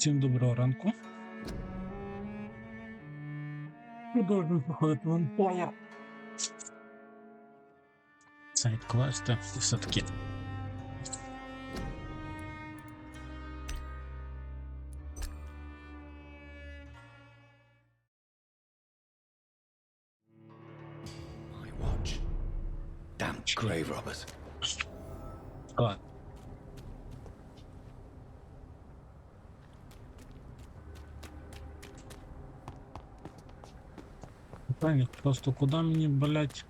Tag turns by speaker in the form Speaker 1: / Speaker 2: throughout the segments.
Speaker 1: Всім доброго ранку. Продовжуємо проходити вампір. Сайд-квести і все таке.
Speaker 2: My watch. Damn grave robbers.
Speaker 1: Так. Питання просто куди мені, блять?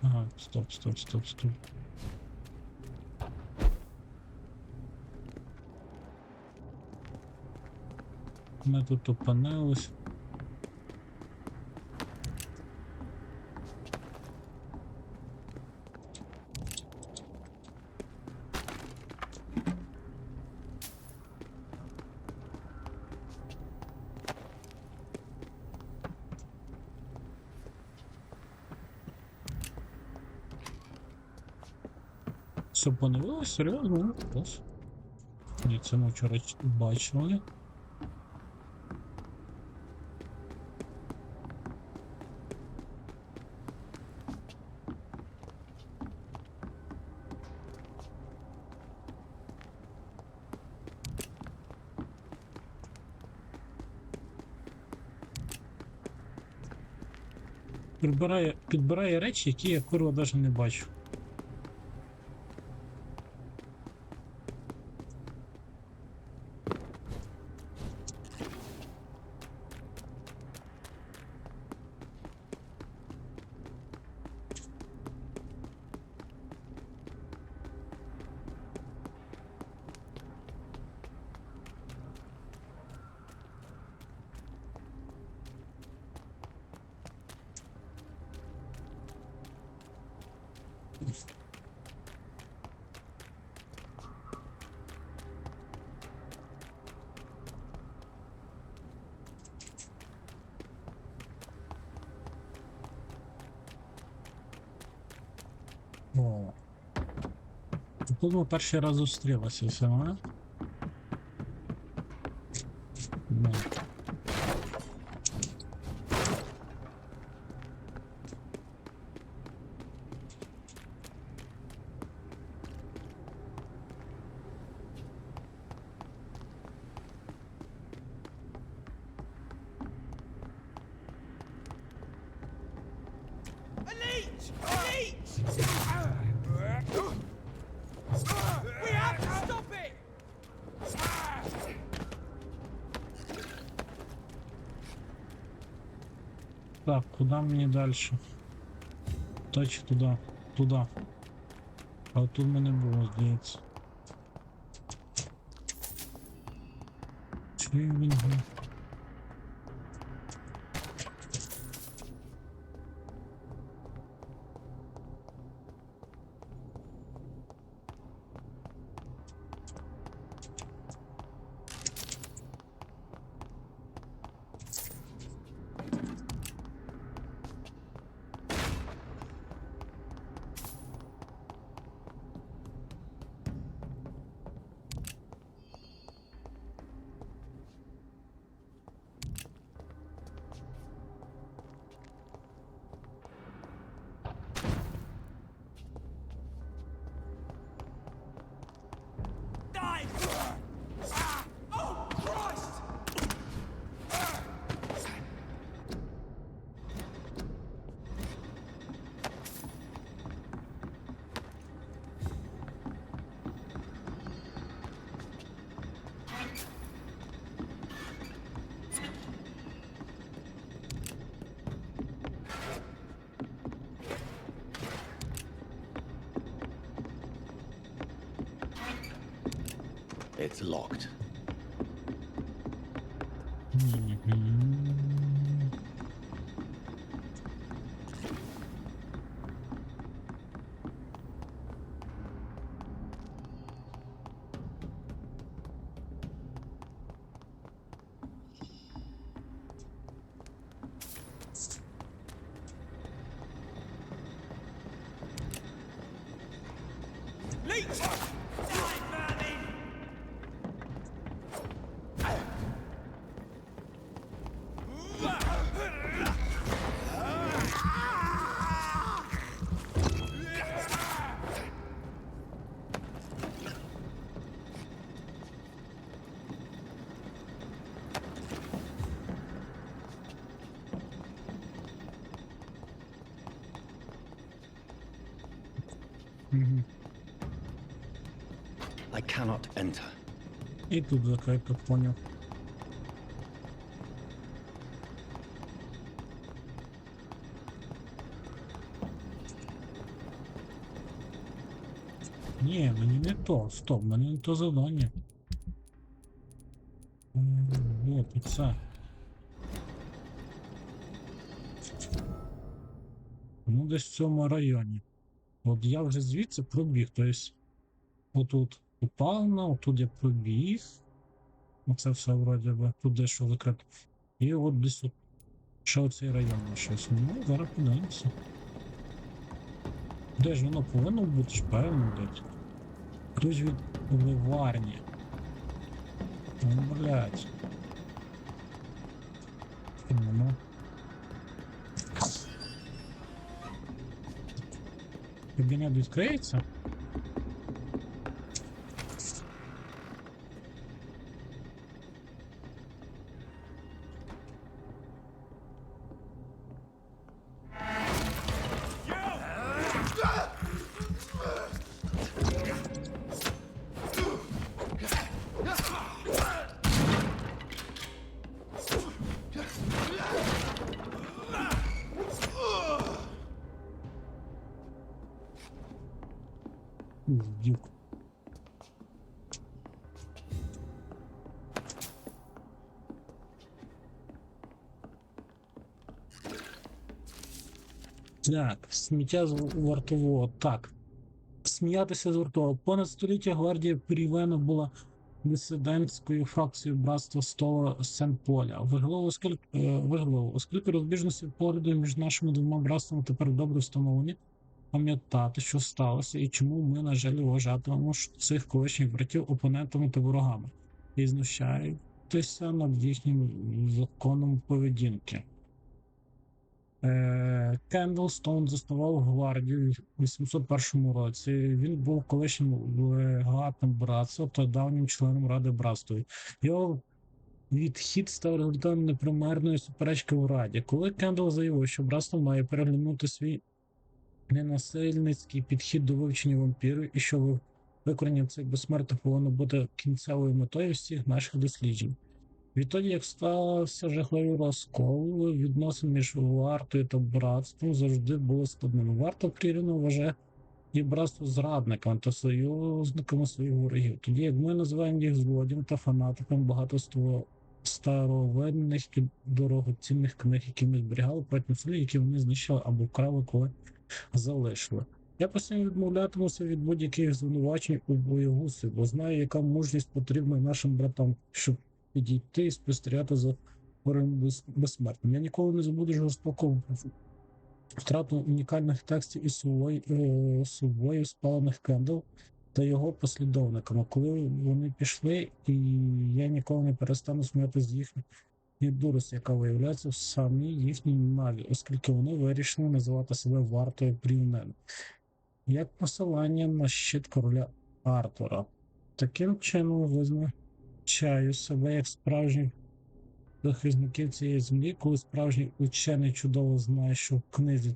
Speaker 1: Ага, стоп. Ми тут опинились. Все поновилось? Серйозно? Клас. Ні, це ми вчора бачили. Підбирає речі, які я курва навіть не бачу. О. Тут ми перший раз зустрілися, все, а? Ну. Так, куда мне дальше? Точно туда. Туда. А от тут мене було, здається. Чи він?
Speaker 2: It's locked.
Speaker 1: Угу.
Speaker 2: I cannot enter.
Speaker 1: І тут закрито, поняв. Ні, мені не то. Стоп, мені не то завдання. Вот, і це. Ну, десь в цьому районі. От я вже звідси пробіг, тобто отут упав, отут я пробіг. Оце все вроді би, тут дещо закрито. І от десь тут ще оцей район щось. Ну, зараз подивимося. Де ж воно повинно бути ж певно десь. Ключ від виварні. Ну, блядь. Ну. Кабінет відкриється? Дюк. Так, сміття з вартового. Так. Сміятися з вартового. Понад століття гвардія Прівена була дисидентською фракцією братства Стола Сен-Поля. Важливо, оскільки розбіжності погляду між нашими двома братствами тепер добре встановлені, пам'ятати, що сталося і чому ми, на жаль, вважатимемо цих колишніх братів опонентами та ворогами і знущаєтеся над їхнім законом поведінки. Кендлстоун заснував гвардію в 801 році. Він був колишнім легатом братства та давнім членом Ради братства. Його відхід став результатом непримирної суперечки у Раді. Коли Кендл заявив, що братство має переглянути свій ненасильницький підхід до вивчення вампірів і що виконання цих безсмертних повинно бути кінцевою метою всіх наших досліджень. Відтоді, як стався жахливий розкол, відносин між вартою та братством завжди було складними. Варта прирівняно вважає і братство зрадниками та союзниками своїх ворогів. Тоді як ми називаємо їх злодіями та фанатиками багатоство старовинних і дорогоцінних книг, які ми зберігали протягом століть, які вони знищили або вкрали, коли залишили. Я постійно відмовлятимуся від будь-яких звинувачень у боягузтві, бо знаю, яка мужність потрібна нашим братам, щоб підійти і спостерігати за хворим безсмертним. Я ніколи не забуду жорстоку втрату унікальних текстів із собою спалених Кендл та його послідовниками. Коли вони пішли, і я ніколи не перестану сміятися з їхньої дурості, яка виявляється в самій їхній наві, оскільки вони вирішили називати себе вартою Прівнен. Як посилання на щит короля Артура. Таким чином визначаю себе як справжніх захисників цієї землі, коли справжній учений чудово знає, що в книзі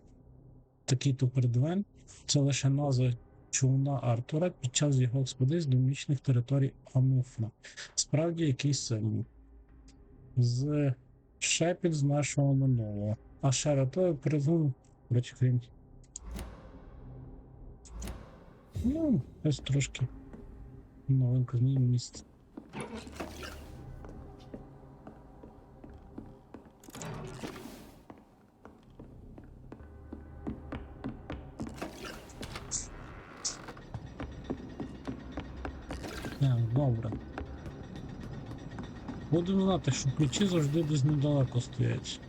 Speaker 1: такий-то предвен це лише назва човна Артура під час його експедиції з домічних територій Амуфна. Справді якийсь символ. З шепіт з нашого минулого. А ще рятує призум крім. Ну, ось трошки новенько змінює місце. Добре. Будемо знати, що ключі завжди десь недалеко стоять.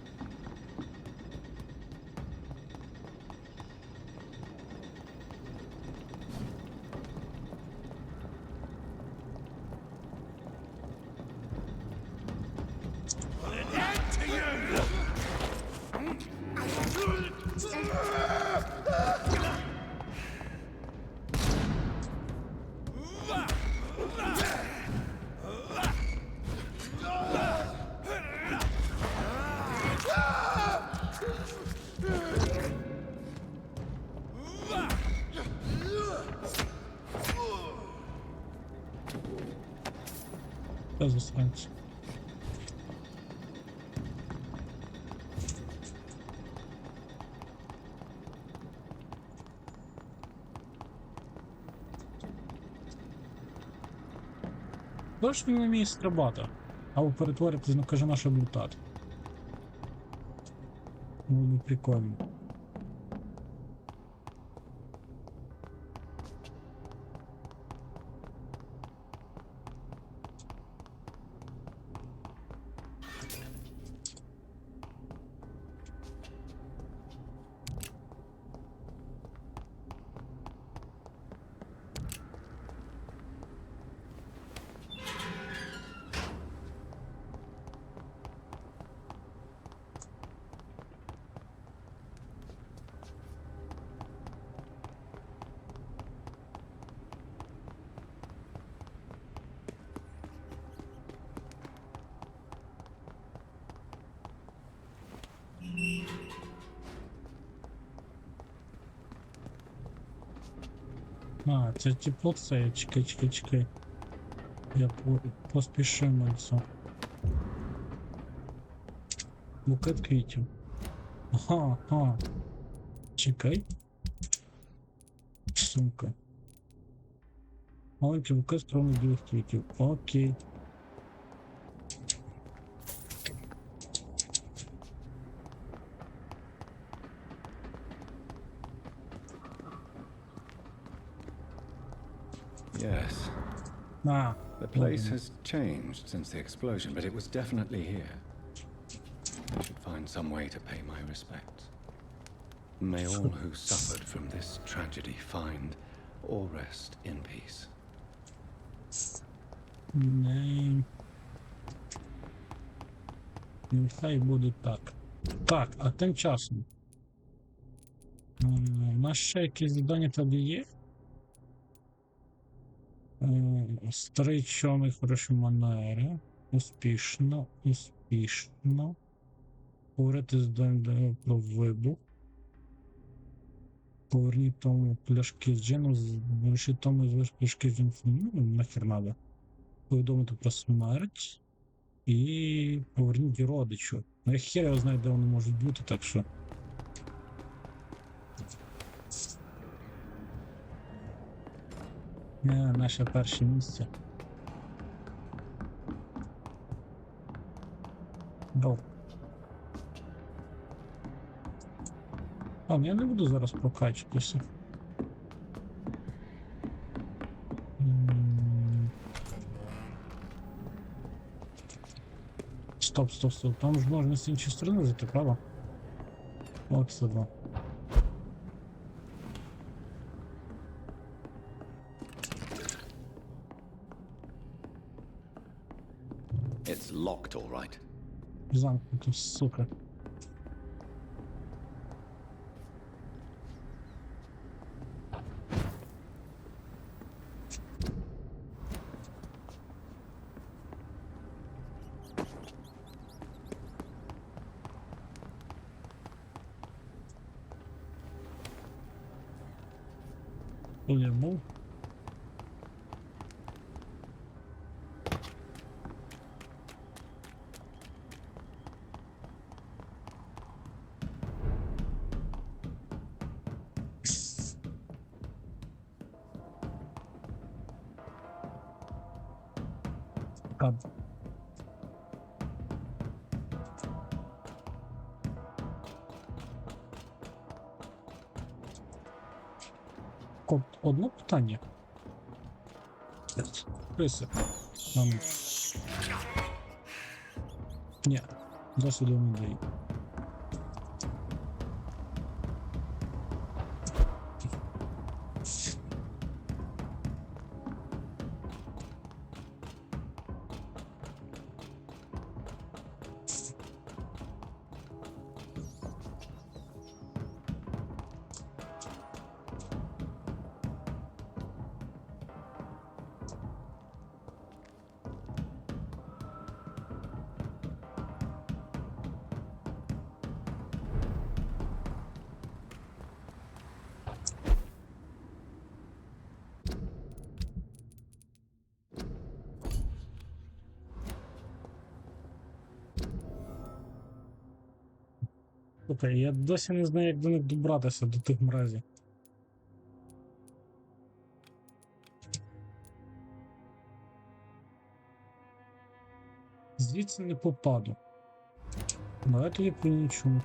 Speaker 1: Та засранці. Тож він не вміє стрибати, або перетворитись на кажана, щоб літати. Ну, прикольно. А, це тепло, це, чекай. Я поспішив на це. Букет квітів. Ага. Чекай. Сумка. Маленький букет скромних білих квітів. Окей.
Speaker 2: Yes.
Speaker 1: А.
Speaker 2: The place has changed since the explosion, but it was definitely here. I should find some way to pay my respects. May all who suffered from this tragedy find or rest in peace.
Speaker 1: Нехай буде так. Так, а тим часом. У нас ще якісь завдання тоді є? Старий чорний хороші манери. Успішно. Говорити з день про вибух. Поверніть тому пляшки з джином, залишіть тому з пляшки з джином. Ну, нахер надо. Повідомити про смерть. І поверніть родичу. Ну, я хер його знаю, де вони можуть бути, так що. Наше перше місце. Go. Я не буду зараз прокачуватися. Стоп. Там ж можна з іншої сторони зайти, правда? От сюди.
Speaker 2: It's locked, all right.
Speaker 1: Замкнуто, сука. Я був. Одне питання. Криси. Ні, досвіду не дає. Слухай, я досі не знаю, як до них добратися, до тих мразів. Звідси не попаду. Давай тоді по-іншому.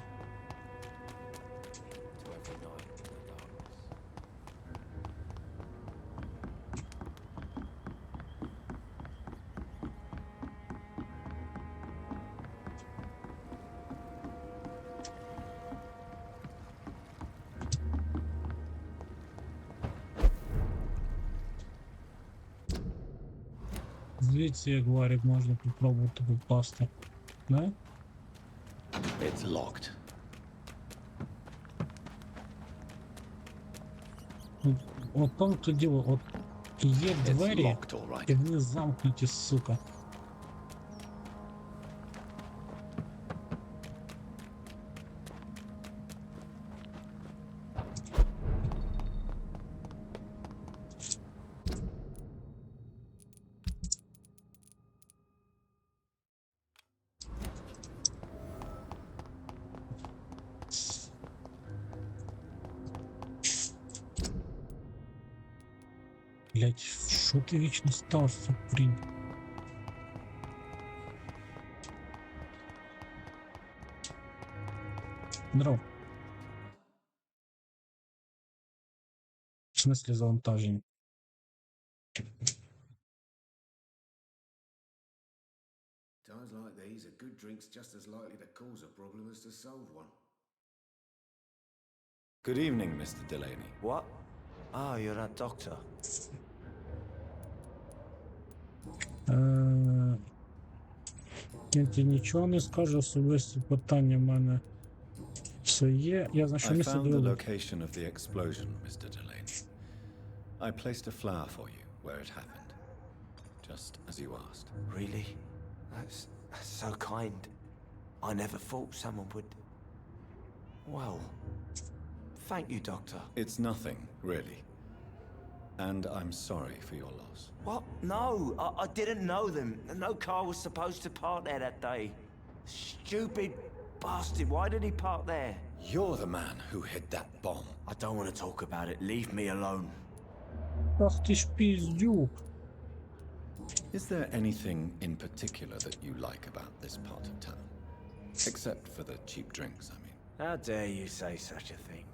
Speaker 1: Звідси, як варік, можна попробувати попасти. Не?
Speaker 2: It's locked.
Speaker 1: От там то діло, от є
Speaker 2: It's
Speaker 1: двері,
Speaker 2: locked, all right.
Speaker 1: і вони замкнуті, сука. Блять, що ти вічно стався, прінь? Здоров. В смысле завантаження?
Speaker 3: Times like these, a good drink's just as likely to cause a problem as to solve one.
Speaker 2: Good evening, Mr. Delaney.
Speaker 4: What? Oh, you're that doctor.
Speaker 1: Я тобі нічого не скажу, особисті питання в мене все є. Я знаю, що
Speaker 2: I
Speaker 1: місце
Speaker 2: found the
Speaker 1: довело.
Speaker 2: location of the explosion, Mr. Delaney. I placed a flower for you where it happened, just as you asked.
Speaker 4: Really? That's so kind. I never thought someone would... Well, thank you, Doctor.
Speaker 2: It's nothing, really. And I'm sorry for your loss.
Speaker 4: What? No, I didn't know them. No car was supposed to park there that day. Stupid bastard, why did he park there?
Speaker 2: You're the man who hid that bomb.
Speaker 4: I don't want to talk about it. Leave me alone.
Speaker 1: Ах ти ж піздюк.
Speaker 2: Is there anything in particular that you like about this part of town? Except for the cheap drinks, I mean.
Speaker 4: How dare you say such a thing?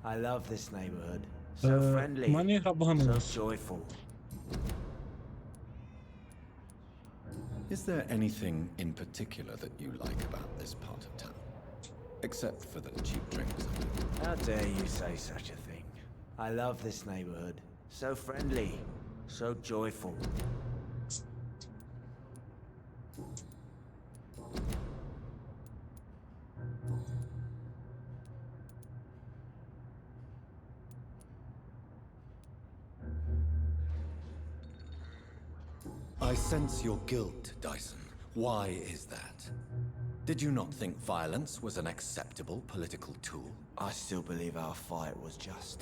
Speaker 4: I love this neighborhood. So friendly,
Speaker 1: мене гра
Speaker 4: so
Speaker 1: баганулась.
Speaker 4: joyful.
Speaker 2: Is there anything in particular that you like about this part of town? Except for the cheap drinks, I mean.
Speaker 4: How dare you say such a thing? I love this neighborhood. So friendly, so joyful.
Speaker 2: I sense your guilt, Dyson. Why is that? Did you not think violence was an acceptable political tool?
Speaker 4: I still believe our fight was just.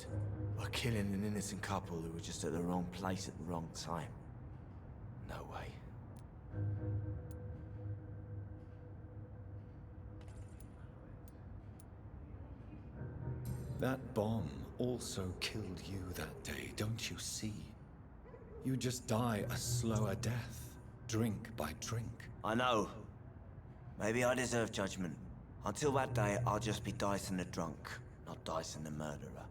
Speaker 4: We're killing an innocent couple who were just at the wrong place at the wrong time. No way.
Speaker 2: That bomb also killed you that day, don't you see? You just die a slower death, drink by drink.
Speaker 4: I know. Maybe I deserve judgment. Until that day, I'll just be Dyson the drunk, not Dyson the murderer.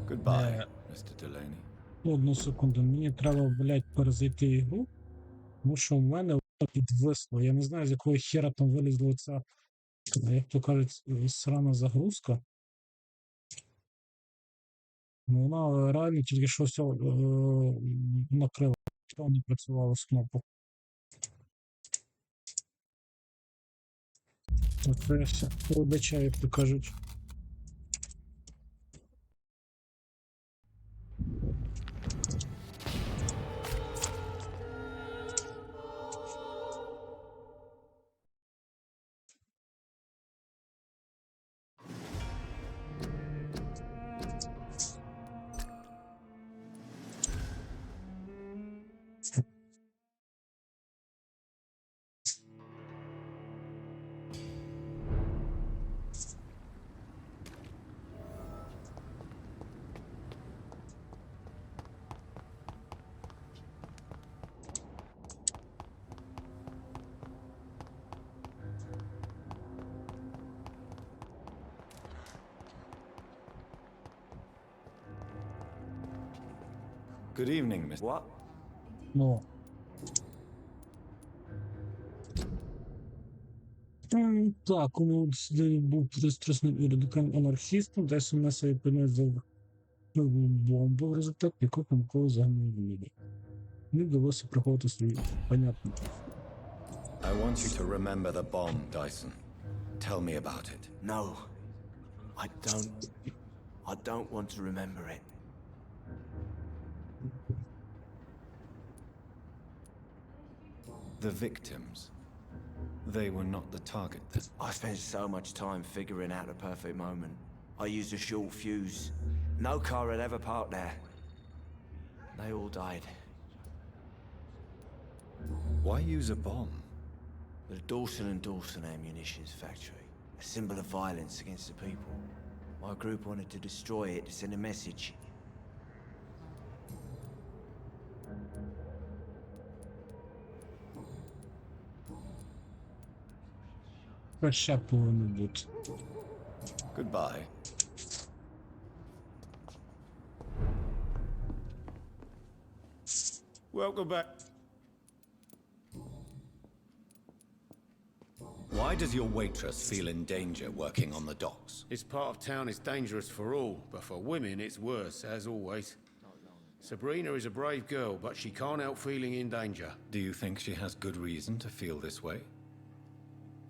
Speaker 2: Goodbye, Mr. Delaney.
Speaker 1: Одну секунду, мені треба, блять, перезайти ігру, тому що в мене воно підвисло. Я не знаю, з якого хера там вилізла ця, як то кажуть, срана загрузка. Ну, вона реально тільки що все накрила, що не працювало з кнопок. Оце все родича, як то кажуть.
Speaker 2: Good evening, Mr.
Speaker 4: What?
Speaker 1: Ну. Так, він був пристрасним і радикальним анархістом, десь на себе піднизив бомбу, в результаті якого помилково загинув в небі. Мені вдалося приховати свої понятно.
Speaker 2: I want you to remember the bomb, Dyson. Tell me about it.
Speaker 4: No. I don't want to remember it.
Speaker 2: The victims. They were not the target then.
Speaker 4: I spent so much time figuring out the perfect moment. I used a short fuse. No car had ever parked there. They all died.
Speaker 2: Why use a bomb?
Speaker 4: The Dawson ammunitions factory. A symbol of violence against the people. My group wanted to destroy it to send a message.
Speaker 1: Ще повинно бути.
Speaker 2: Goodbye.
Speaker 5: Welcome back.
Speaker 2: Why does your waitress feel in danger working on the docks?
Speaker 5: This part of town is dangerous for all, but for women it's worse, as always. Sabrina is a brave girl, but she can't help feeling in danger.
Speaker 2: Do you think she has good reason to feel this way?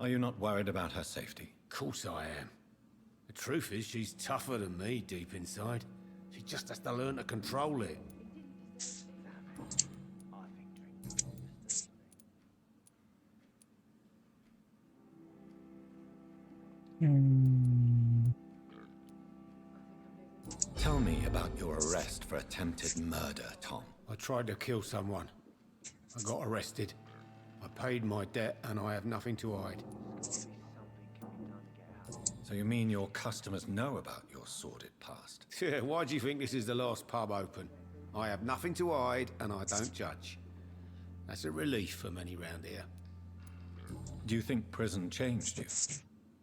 Speaker 2: Are you not worried about her safety?
Speaker 5: Of course I am. The truth is, she's tougher than me deep inside. She just has to learn to control it.
Speaker 2: Tell me about your arrest for attempted murder, Tom.
Speaker 5: I tried to kill someone. I got arrested. I paid my debt and I have nothing to hide.
Speaker 2: So you mean your customers know about your sordid past?
Speaker 5: Yeah, why do you think this is the last pub open? I have nothing to hide and I don't judge. That's a relief for many round here.
Speaker 2: Do you think prison changed you?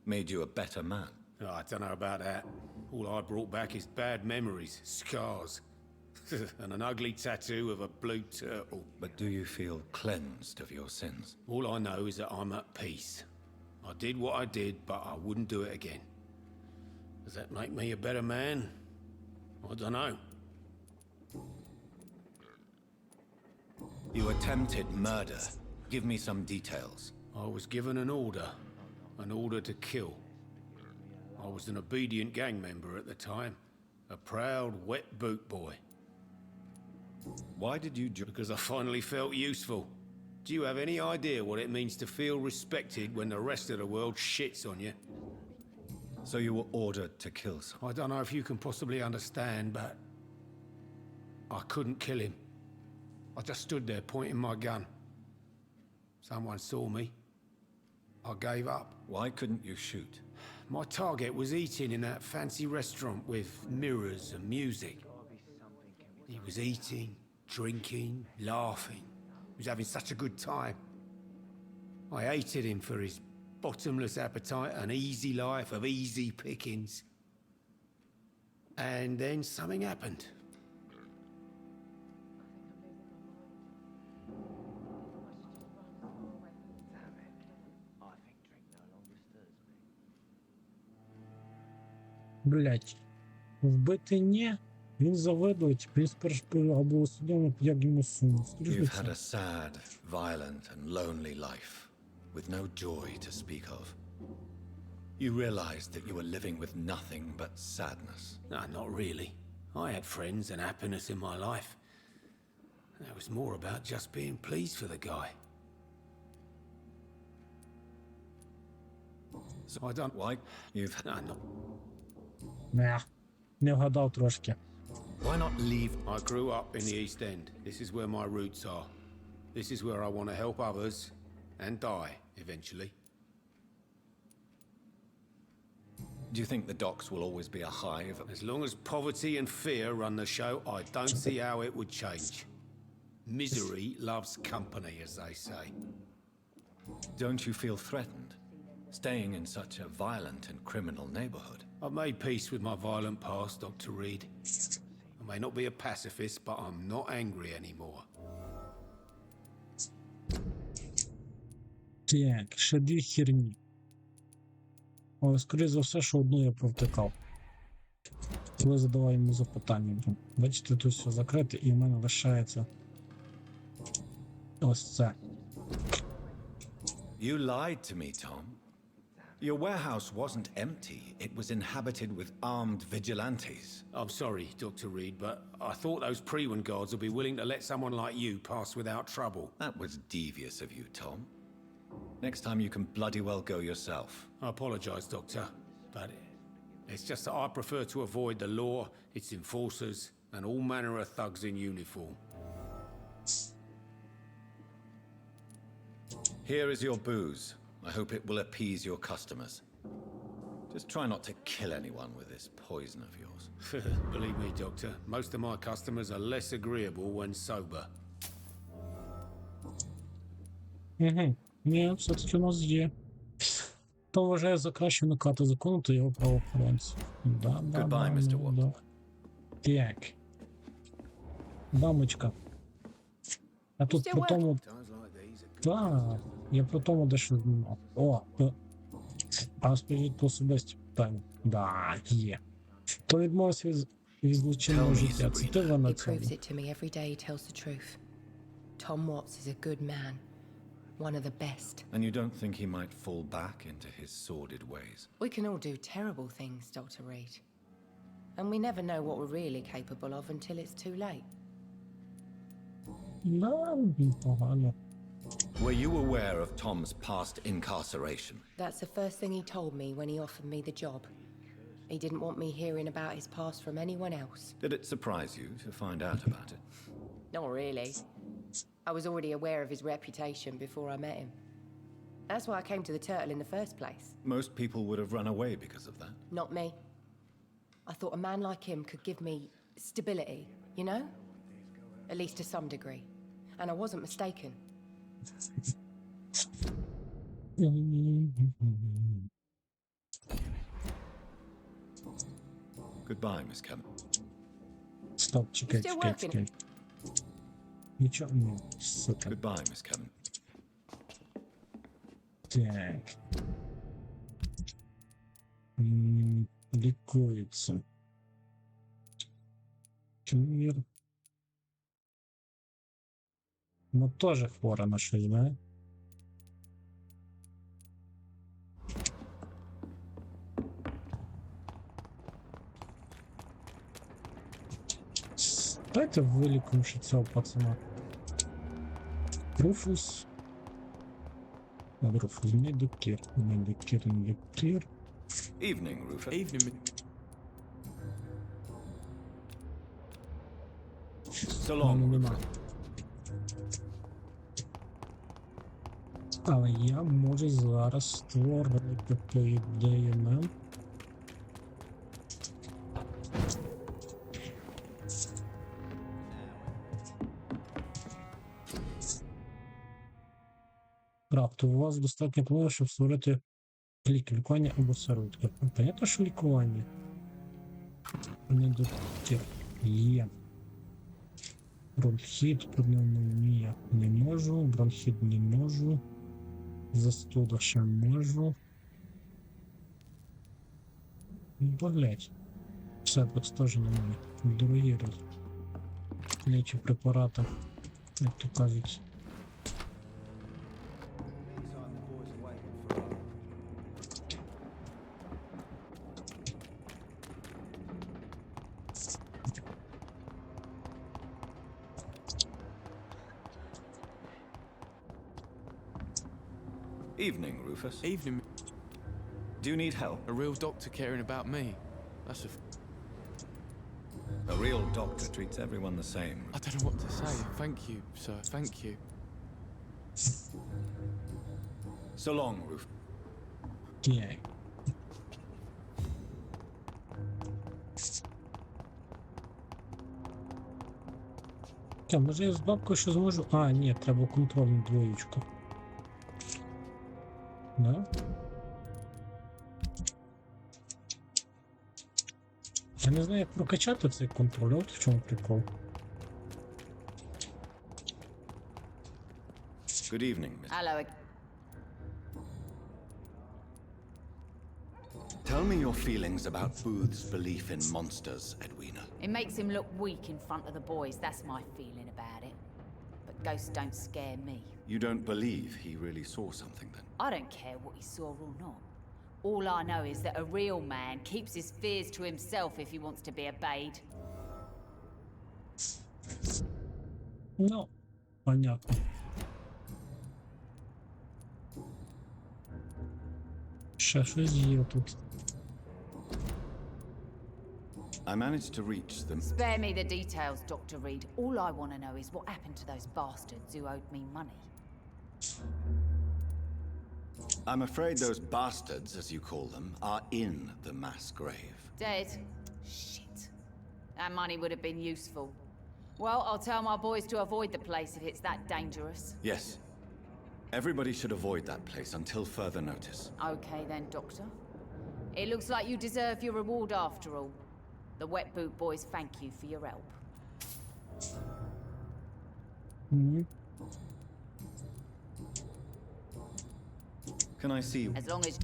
Speaker 2: Made you a better man?
Speaker 5: Oh, I don't know about that. All I brought back is bad memories, scars, and an ugly tattoo of a blue turtle.
Speaker 2: But do you feel cleansed of your sins?
Speaker 5: All I know is that I'm at peace. I did what I did, but I wouldn't do it again. Does that make me a better man? I don't know.
Speaker 2: You attempted murder. Give me some details.
Speaker 5: I was given an order to kill. I was an obedient gang member at the time, a proud wet boot boy.
Speaker 2: Why did you
Speaker 5: Because I finally felt useful. Do you have any idea what it means to feel respected when the rest of the world shits on you?
Speaker 2: So you were ordered to kill someone?
Speaker 5: I don't know if you can possibly understand, but I couldn't kill him. I just stood there pointing my gun. Someone saw me. I gave up.
Speaker 2: Why couldn't you shoot?
Speaker 5: My target was eating in that fancy restaurant with mirrors and music. He was eating, drinking, laughing. He was having such a good time. I hated him for his bottomless appetite and easy life of easy pickings. And then something happened.
Speaker 1: Блять. Вбити ні, він завидують, він спершу або усвідомив, як йому сумно.
Speaker 2: You've had a sad, violent and lonely life, with no joy to speak of. You realized that you were living with nothing but sadness.
Speaker 5: No, not really. I had friends and happiness in my life. It was more about just being pleased for the guy. So I don't...
Speaker 2: Why? You've...
Speaker 5: No, no.
Speaker 1: Не вгадав трошки.
Speaker 2: Why not leave?
Speaker 5: I grew up in the East End. This is where my roots are. This is where I want to help others and die, eventually.
Speaker 2: Do you think the docks will always be a hive?
Speaker 5: As long as poverty and fear run the show, I don't see how it would change. Misery loves company, as they say.
Speaker 2: Don't you feel threatened, staying in such a violent and criminal neighborhood?
Speaker 5: I've made peace with my violent past, Dr. Reed. I may not be a pacifist, but I'm not angry anymore.
Speaker 1: Так, ще дві херні. Але, скоріше за все, що одну я провтикав. Коли задавав йому запитання. Бачите, тут все закрите, і в мене лишається ось це.
Speaker 2: You lied to me, Tom. Your warehouse wasn't empty. It was inhabited with armed vigilantes.
Speaker 5: I'm sorry, Dr. Reed, but I thought those Prewen guards would be willing to let someone like you pass without trouble.
Speaker 2: That was devious of you, Tom. Next time you can bloody well go yourself.
Speaker 5: I apologize, Doctor, but it's just that I prefer to avoid the law, its enforcers, and all manner of thugs in uniform.
Speaker 2: Here is your booze. I hope it will appease your customers. Just try not to kill anyone with this poison of yours.
Speaker 5: Believe me, Doctor, most of my customers are less agreeable when sober.
Speaker 1: Ні, все-таки у нас є. Хто вважає за краще уникати закону, то його правоохоронці.
Speaker 2: Goodbye, Mr. Watt.
Speaker 1: Так. Дамочка. А тут по тому...
Speaker 3: Times like these are good.
Speaker 1: Так, я про тому дещо знав. О, а скажіть по особисті питання. Да, є. То відмовився від злочинного життя. Це ти вона
Speaker 6: He
Speaker 1: цьому.
Speaker 6: proves it to me every day he tells the truth. Tom Watts is a good man. One of the best.
Speaker 2: And you don't think he might fall back into his sordid ways?
Speaker 6: We can all do terrible things, Dr. Reed. And we never know what we're really capable of until it's too late.
Speaker 1: Да, погано.
Speaker 2: Were you aware of Tom's past incarceration?
Speaker 6: That's the first thing he told me when he offered me the job. He didn't want me hearing about his past from anyone else.
Speaker 2: Did it surprise you to find out about it?
Speaker 6: Not really. I was already aware of his reputation before I met him. That's why I came to the Turtle in the first place.
Speaker 2: Most people would have run away because of that.
Speaker 6: Not me. I thought a man like him could give me stability, you know? At least to some degree. And I wasn't mistaken.
Speaker 2: Goodbye, Miss Kevin.
Speaker 1: Стоп, чекай,
Speaker 6: Still
Speaker 1: чекай,
Speaker 6: working.
Speaker 1: чекай. Нічого, ну, сука.
Speaker 2: Goodbye, Miss Kevin.
Speaker 1: Так. Лікується. Кмір. Ну, теж хвора на щось, да? Давайте вилікуємо ще цього пацана. Руфус. Руфус, медикір, медикір, медикір.
Speaker 2: Evening, Rufus.
Speaker 4: Evening.
Speaker 2: So long,
Speaker 1: Нема.
Speaker 2: Rufus.
Speaker 1: Але я можу зараз створити по ідеї нам. Правда, у вас достатньо плану, щоб створити лікування або сироватки. Понятно, що лікування. Не дотір. Є. Бронхіт, пневмонія не можу, бронхіт не можу. Застуда ще можу. Блять. Все, тут теж немає. Дорогі лічі препарати, як то кажуть.
Speaker 2: Evening, Rufus.
Speaker 7: Evening.
Speaker 2: Do you need help?
Speaker 7: A real doctor caring about me. That's a...
Speaker 2: A real doctor treats everyone the same.
Speaker 7: I don't know what to say. Thank you, sir. Thank you.
Speaker 2: So long, Rufus.
Speaker 1: Окей. Може я з бабкою що зможу? А, ні, треба контрольну двоєчку. Да? Я не знаю, як прокачати цей контроль, от в чому прикол.
Speaker 2: Good evening, Miss.
Speaker 8: Hello.
Speaker 2: Tell me your feelings about Booth's belief in monsters, Edwina.
Speaker 8: It makes him look weak in front of the boys. That's my feeling about it. But ghosts don't scare me.
Speaker 2: You don't believe he really saw something then?
Speaker 8: I don't care what he saw or not. All I know is that a real man keeps his fears to himself if he wants to be obeyed.
Speaker 1: Ну, понятно. Ще щось є тут.
Speaker 2: I managed to reach them.
Speaker 8: Spare me the details, Dr. Reed. All I want to know is what happened to those bastards who owed me money.
Speaker 2: I'm afraid those bastards, as you call them, are in the mass grave.
Speaker 8: Dead? Shit. That money would have been useful. Well, I'll tell my boys to avoid the place if it's that dangerous.
Speaker 2: Yes. Everybody should avoid that place until further notice.
Speaker 8: Okay then, Doctor. It looks like you deserve your reward after all. The Wet Boot Boys thank you for your help.
Speaker 2: Can I see?
Speaker 8: As long as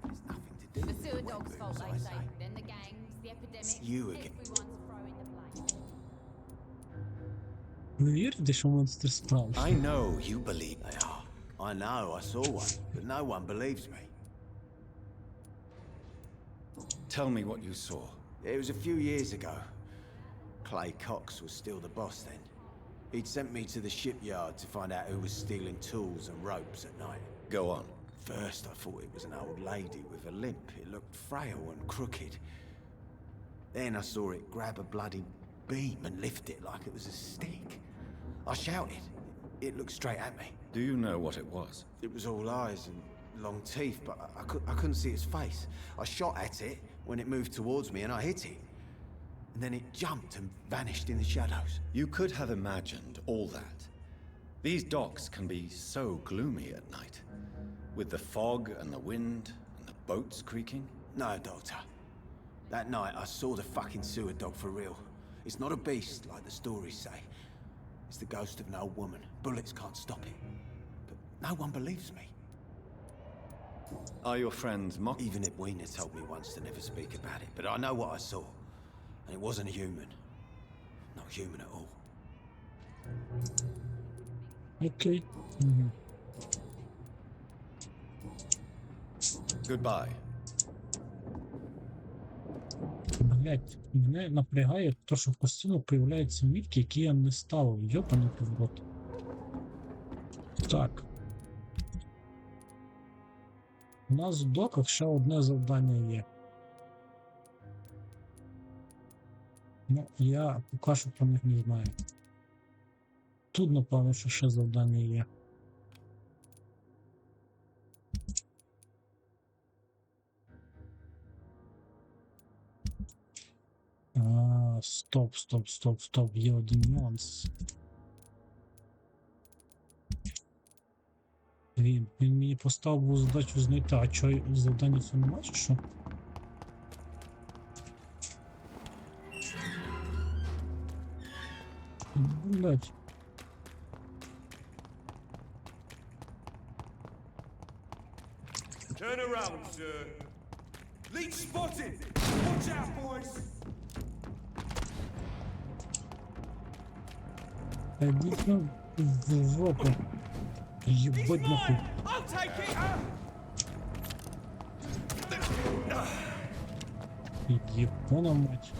Speaker 4: There's nothing to do
Speaker 8: the
Speaker 4: with
Speaker 8: sewer
Speaker 4: wet
Speaker 8: dog's
Speaker 4: boots,
Speaker 8: fault,
Speaker 4: I
Speaker 8: they
Speaker 4: say.
Speaker 8: say. Then the gangs, the epidemic,
Speaker 4: you again.
Speaker 8: everyone's throwing the blame.
Speaker 1: Ви вірите, що монстр справжній?
Speaker 4: I know you believe they are. I know, I saw one, but no one believes me.
Speaker 2: Tell me what you saw.
Speaker 4: It was a few years ago. Clay Cox was still the boss then. He'd sent me to the shipyard to find out who was stealing tools and ropes at night.
Speaker 2: Go on.
Speaker 4: First I thought it was an old lady with a limp. It looked frail and crooked. Then I saw it grab a bloody beam and lift it like it was a stick. I shouted. It looked straight at me.
Speaker 2: Do you know what it was?
Speaker 4: It was all eyes and long teeth, but I couldn't see its face. I shot at it when it moved towards me and I hit it. And then it jumped and vanished in the shadows.
Speaker 2: You could have imagined all that. These docks can be so gloomy at night, with the fog and the wind and the boats creaking.
Speaker 4: No, Doctor. That night I saw the fucking sewer dog for real. It's not a beast like the stories say. It's the ghost of an old woman. Bullets can't stop it. But no one believes me.
Speaker 2: Are your friends mock?
Speaker 4: Even Edwina told me once to never speak about it, but I know what I saw. And it wasn't a human. Not human at all.
Speaker 1: Окей. Угу.
Speaker 2: Goodbye.
Speaker 1: Блять, мене напрягає то, що постійно появляються мітки, які я не ставив. Йопаний поворот. Так. У нас в доках ще одне завдання є. Ну, я поки що про них не знаю. Тут, напевно, що ще завдання є. Стоп, є один нюанс. Він мені поставив був задачу знайти, а чого завдання це немає, чи що? Блять.
Speaker 9: Turn around, sir. Leech spotted! Watch out, boys!
Speaker 1: Идите в жопу. Ебать нахуй.
Speaker 9: I'll take it!
Speaker 1: Ебана мать.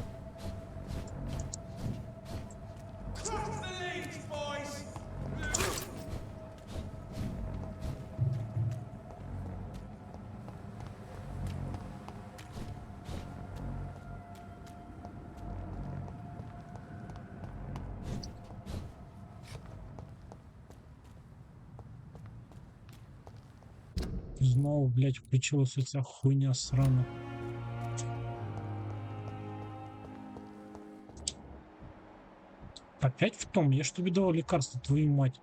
Speaker 9: Close the leech, boys!
Speaker 1: Знову, блять, включилась оця хуйня срана. Опять в том? Я ж тобі давав лікарство, твою мать.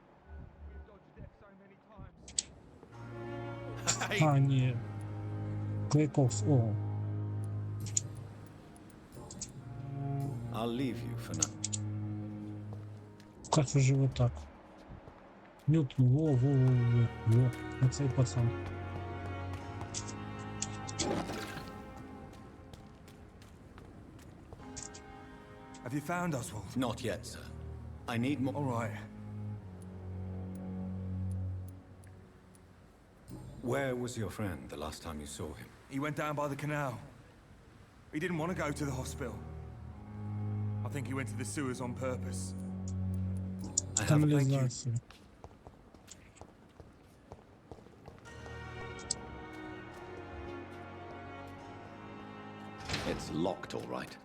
Speaker 1: А, ні. Клейкокс, о.
Speaker 2: I'll leave you for now.
Speaker 1: Как живе так. Ньютон, во. Оцей пацан.
Speaker 9: Have you found Oswald?
Speaker 2: Not yet, sir. I need more.
Speaker 9: All right.
Speaker 2: Where was your friend the last time you saw him?
Speaker 9: He went down by the canal. He didn't want to go to the hospital. I think he went to the sewers on purpose.
Speaker 2: I have. Thank you.
Speaker 1: Каналізація.
Speaker 2: It's locked, all right.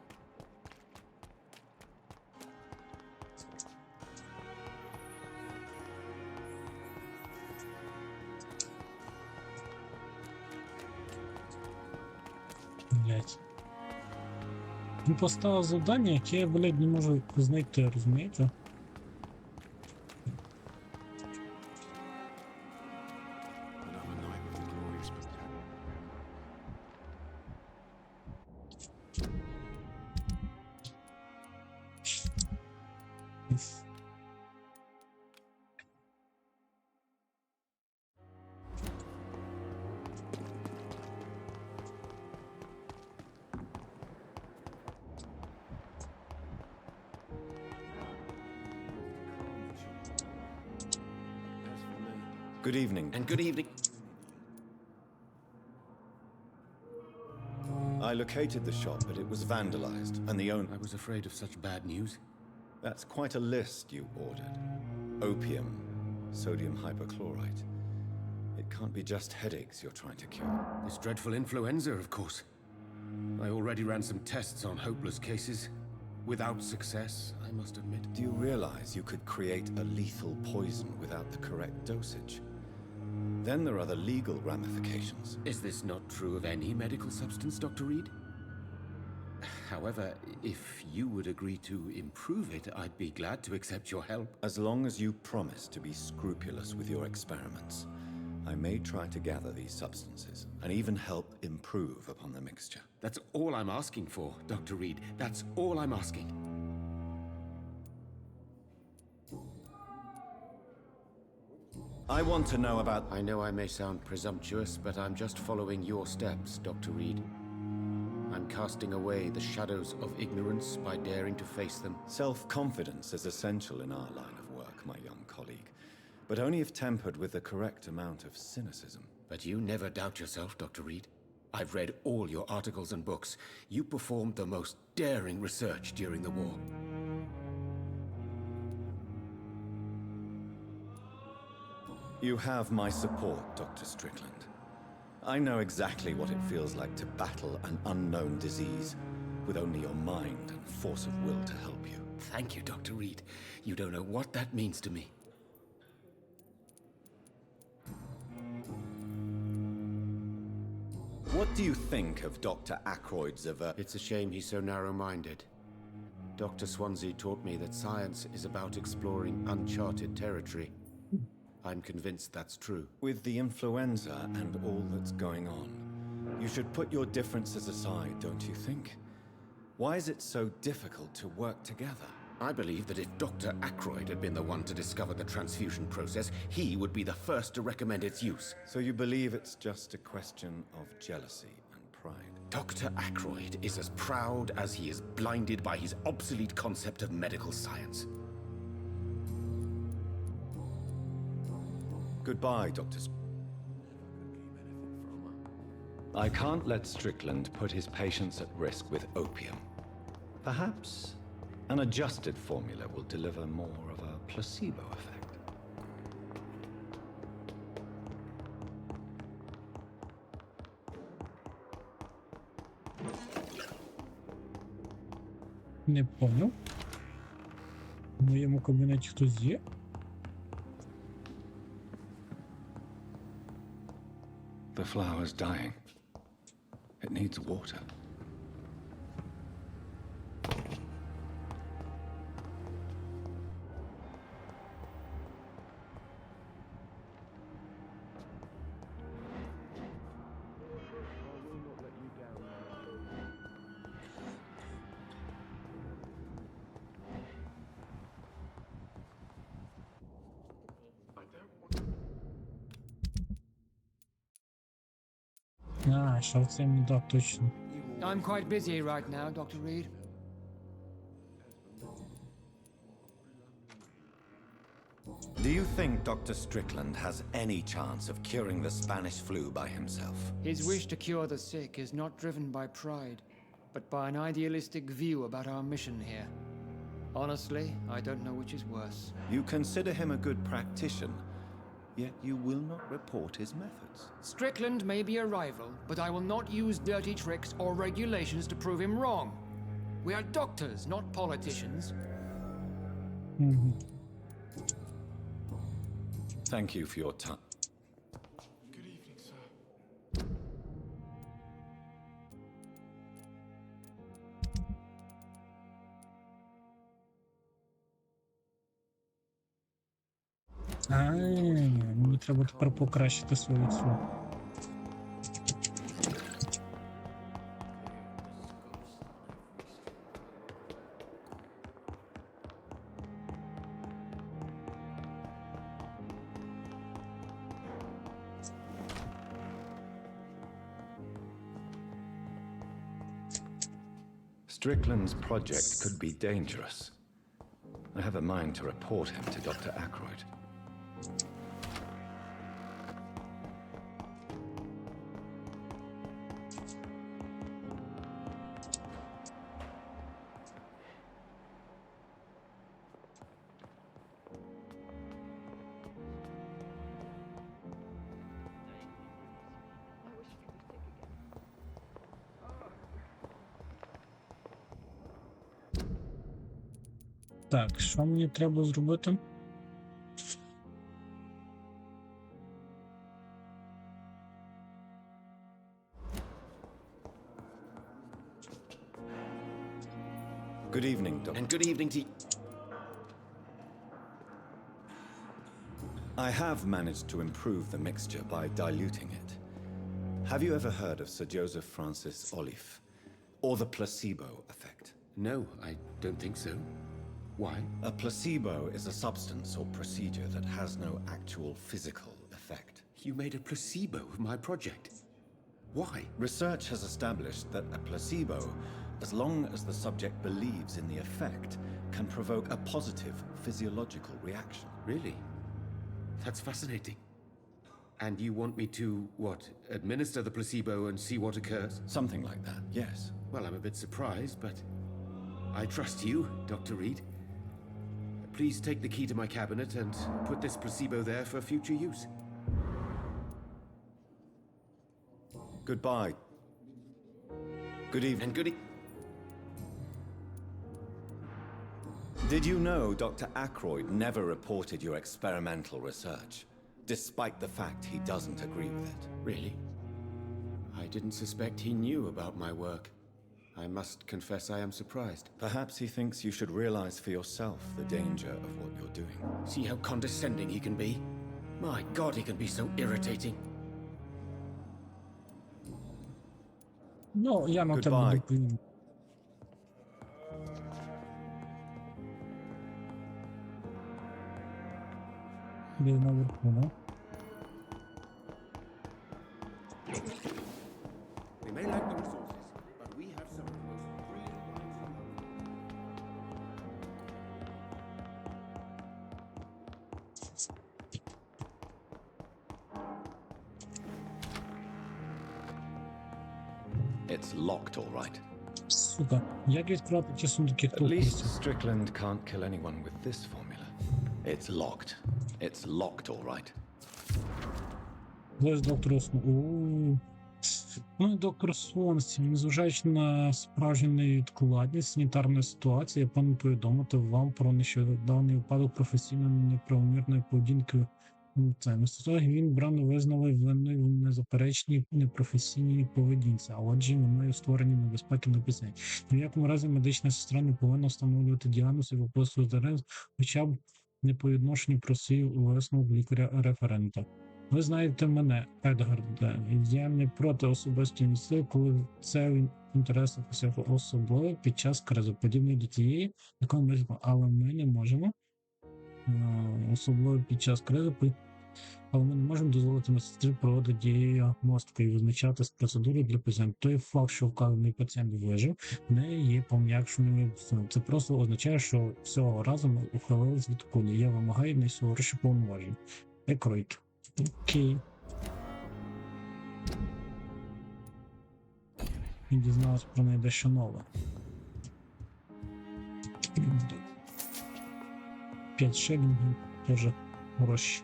Speaker 1: Блять. Він поставив завдання, яке я, блядь, не можу знайти, розумієте?
Speaker 2: Good evening.
Speaker 5: And good evening.
Speaker 2: I located the shop, but it was vandalized, and the owner...
Speaker 5: I was afraid of such bad news.
Speaker 2: That's quite a list you ordered. Opium, sodium hypochlorite. It can't be just headaches you're trying to cure.
Speaker 5: This dreadful influenza, of course. I already ran some tests on hopeless cases. Without success, I must admit.
Speaker 2: Do you realize you could create a lethal poison without the correct dosage? Then there are the legal ramifications.
Speaker 5: Is this not true of any medical substance, Dr. Reed? However, if you would agree to improve it, I'd be glad to accept your help.
Speaker 2: As long as you promise to be scrupulous with your experiments, I may try to gather these substances and even help improve upon the mixture.
Speaker 5: That's all I'm asking for, Dr. Reed. That's all I'm asking.
Speaker 2: I want to know about...
Speaker 5: I know I may sound presumptuous, but I'm just following your steps, Dr. Reed. I'm casting away the shadows of ignorance by daring to face them.
Speaker 2: Self-confidence is essential in our line of work, my young colleague, but only if tempered with the correct amount of cynicism.
Speaker 5: But you never doubt yourself, Dr. Reed. I've read all your articles and books. You performed the most daring research during the war.
Speaker 2: You have my support, Dr. Strickland. I know exactly what it feels like to battle an unknown disease with only your mind and force of will to help you.
Speaker 5: Thank you, Dr. Reed. You don't know what that means to me.
Speaker 2: What do you think of Dr. Ackroyd's
Speaker 5: It's a shame he's so narrow-minded. Dr. Swansea taught me that science is about exploring uncharted territory. I'm convinced that's true.
Speaker 2: With the influenza and all that's going on, you should put your differences aside, don't you think? Why is it so difficult to work together?
Speaker 5: I believe that if Dr. Ackroyd had been the one to discover the transfusion process, he would be the first to recommend its use.
Speaker 2: So you believe it's just a question of jealousy and pride?
Speaker 5: Dr. Ackroyd is as proud as he is blinded by his obsolete concept of medical science.
Speaker 2: Goodbye, Dr. I can't let Strickland put his patients at risk with opium. Perhaps an adjusted formula will deliver more of a placebo effect.
Speaker 1: Не понял. В моєму кабінеті хтось є?
Speaker 2: The flower's dying. It needs water.
Speaker 1: А, шовцем, да, точно.
Speaker 10: I'm quite busy right now, Dr. Reed.
Speaker 2: Do you think Dr. Strickland has any chance of curing the Spanish flu by himself?
Speaker 10: His wish to cure the sick is not driven by pride, but by an idealistic view about our mission here. Honestly, I don't know which is worse.
Speaker 2: You consider him a good practitioner, yet you will not report his methods.
Speaker 10: Strickland may be a rival, but I will not use dirty tricks or regulations to prove him wrong. We are doctors, not politicians.
Speaker 1: Мгм.
Speaker 2: Thank you for your time.
Speaker 7: Good evening, sir.
Speaker 1: Мені треба тепер покращити свою цю.
Speaker 2: Strickland's project could be dangerous. I have a mind to report him to Dr. Ackroyd.
Speaker 1: Так, що мені треба зробити?
Speaker 2: Good evening, Doctor.
Speaker 5: And good evening to you.
Speaker 2: I have managed to improve the mixture by diluting it. Have you ever heard of Sir Joseph Francis Olive, or the placebo effect?
Speaker 5: No, I don't think so. Why?
Speaker 2: A placebo is a substance or procedure that has no actual physical effect.
Speaker 5: You made a placebo of my project. Why?
Speaker 2: Research has established that a placebo, as long as the subject believes in the effect, can provoke a positive physiological reaction.
Speaker 5: Really? That's fascinating. And you want me to, what, administer the placebo and see what occurs?
Speaker 2: Something like that, yes.
Speaker 5: Well, I'm a bit surprised, but I trust you, Dr. Reed. Please take the key to my cabinet and put this placebo there for future use.
Speaker 2: Goodbye. Good evening.
Speaker 5: And good
Speaker 2: Did you know Dr. Ackroyd never reported your experimental research, despite the fact he doesn't agree with it?
Speaker 5: Really? I didn't suspect he knew about my work. I must confess I am surprised.
Speaker 2: Perhaps he thinks you should realize for yourself the danger of what you're doing.
Speaker 5: See how condescending he can be? My God, he can be so irritating.
Speaker 1: Ну, я на тебе
Speaker 2: Goodbye.
Speaker 1: доповім. Де наверху, да?
Speaker 5: We may lack the resources, but we have some of the most brilliant minds in the world.
Speaker 2: It's locked, all right.
Speaker 1: Сука, як відкривати ті сундуки,
Speaker 2: At
Speaker 1: хто
Speaker 2: least
Speaker 1: вкусив?
Speaker 2: Strickland can't kill anyone with this formula. It's locked. It's locked, all right.
Speaker 1: Лист доктора Слонці. Ну і доктор Слонці, незважаючи на справжню невідкладність санітарної ситуації, я повинен повідомити вам про нещодавний випадок професійної неправомірної поведінки. Це він брано визнали винною в незаперечній непрофесійній поведінці, а отже, виною створення небезпеки на пісень. Ні в якому разі медична сестра не повинна встановлювати діагноз і виписувати ДРС, хоча б не по відношенню про свій висновок лікаря-референта. Ви знаєте мене, Едгарде, я не проти особистої сили, коли це в інтересах усіх, особливо під час кризи, подібної до тієї, якою ми, але ми не можемо, особливо під час кризи, Але ми не можемо дозволити медсестрі проводити діагностику і визначати процедури для пацієнта. Той факт, що вказаний пацієнт вижив, не є пом'якшеною обставиною. Це просто означає, що всього разу ми ухилились від кулі. Я вимагаю найсуворіші повноважень. Екройт. Окей. Він дізнався про неї дещо нове. 5 шиллингів, теж гроші.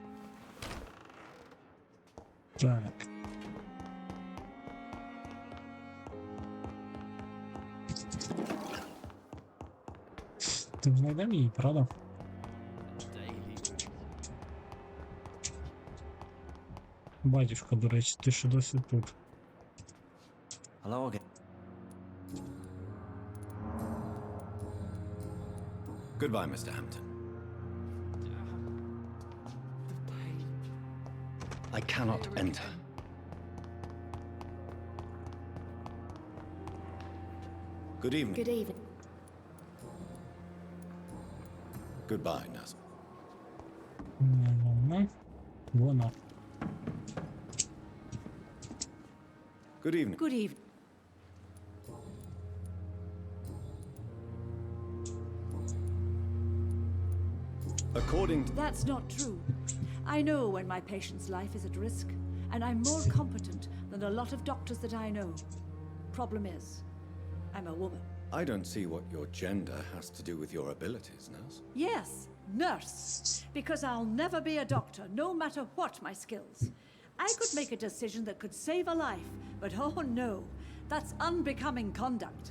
Speaker 1: Так. Ти б знайдемо її, правда? Батюшка, до речі, ти ще досі тут.
Speaker 4: Hello again.
Speaker 2: Goodbye, Mr. Hampton. I cannot enter. Good evening.
Speaker 11: Good evening.
Speaker 2: Goodbye, nurse.
Speaker 1: Вона.
Speaker 2: Good evening.
Speaker 11: Good evening.
Speaker 2: According to...
Speaker 11: That's not true. I know when my patient's life is at risk, and I'm more competent than a lot of doctors that I know. Problem is, I'm a woman.
Speaker 2: I don't see what your gender has to do with your abilities, nurse.
Speaker 11: Yes, nurse. Because I'll never be a doctor, no matter what my skills. I could make a decision that could save a life, but oh no, that's unbecoming conduct.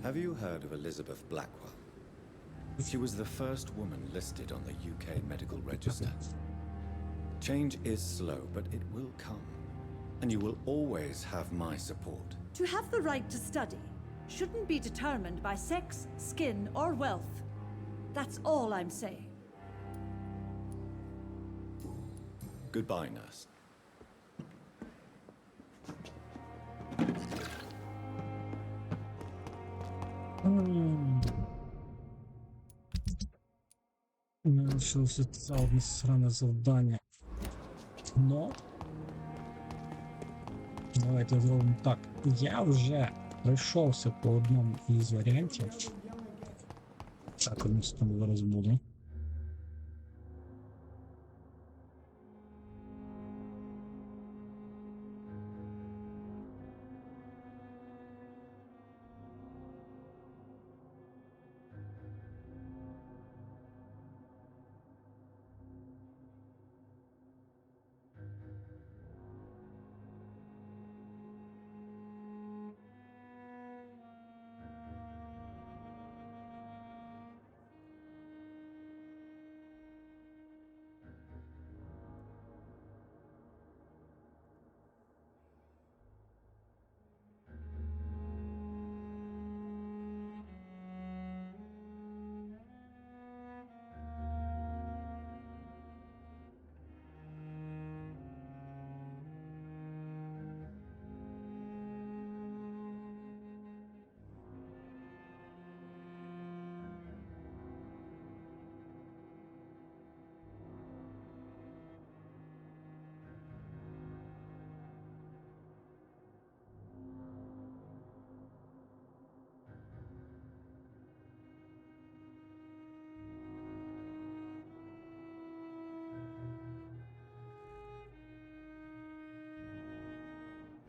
Speaker 2: Have you heard of Elizabeth Blackwell? She was the first woman listed on the UK Medical Register. Change is slow, but it will come. And you will always have my support.
Speaker 11: To have the right to study shouldn't be determined by sex, skin, or wealth. That's all I'm saying.
Speaker 2: Goodbye, nurse.
Speaker 1: У мене лишилося це одне сране завдання. Но давайте зробимо так. Я вже пройшовся по одному із варіантів. Так, одну секунду зараз буду.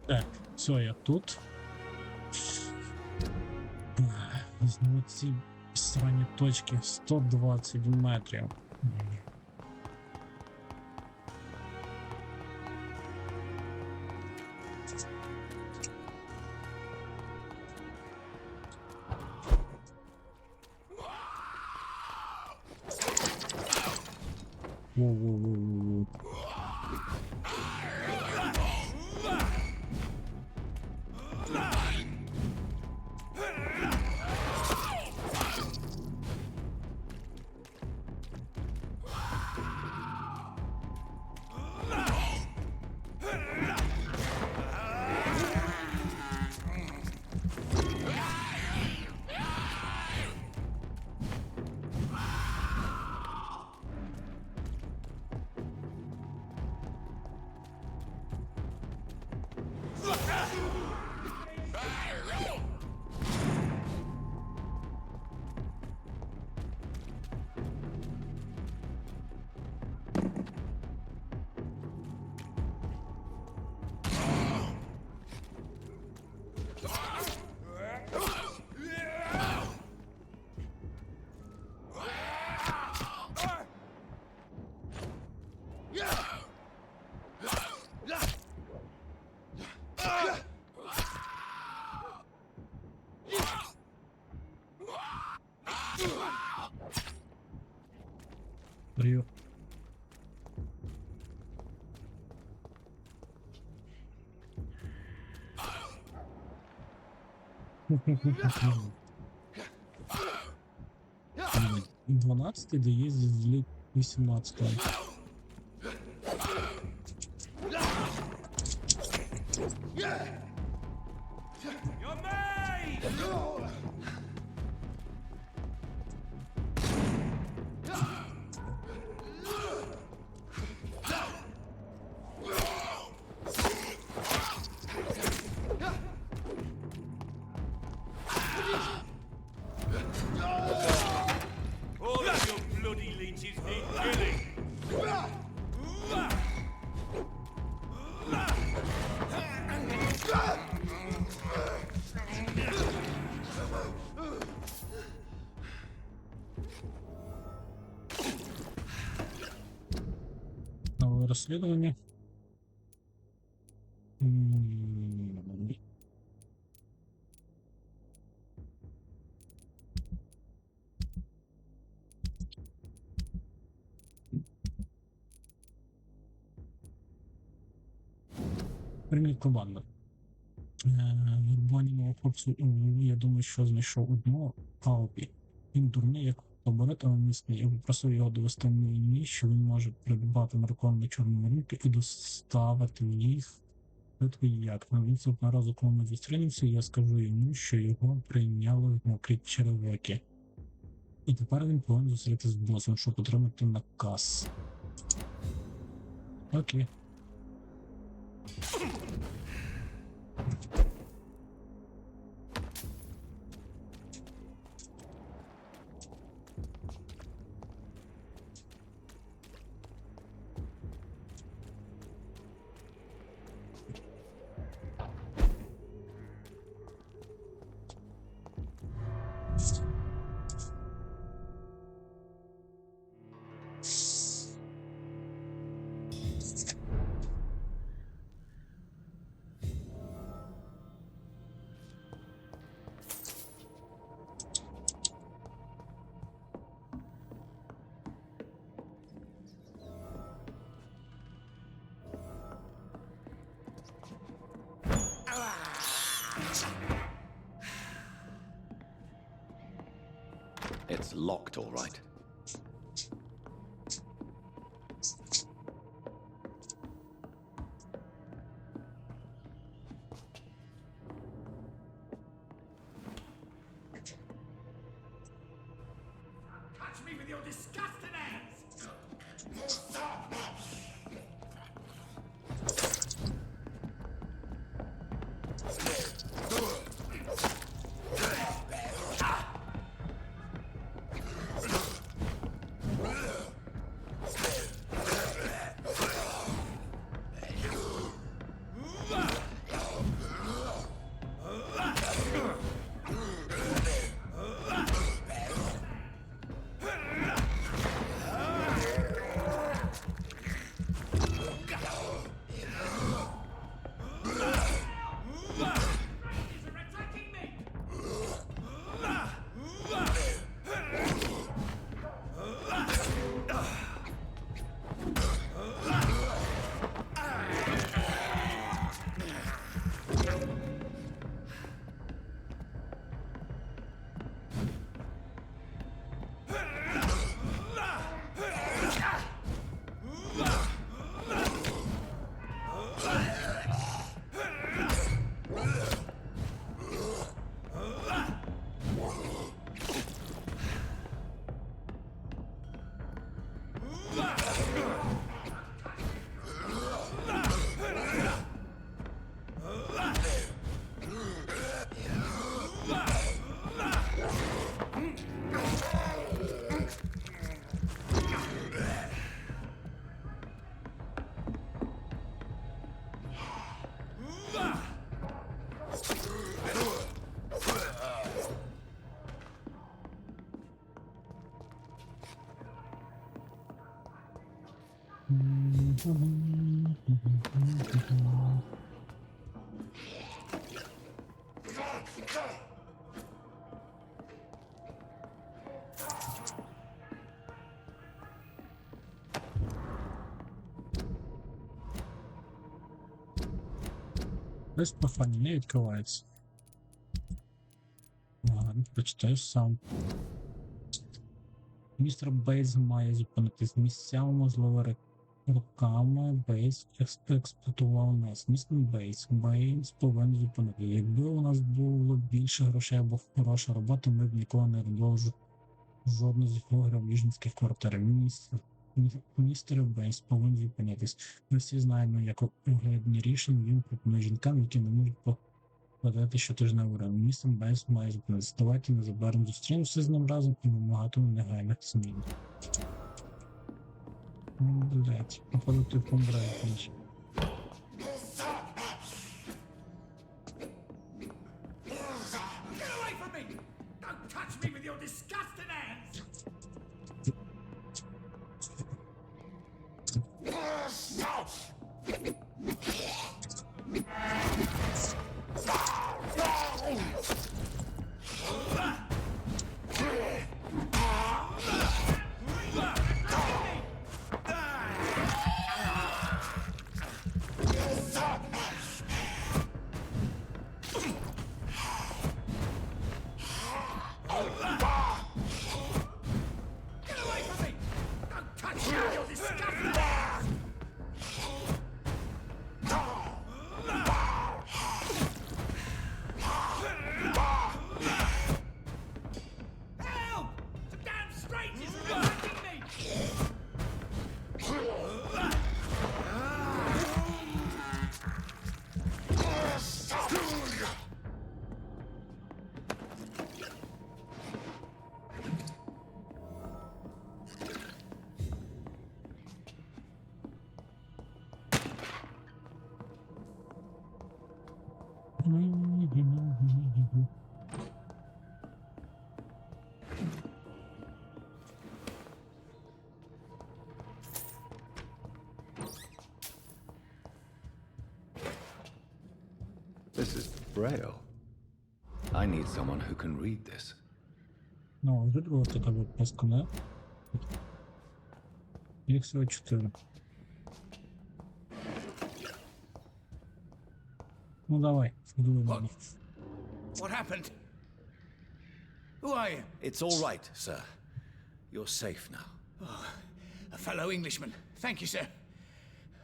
Speaker 1: Так, все, я тут. Знову ці срані точки 120 метрів. Воу-воу-воу-воу. Привіт. М, 12 дає зі 18.
Speaker 9: All of your bloody leeches need killing.
Speaker 1: Нове розслідування. Привіт, команда. Вербуваннього хлопцю у Львові, я думаю, що знайшов одного Алпі. Він дурний, як табурет, але міцний. Я попросив його довести мені, що він може придбати наркотики на чорному ринку і доставити їх. Швидко і як. На наступного разу, коли ми зустрінемося, я скажу йому, що його прийняли в мокрі черевики. І тепер він повинен зустрітися з босом, щоб отримати наказ. Окей.
Speaker 2: It's locked, all right.
Speaker 5: Touch me with your disgusting hands!
Speaker 1: Без прохання не відкривається. Ладно, прочитаю сам. Містер Бейтс має зупинитись місцями, можливо, руками. Бейтс експлуатував нас. Містер Бейтс повинен зупинити. Якби у нас було більше грошей або хороша робота, ми б ніколи не робили жодну з виграв ліжницьких квартир. Містер Бейтс повинен зупинитись. Ми всі знаємо, як оглядні рішення він пропонує жінкам, які не можуть подати щотижневу время. Містер Бейтс має зупинитись. Давайте незабаром зустрінемося з ним разом і вимагатимемо негайних змін. Блять, походу ти помираєш.
Speaker 5: Get away from me! Don't touch me with your disgusting hands! Get away from me! Don't touch me with your disgusting hands! Help! Some damn strangers are attacking me!
Speaker 2: This is Braille. I need someone who can read this.
Speaker 1: Ну, видно така випуску, не? Їх всього 4. Ну давай, вдуй мені.
Speaker 5: What happened? Who are you?
Speaker 4: It's all right, sir. You're safe now.
Speaker 5: A fellow Englishman. Thank you, sir.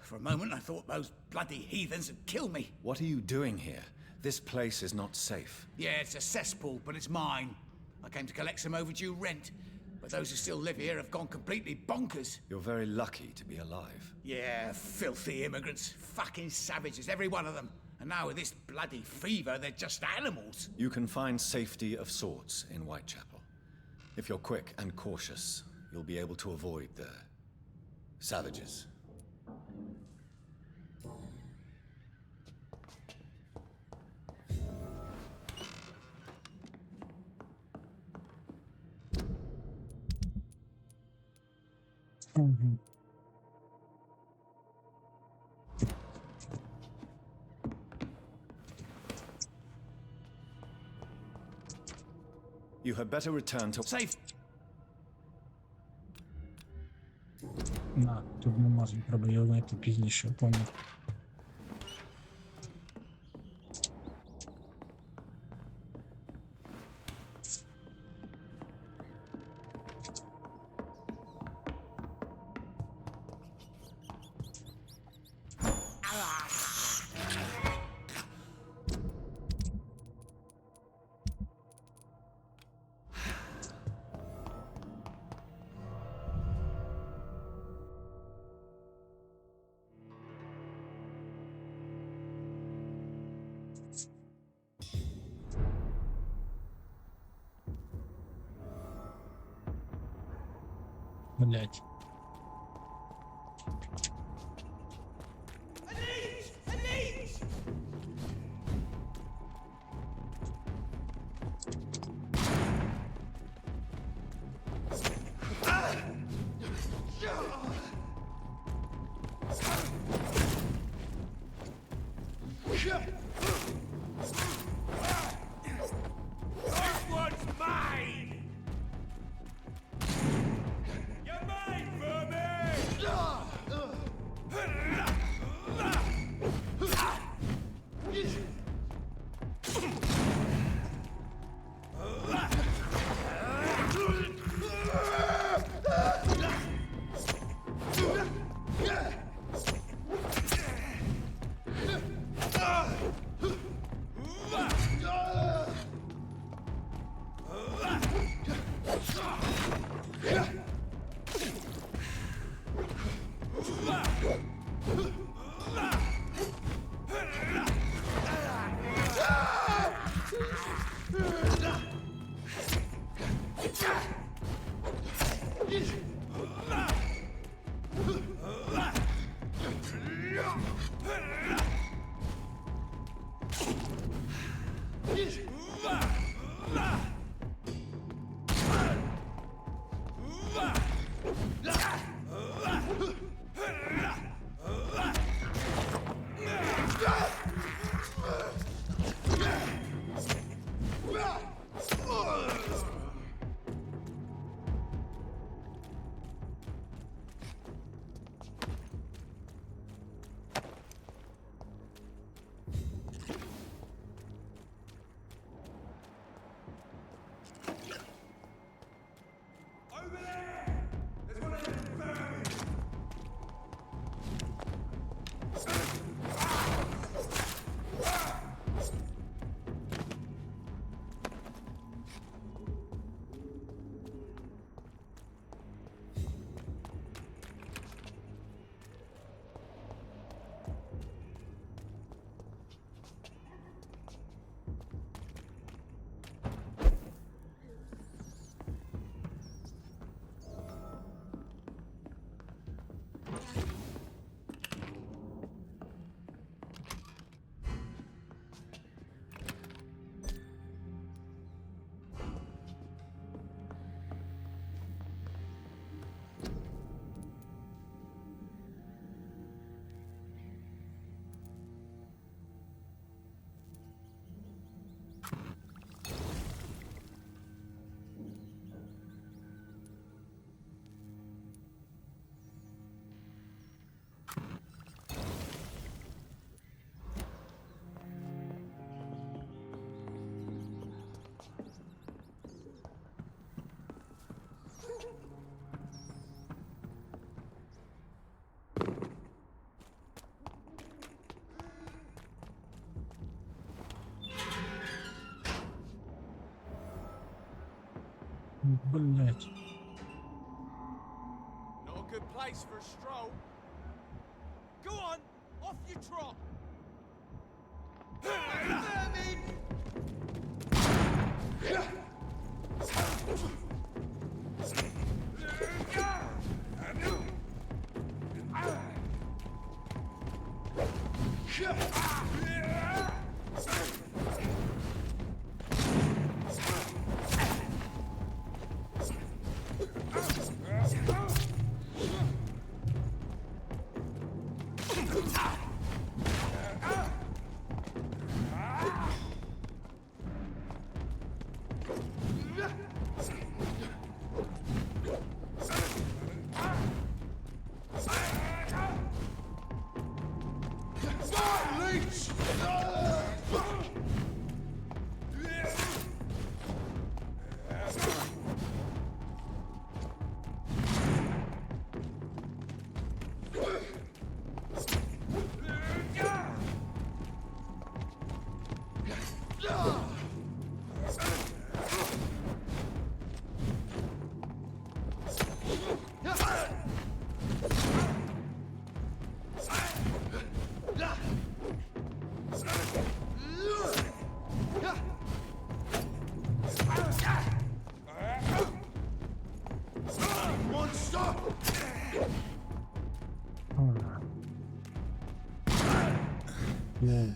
Speaker 5: For a moment, I thought those bloody heathens had killed me.
Speaker 4: What are you doing here? This place is not safe.
Speaker 5: Yeah, it's a cesspool, but it's mine. I came to collect some overdue rent, but those who still live here have gone completely bonkers.
Speaker 4: You're very lucky to be alive.
Speaker 5: Yeah, filthy immigrants. Fucking savages, every one of them. And now with this bloody fever, they're just animals.
Speaker 4: You can find safety of sorts in Whitechapel. If you're quick and cautious, you'll be able to avoid the savages.
Speaker 1: Угу.
Speaker 4: You had better return to...
Speaker 5: Safe.
Speaker 1: На, тут не можна, треба його знайти пізніше, поняв. Блять.
Speaker 5: This one's mine! You're mine!
Speaker 1: Блять.
Speaker 7: Not a good place for a stroll. Go on, off you trot.
Speaker 1: Yeah.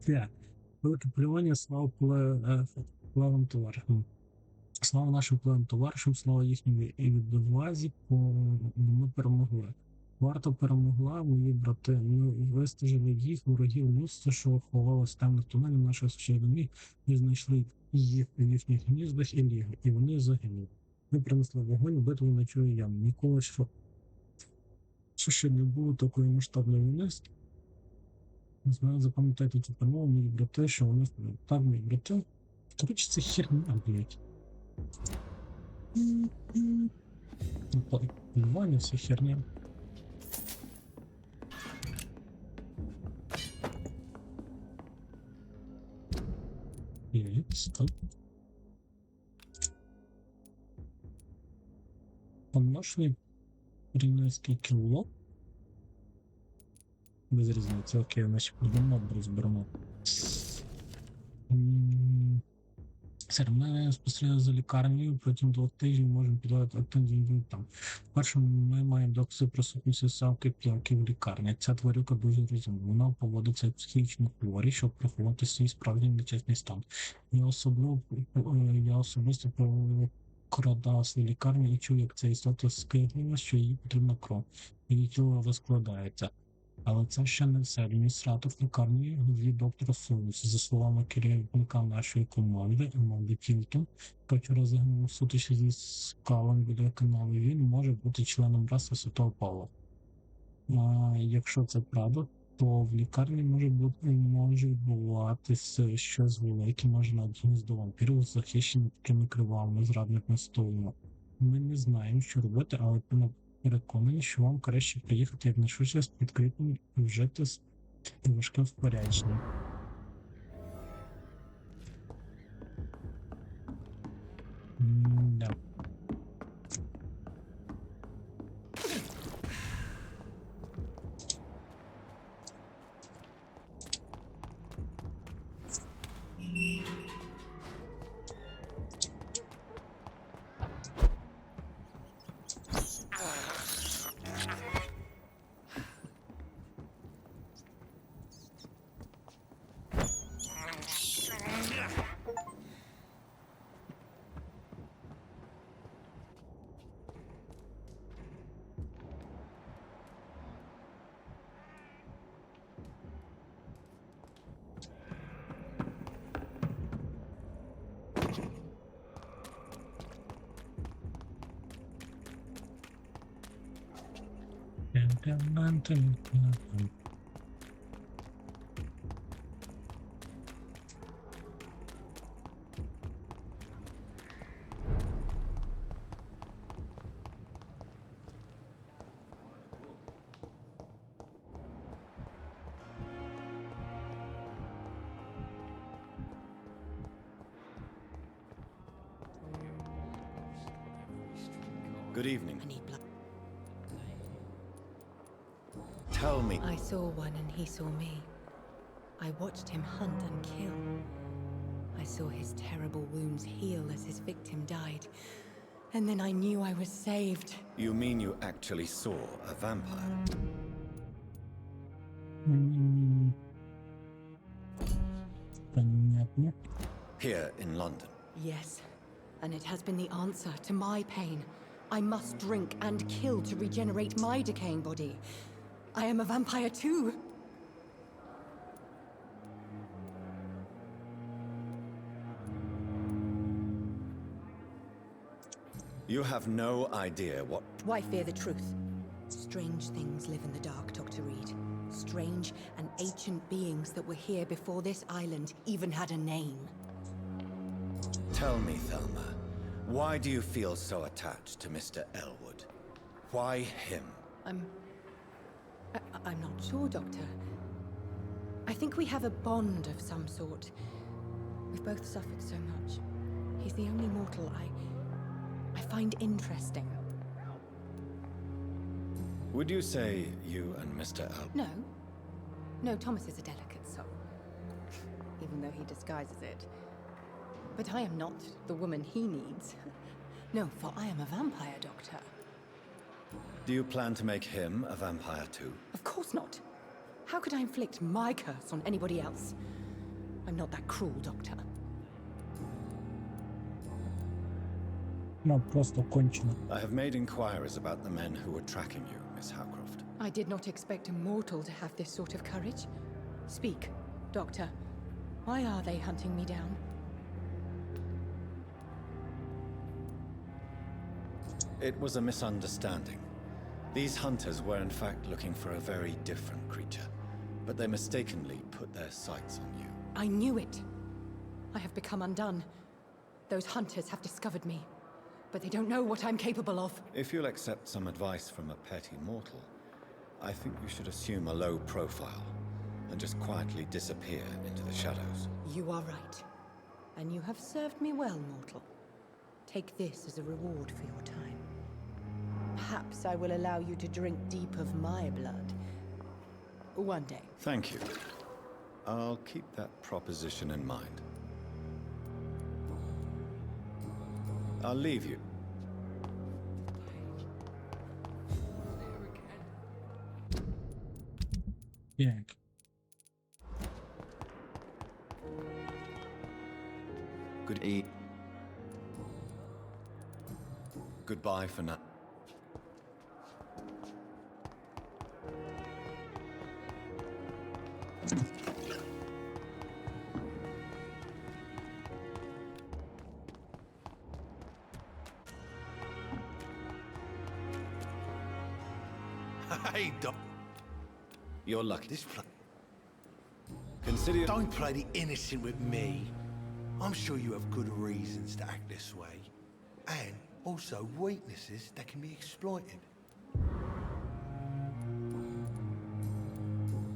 Speaker 1: Так. Велике полювання, слава плавим товаришам. Слава нашим плавим товаришам, слава їхньому і відвазі, ми перемогли. Варта перемогла, мої брати, ми вистежили їх, ворогів людства, що ховалося в темних тунелів наших сусідів, і знайшли їх у їхніх гніздах і ліги, і вони загинули. Ми принесли вогонь, битву на чую яму. Ніколи що ще не було такої масштабної війни. Запам'ятайте цю перемогу, мої брати, що вони так, мої брати. Коротше, це херня, блядь. Полювання, все херня. Стоп. Помножний рівненський кіло. Без різниці, окей, значить будемо розберемо. Мене спостерігає за лікарнею, протягом 2 тижнів можемо підводити активні інстинктам. Першому ми маємо докази присутності самки п'янки в лікарні. Ця тварюка дуже розумна. Вона поводиться як психічно хворі, щоб приховати свій справжній нечесний стан. Я особисто прокрадався в лікарні і чув, як ця істота скинула, що їй потрібна кров. Її тіло розкладається. Але це ще не все. Адміністратор лікарні від доктора Сумус. За словами керівника нашої команди, Аманди Тілтон, хто вчора загинув у сутичці зі скалом біля каналу, він може бути членом братства Святого Павла. Якщо це правда, то в лікарні може відбуватися щось велике, може навіть гніздо вампірів, захищені такими кривавими зрадниками столами. Ми не знаємо, що робити, але переконані, що вам краще приїхати якнайшвидше з підкріпленням і вжити з важким спорядженням. Да.
Speaker 2: Good evening.
Speaker 6: I need blood.
Speaker 2: Tell me.
Speaker 6: I saw one and he saw me. I watched him hunt and kill. I saw his terrible wounds heal as his victim died. And then I knew I was saved.
Speaker 2: You mean you actually saw a vampire?
Speaker 1: Понятно.
Speaker 2: Here in London?
Speaker 6: Yes, and it has been the answer to my pain. I must drink and kill to regenerate my decaying body. I am a vampire too.
Speaker 2: You have no idea what...
Speaker 6: Why fear the truth? Strange things live in the dark, Dr. Reed. Strange and ancient beings that were here before this island even had a name.
Speaker 2: Tell me, Thelma, why do you feel so attached to Mr. Elwood? Why him?
Speaker 6: I'm not sure, Doctor. I think we have a bond of some sort. We've both suffered so much. He's the only mortal I find interesting.
Speaker 2: Would you say you and Mr. Elwood...
Speaker 6: No. No, Thomas is a delicate soul. Even though he disguises it. But I am not the woman he needs. No, for I am a vampire, Doctor.
Speaker 2: Do you plan to make him a vampire too?
Speaker 6: Of course not. How could I inflict my curse on anybody else? I'm not that cruel, Doctor.
Speaker 1: Ну, просто кончено.
Speaker 2: I have made inquiries about the men who were tracking you, Miss Howcroft.
Speaker 6: I did not expect a mortal to have this sort of courage. Speak, Doctor. Why are they hunting me down?
Speaker 2: It was a misunderstanding. These hunters were in fact looking for a very different creature, but they mistakenly put their sights on you.
Speaker 6: I knew it. I have become undone. Those hunters have discovered me, but they don't know what I'm capable of.
Speaker 2: If you'll accept some advice from a petty mortal, I think you should assume a low profile and just quietly disappear into the shadows.
Speaker 6: You are right. And you have served me well, mortal. Take this as a reward for your time. Perhaps I will allow you to drink deep of my blood. One day.
Speaker 2: Thank you. I'll keep that proposition in mind. I'll leave you.
Speaker 1: Так.
Speaker 2: Good Goodbye for now.
Speaker 4: Hey, Doc.
Speaker 2: You're lucky.
Speaker 4: This
Speaker 2: Consider...
Speaker 4: Don't play the innocent with me. I'm sure you have good reasons to act this way. And also weaknesses that can be exploited.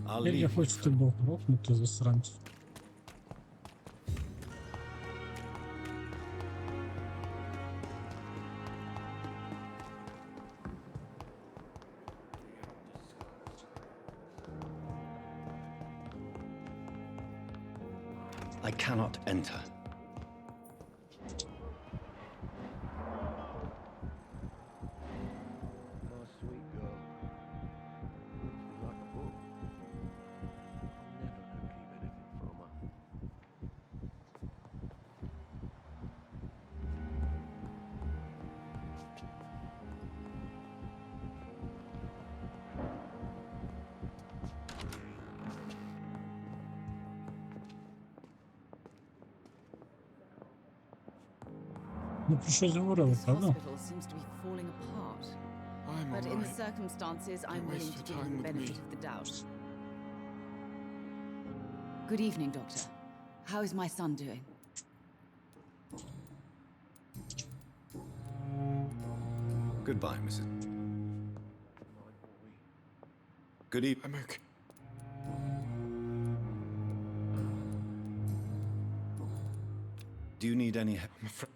Speaker 2: I'll
Speaker 1: Я
Speaker 2: leave
Speaker 1: хочу тебе грохнути, засранцю.
Speaker 2: I cannot enter.
Speaker 1: Ну про щось говорили,
Speaker 8: This
Speaker 1: правда?
Speaker 8: hospital seems to be falling apart.
Speaker 12: I'm
Speaker 8: But
Speaker 12: all
Speaker 8: in the
Speaker 12: right.
Speaker 8: circumstances, I'm
Speaker 12: Don't
Speaker 8: willing
Speaker 12: waste
Speaker 8: to
Speaker 12: your
Speaker 8: give you
Speaker 12: time
Speaker 8: the
Speaker 12: with
Speaker 8: benefit
Speaker 12: me.
Speaker 8: of the doubt. Good evening, Doctor. How is my son doing?
Speaker 2: Goodbye, Mrs. Good evening.
Speaker 12: I'm okay.
Speaker 2: Do you need any help?
Speaker 12: I'm afraid.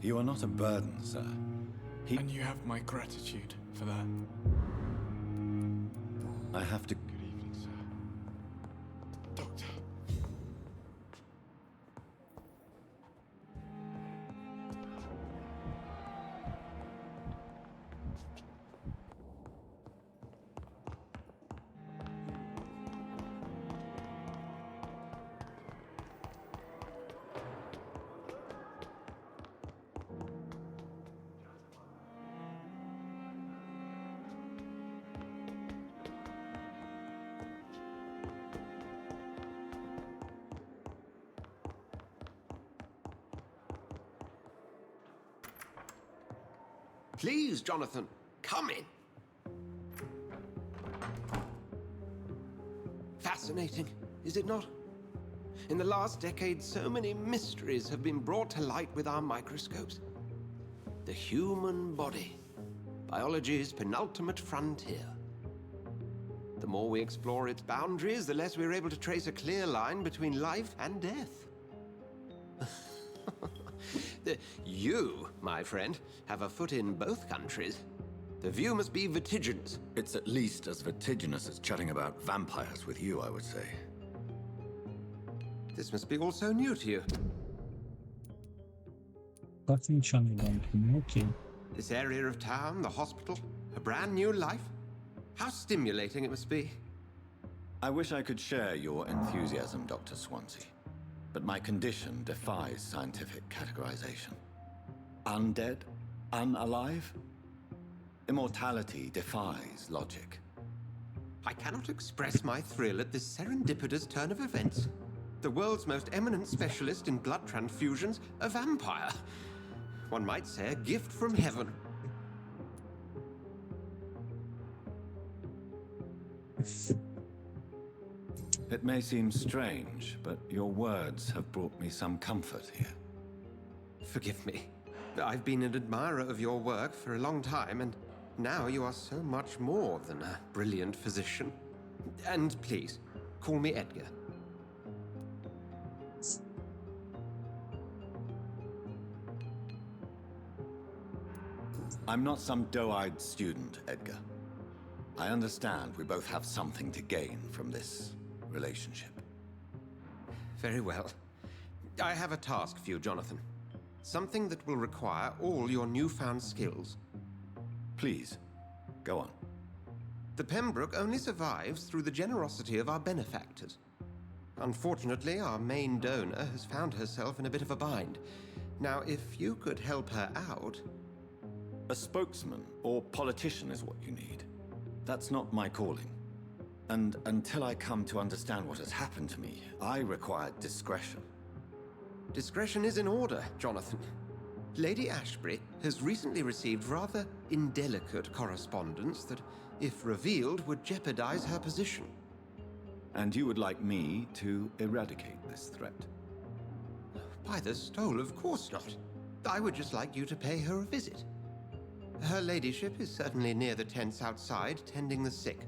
Speaker 2: You are not a burden, sir.
Speaker 12: And you have my gratitude for that.
Speaker 2: I have to...
Speaker 12: Good evening, sir. Doctor.
Speaker 4: Please, Jonathan, come in. Fascinating, is it not? In the last decade, so many mysteries have been brought to light with our microscopes. The human body, biology's penultimate frontier. The more we explore its boundaries, the less we're able to trace a clear line between life and death. You, my friend, have a foot in both countries. The view must be vertiginous.
Speaker 2: It's at least as vertiginous as chatting about vampires with you, I would say.
Speaker 4: This must be all so new to you.
Speaker 1: Так нічого не дам. Ну окей.
Speaker 4: This area of town, the hospital, a brand new life. How stimulating it must be.
Speaker 2: I wish I could share your enthusiasm, Dr. Swansea. But my condition defies scientific categorization. Undead? Unalive? Immortality defies logic.
Speaker 4: I cannot express my thrill at this serendipitous turn of events. The world's most eminent specialist in blood transfusions, a vampire. One might say a gift from heaven.
Speaker 2: It may seem strange, but your words have brought me some comfort here.
Speaker 4: Forgive me. I've been an admirer of your work for a long time, and now you are so much more than a brilliant physician. And please, call me Edgar.
Speaker 2: I'm not some doe-eyed student, Edgar. I understand we both have something to gain from this relationship.
Speaker 4: Very well. I have a task for you, Jonathan. Something that will require all your newfound skills.
Speaker 2: Please, go on.
Speaker 4: The Pembroke only survives through the generosity of our benefactors. Unfortunately, our main donor has found herself in a bit of a bind. Now, if you could help her out...
Speaker 2: A spokesman or politician is what you need. That's not my calling. And until I come to understand what has happened to me, I require discretion.
Speaker 4: Discretion is in order, Jonathan. Lady Ashbury has recently received rather indelicate correspondence that, if revealed, would jeopardize her position.
Speaker 2: And you would like me to eradicate this threat?
Speaker 4: By the stole, of course not. I would just like you to pay her a visit. Her ladyship is certainly near the tents outside, tending the sick.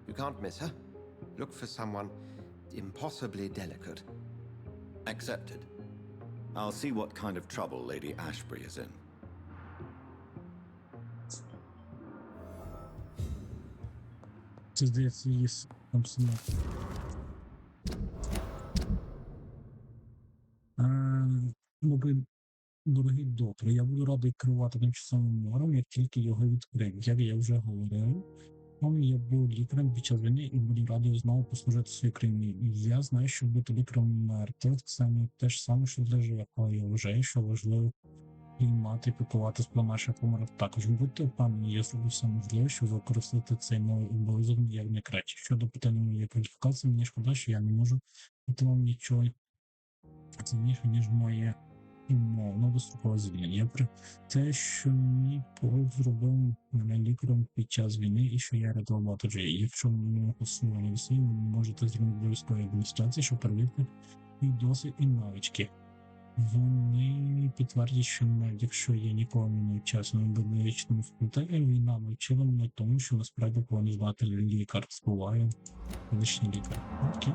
Speaker 4: You can't miss her. Look for someone impossibly delicate.
Speaker 2: Accepted. I'll see what kind of trouble Lady Ashbury is in.
Speaker 1: Це, здається, її там сама. Дорогий доктор, я буду радий керувати тимчасовим мором, як тільки його відкриють. Як я вже говорив, я був лікарем під час війни і буду радий знову послужити своїй країні. І я знаю, що бути лікарем мертвих – це не те ж саме, що для живих, але я вважаю, що важливо приймати і піклуватись про наших померів. Також будьте впевнені, я зроблю все можливе, щоб використати цей новий обов'язок як найкраще. Щодо питання моєї кваліфікації, мені шкода, що я не можу дати вам нічого цінніше, ніж моє умовно дострокове звільнення. Те, що мій порог зробив мене лікарем під час війни і що я рятував багато життів. Якщо мого основні весні, ви можете звернути до військової адміністрації, щоб перевірити мій досвід і навички. Вони підтвердять, що навіть якщо я ніколи не навчався на медичному факультеті, війна навчила мене тому, що насправді повинен знати лікар. Буває медичний лікар. Окей.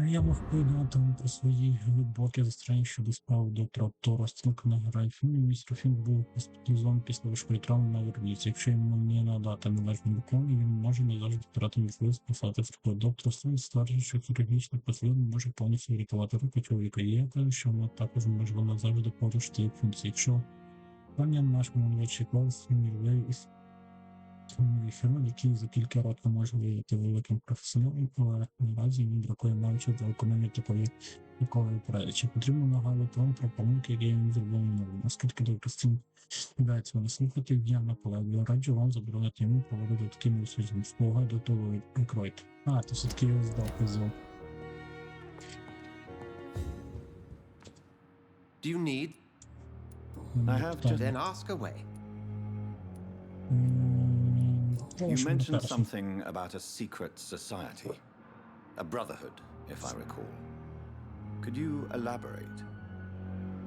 Speaker 1: Я мав повідомити вам про свої глибокі застереження щодо справи доктора Тора Стілка на графіні. Містер Фінк був госпіталізований після важкої травми на вербівці. Якщо йому не надати належну допомогу, він може назавжди втратити можливість послати такого доктора. Стілк стверджує, що хірургічне посилення може повністю врятувати руку чоловіка. І я кажу, що воно також може назавжди порушити її функції. Якщо пані наш молодший клас сміливий із хірург, який за кілька років може виявити великим професіоналом, але наразі він бракує навичок для виконання такої операції. Чи потрібно нагадувати вам про помилки, які він зробив минулому? Оскільки доктор Стінг збирається мене слухати, я наполегливо раджу вам заборонити йому проводити такими дослідженнями. Спогад до того відкройте. То все-таки я здав позов.
Speaker 13: Do you need?
Speaker 2: I have just...
Speaker 13: Then ask away.
Speaker 2: You mentioned something about a secret society. A brotherhood, if I recall. Could you elaborate?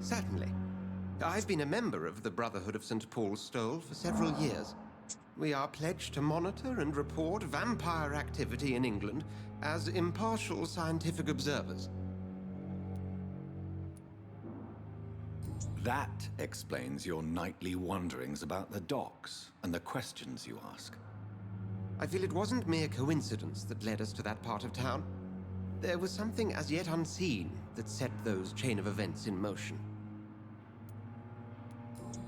Speaker 13: Certainly. I've been a member of the Brotherhood of St. Paul's Stole for several years. We are pledged to monitor and report vampire activity in England as impartial scientific observers.
Speaker 2: That explains your nightly wanderings about the docks and the questions you ask.
Speaker 13: I feel it wasn't mere coincidence that led us to that part of town. There was something as yet unseen that set those chain of events in motion.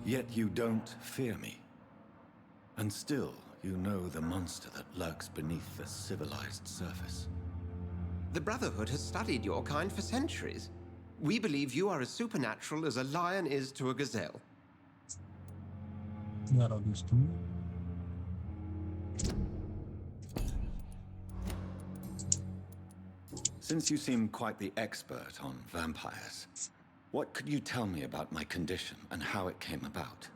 Speaker 2: Yet you don't fear me. And still, you know the monster that lurks beneath the civilized surface.
Speaker 13: The Brotherhood has studied your kind for centuries. We believe you are as supernatural as a lion is to a gazelle.
Speaker 2: Since you seem quite the expert on vampires, what could you tell me about my condition and how it came about?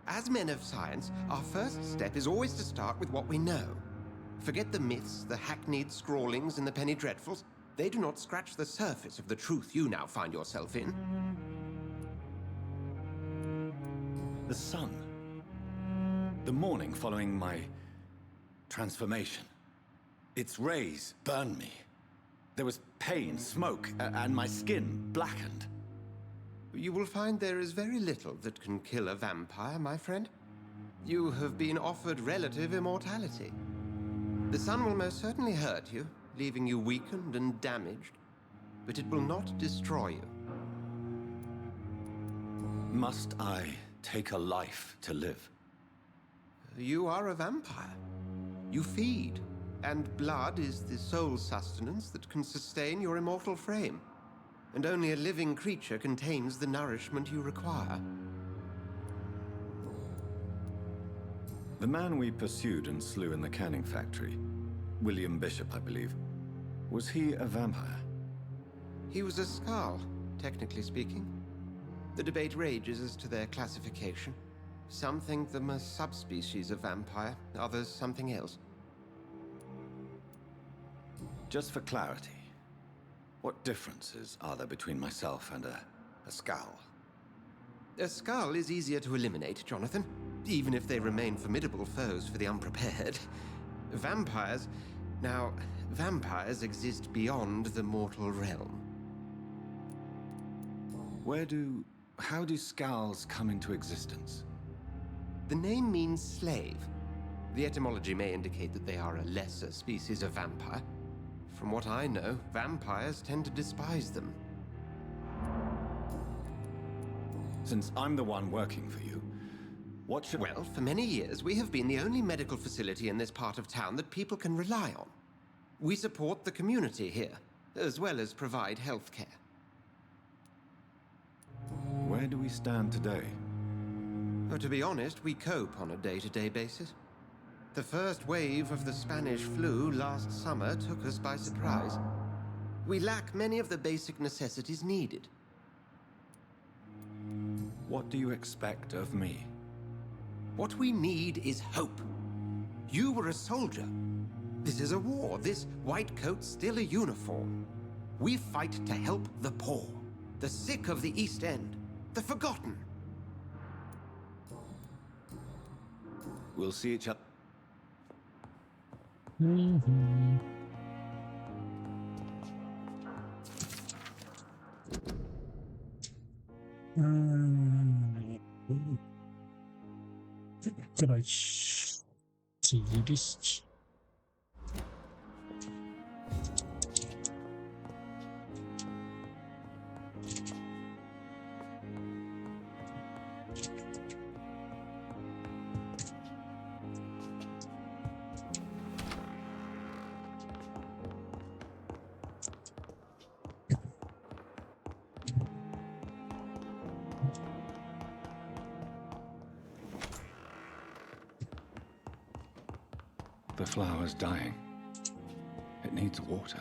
Speaker 13: As men of science, our first step is always to start with what we know. Forget the myths, the hackneyed scrawlings in the penny dreadfuls. They do not scratch the surface of the truth you now find yourself in.
Speaker 2: The sun. The morning following my transformation. Its rays burned me. There was pain, smoke, and my skin blackened.
Speaker 13: You will find there is very little that can kill a vampire, my friend. You have been offered relative immortality. The sun will most certainly hurt you, leaving you weakened and damaged, but it will not destroy you.
Speaker 2: Must I take a life to live?
Speaker 13: You are a vampire. You feed, and blood is the sole sustenance that can sustain your immortal frame. And only a living creature contains the nourishment you require.
Speaker 2: The man we pursued and slew in the canning factory, William Bishop, I believe, was he a vampire?
Speaker 13: He was a Skald, technically speaking. The debate rages as to their classification. Some think them a subspecies of vampire, others something else.
Speaker 2: Just for clarity, what differences are there between myself and a Skald?
Speaker 13: A Skald is easier to eliminate, Jonathan, even if they remain formidable foes for the unprepared. Vampires... Now, vampires exist beyond the mortal realm.
Speaker 2: How do Skalds come into existence?
Speaker 13: The name means slave. The etymology may indicate that they are a lesser species of vampire. From what I know, vampires tend to despise them.
Speaker 2: Since I'm the one working for you, what should...
Speaker 13: Well, for many years, we have been the only medical facility in this part of town that people can rely on. We support the community here, as well as provide health care.
Speaker 2: Where do we stand today?
Speaker 13: but to be honest, we cope on a day-to-day basis. The first wave of the Spanish flu last summer took us by surprise. We lack many of the basic necessities needed.
Speaker 2: What do you expect of me?
Speaker 13: What we need is hope. You were a soldier. This is a war. This white coat's still a uniform. We fight to help the poor, the sick of the East End, the forgotten.
Speaker 2: We'll see each other.
Speaker 1: Коротше, це єрість.
Speaker 2: The flower's dying. It needs water.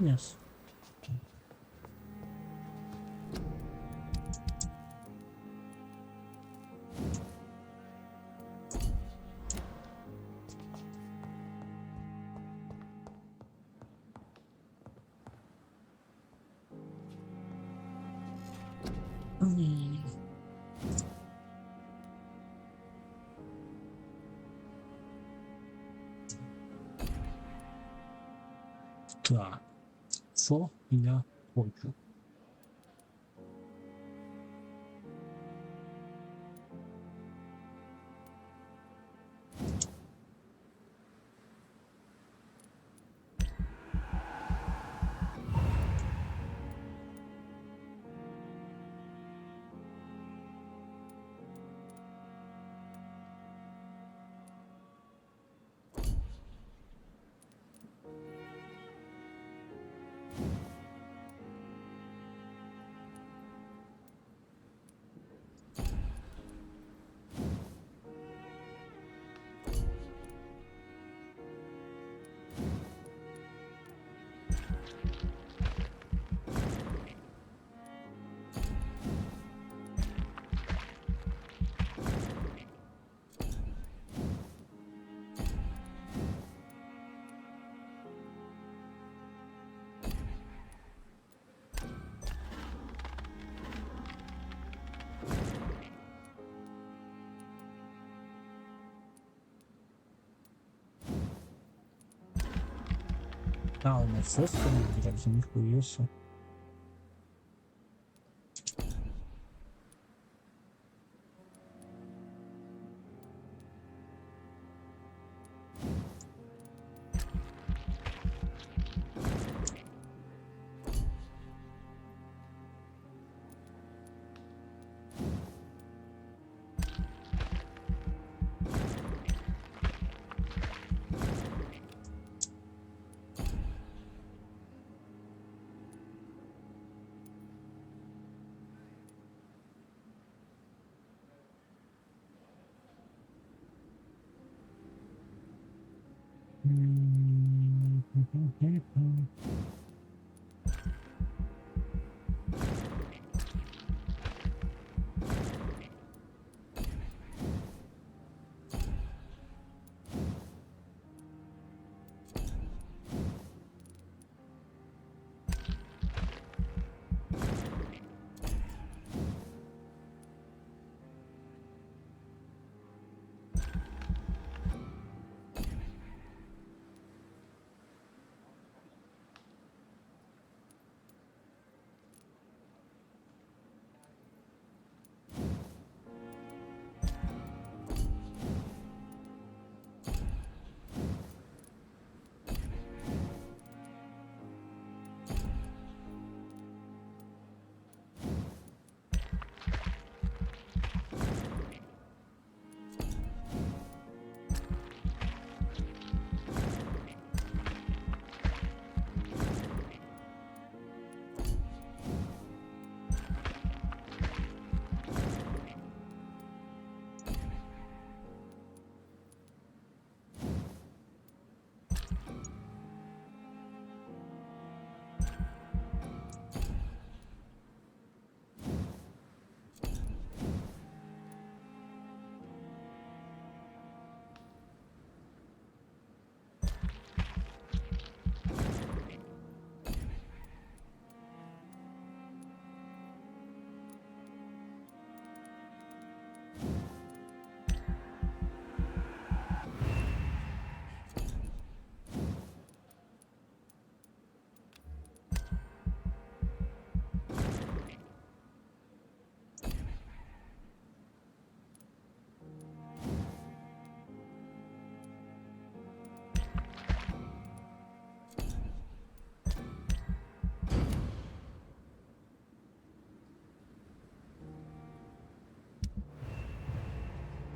Speaker 1: Yes. Так, що я хочу? А, у нас все стоит, за них появился.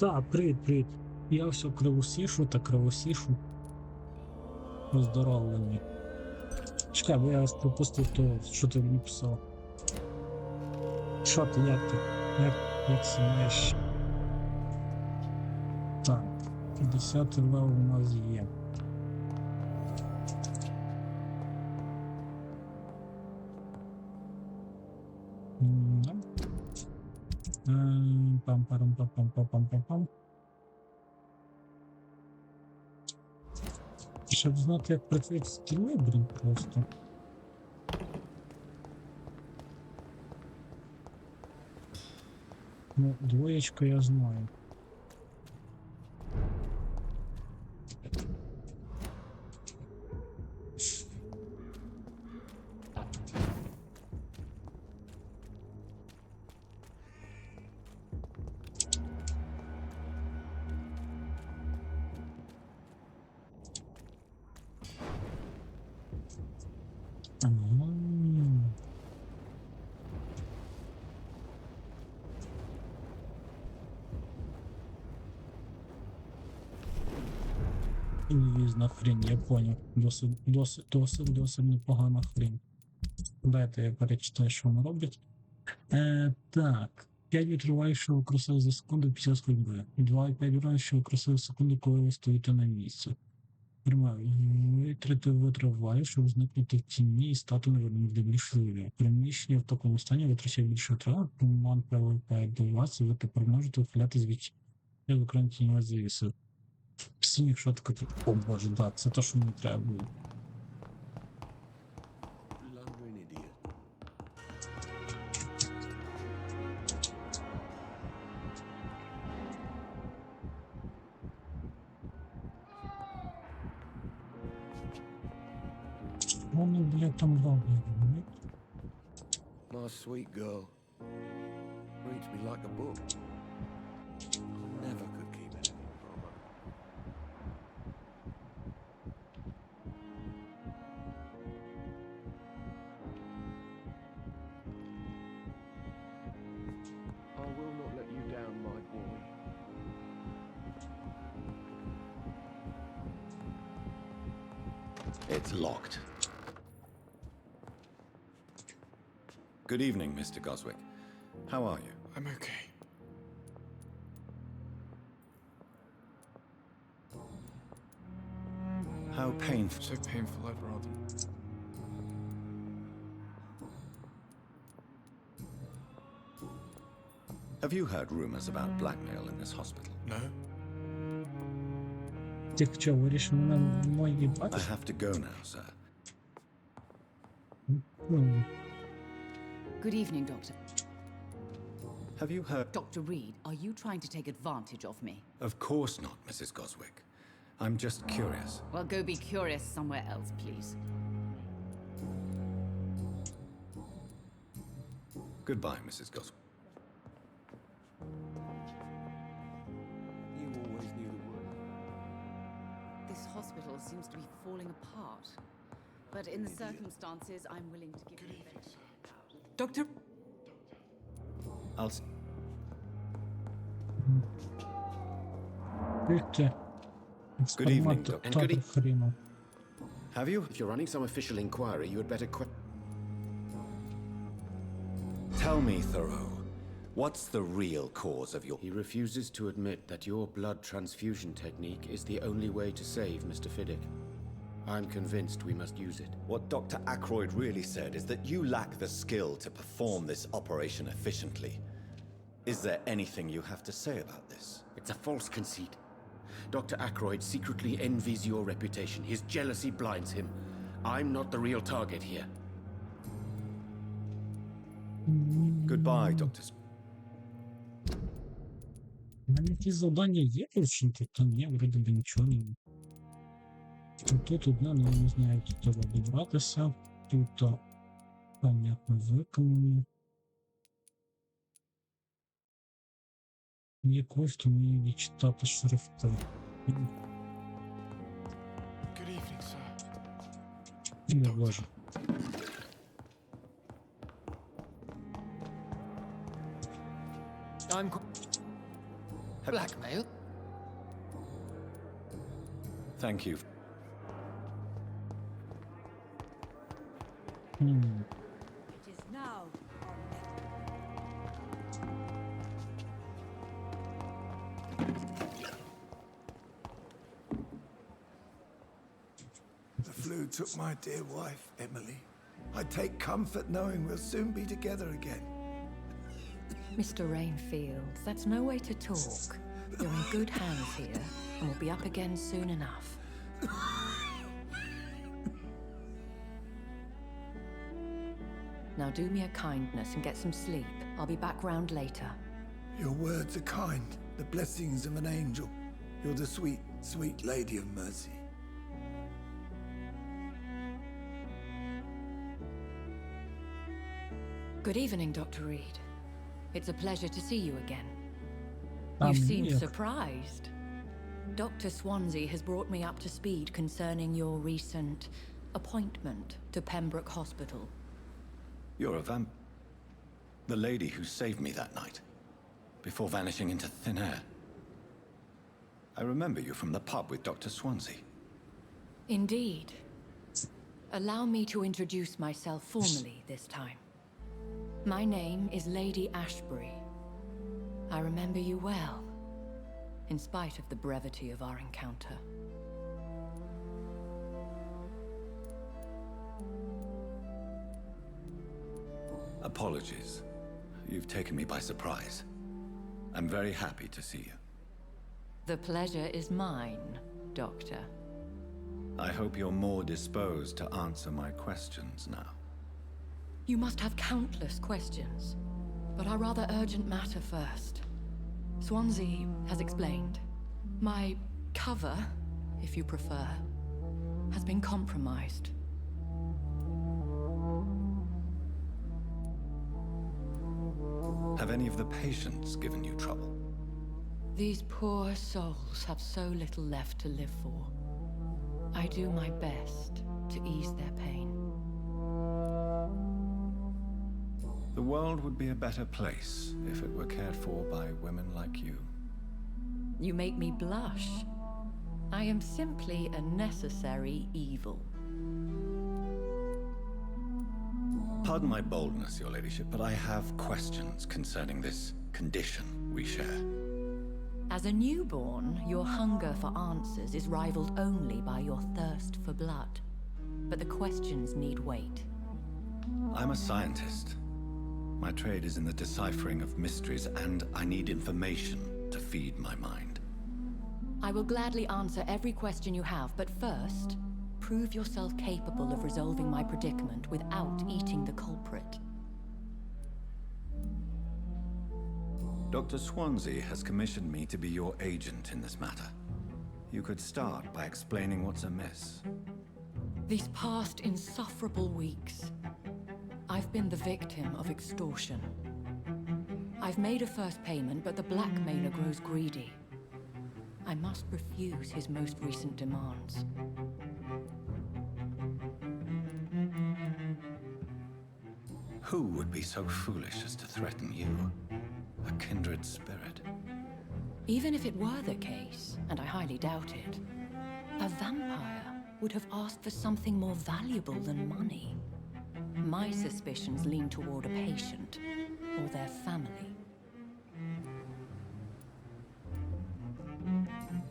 Speaker 1: Так, привіт. Я все кривосішу та кривосішу. Оздоровлені. Чекай, бо я пропустив то, що ти мені писав. Що ти, як ти? Як си маєш? Так, 50 левел у нас є. Пам-парам-пам-пам-пам-пам-пам. Щоб знати, як працюють скіли, блін, просто. Ну, двоєчку я знаю. Інвізна хрень, я понял. Досить непогана хрень. Дайте я перечитаю, що вона робить. Так. 5 відриваючого кросів за секунду під час ходьби. 2,5 відриваючого кросів за секунду, коли ви стоїте на місці. Приймаю. витрати витриває, щоб зникнути в тіні і стати невидимим для більш живі. Приміщення в такому стані витрачає більше трав, туман прилипає до вас, і ви тепер можете ухиляти звідти в окремі тіньові завіси. Синіх шотка тут. О боже, да, це те, що мені треба було. Вони, блядь, там роблять, блядь.
Speaker 3: My sweet girl reads me like a book. I never could keep anything from her. I will not let you down, my boy.
Speaker 2: It's locked. Good evening, Mr. Goswick. How are you?
Speaker 12: I'm okay.
Speaker 2: How painful.
Speaker 12: So painful, I'd rather.
Speaker 2: Have you heard rumors about blackmail in this hospital?
Speaker 12: No?
Speaker 1: Ти що, вирішив мене мої
Speaker 2: I
Speaker 1: бати?
Speaker 2: have to go now, sir.
Speaker 8: Good evening, Doctor.
Speaker 2: Have you heard?
Speaker 8: Dr. Reed, are you trying to take advantage of me?
Speaker 2: Of course not, Mrs. Goswick. I'm just curious.
Speaker 8: Well, go be curious somewhere else, please.
Speaker 2: Goodbye, Mrs. Goswick.
Speaker 3: You always knew the worst.
Speaker 8: This hospital seems to be falling apart. But in the circumstances, I'm willing to give you... Doctor?
Speaker 2: I'll...
Speaker 1: Good
Speaker 2: evening, Doctor.
Speaker 3: And good
Speaker 1: хріну.
Speaker 2: Have you?
Speaker 3: If you're running some official inquiry, you had better
Speaker 2: Tell me, Thoreau, what's the real cause of your...
Speaker 3: He refuses to admit that your blood transfusion technique is the only way to save Mr. Fiddick. I'm convinced we must use it.
Speaker 2: What Dr. Ackroyd really said is that you lack the skill to perform this operation efficiently. Is there anything you have to say about this?
Speaker 3: It's a false conceit. Dr. Ackroyd secretly envies your reputation. His jealousy blinds him. I'm not the real target here.
Speaker 2: Goodbye, Dr.
Speaker 1: У мене якісь завдання є, чи тут ні, вроде би нічого не є. Тут одне, але я не знаю, як тут треба добратися. Тут, понятно, виконані. Якось то мені відчитати шрифти.
Speaker 12: Good evening, sir.
Speaker 1: Не боже.
Speaker 10: I'm blackmail?
Speaker 2: Thank you.
Speaker 11: It is now or
Speaker 14: The flu took my dear wife, Emily. I take comfort knowing we'll soon be together again.
Speaker 15: Mr. Rainfield, that's no way to talk. You're in good hands here, and we'll be up again soon enough. Now do me a kindness and get some sleep. I'll be back round later.
Speaker 14: Your words are kind, the blessings of an angel. You're the sweet, sweet lady of mercy.
Speaker 15: Good evening, Dr. Reed. It's a pleasure to see you again.
Speaker 1: Um,
Speaker 15: You seem
Speaker 1: yeah.
Speaker 15: surprised. Dr. Swansea has brought me up to speed concerning your recent appointment to Pembroke Hospital.
Speaker 2: You're a the lady who saved me that night, before vanishing into thin air. I remember you from the pub with Dr. Swansea.
Speaker 15: Indeed. Allow me to introduce myself formally this time. My name is Lady Ashbury. I remember you well, in spite of the brevity of our encounter.
Speaker 2: Apologies. You've taken me by surprise. I'm very happy to see you.
Speaker 15: The pleasure is mine, Doctor.
Speaker 2: I hope you're more disposed to answer my questions now.
Speaker 15: You must have countless questions, but our rather urgent matter first. Swansea has explained. My cover, if you prefer, has been compromised.
Speaker 2: Have any of the patients given you trouble?
Speaker 15: These poor souls have so little left to live for. I do my best to ease their pain.
Speaker 2: The world would be a better place if it were cared for by women like you.
Speaker 15: You make me blush. I am simply a necessary evil.
Speaker 2: Pardon my boldness, Your Ladyship, but I have questions concerning this condition we share.
Speaker 15: As a newborn, your hunger for answers is rivaled only by your thirst for blood. But the questions need wait.
Speaker 2: I'm a scientist. My trade is in the deciphering of mysteries, and I need information to feed my mind.
Speaker 15: I will gladly answer every question you have, but first, prove yourself capable of resolving my predicament without eating the culprit.
Speaker 2: Dr. Swansea has commissioned me to be your agent in this matter. You could start by explaining what's amiss.
Speaker 15: These past insufferable weeks, I've been the victim of extortion. I've made a first payment, but the blackmailer grows greedy. I must refuse his most recent demands.
Speaker 2: Who would be so foolish as to threaten you? A kindred spirit.
Speaker 15: Even if it were the case, and I highly doubt it, a vampire would have asked for something more valuable than money. My suspicions lean toward a patient or their family.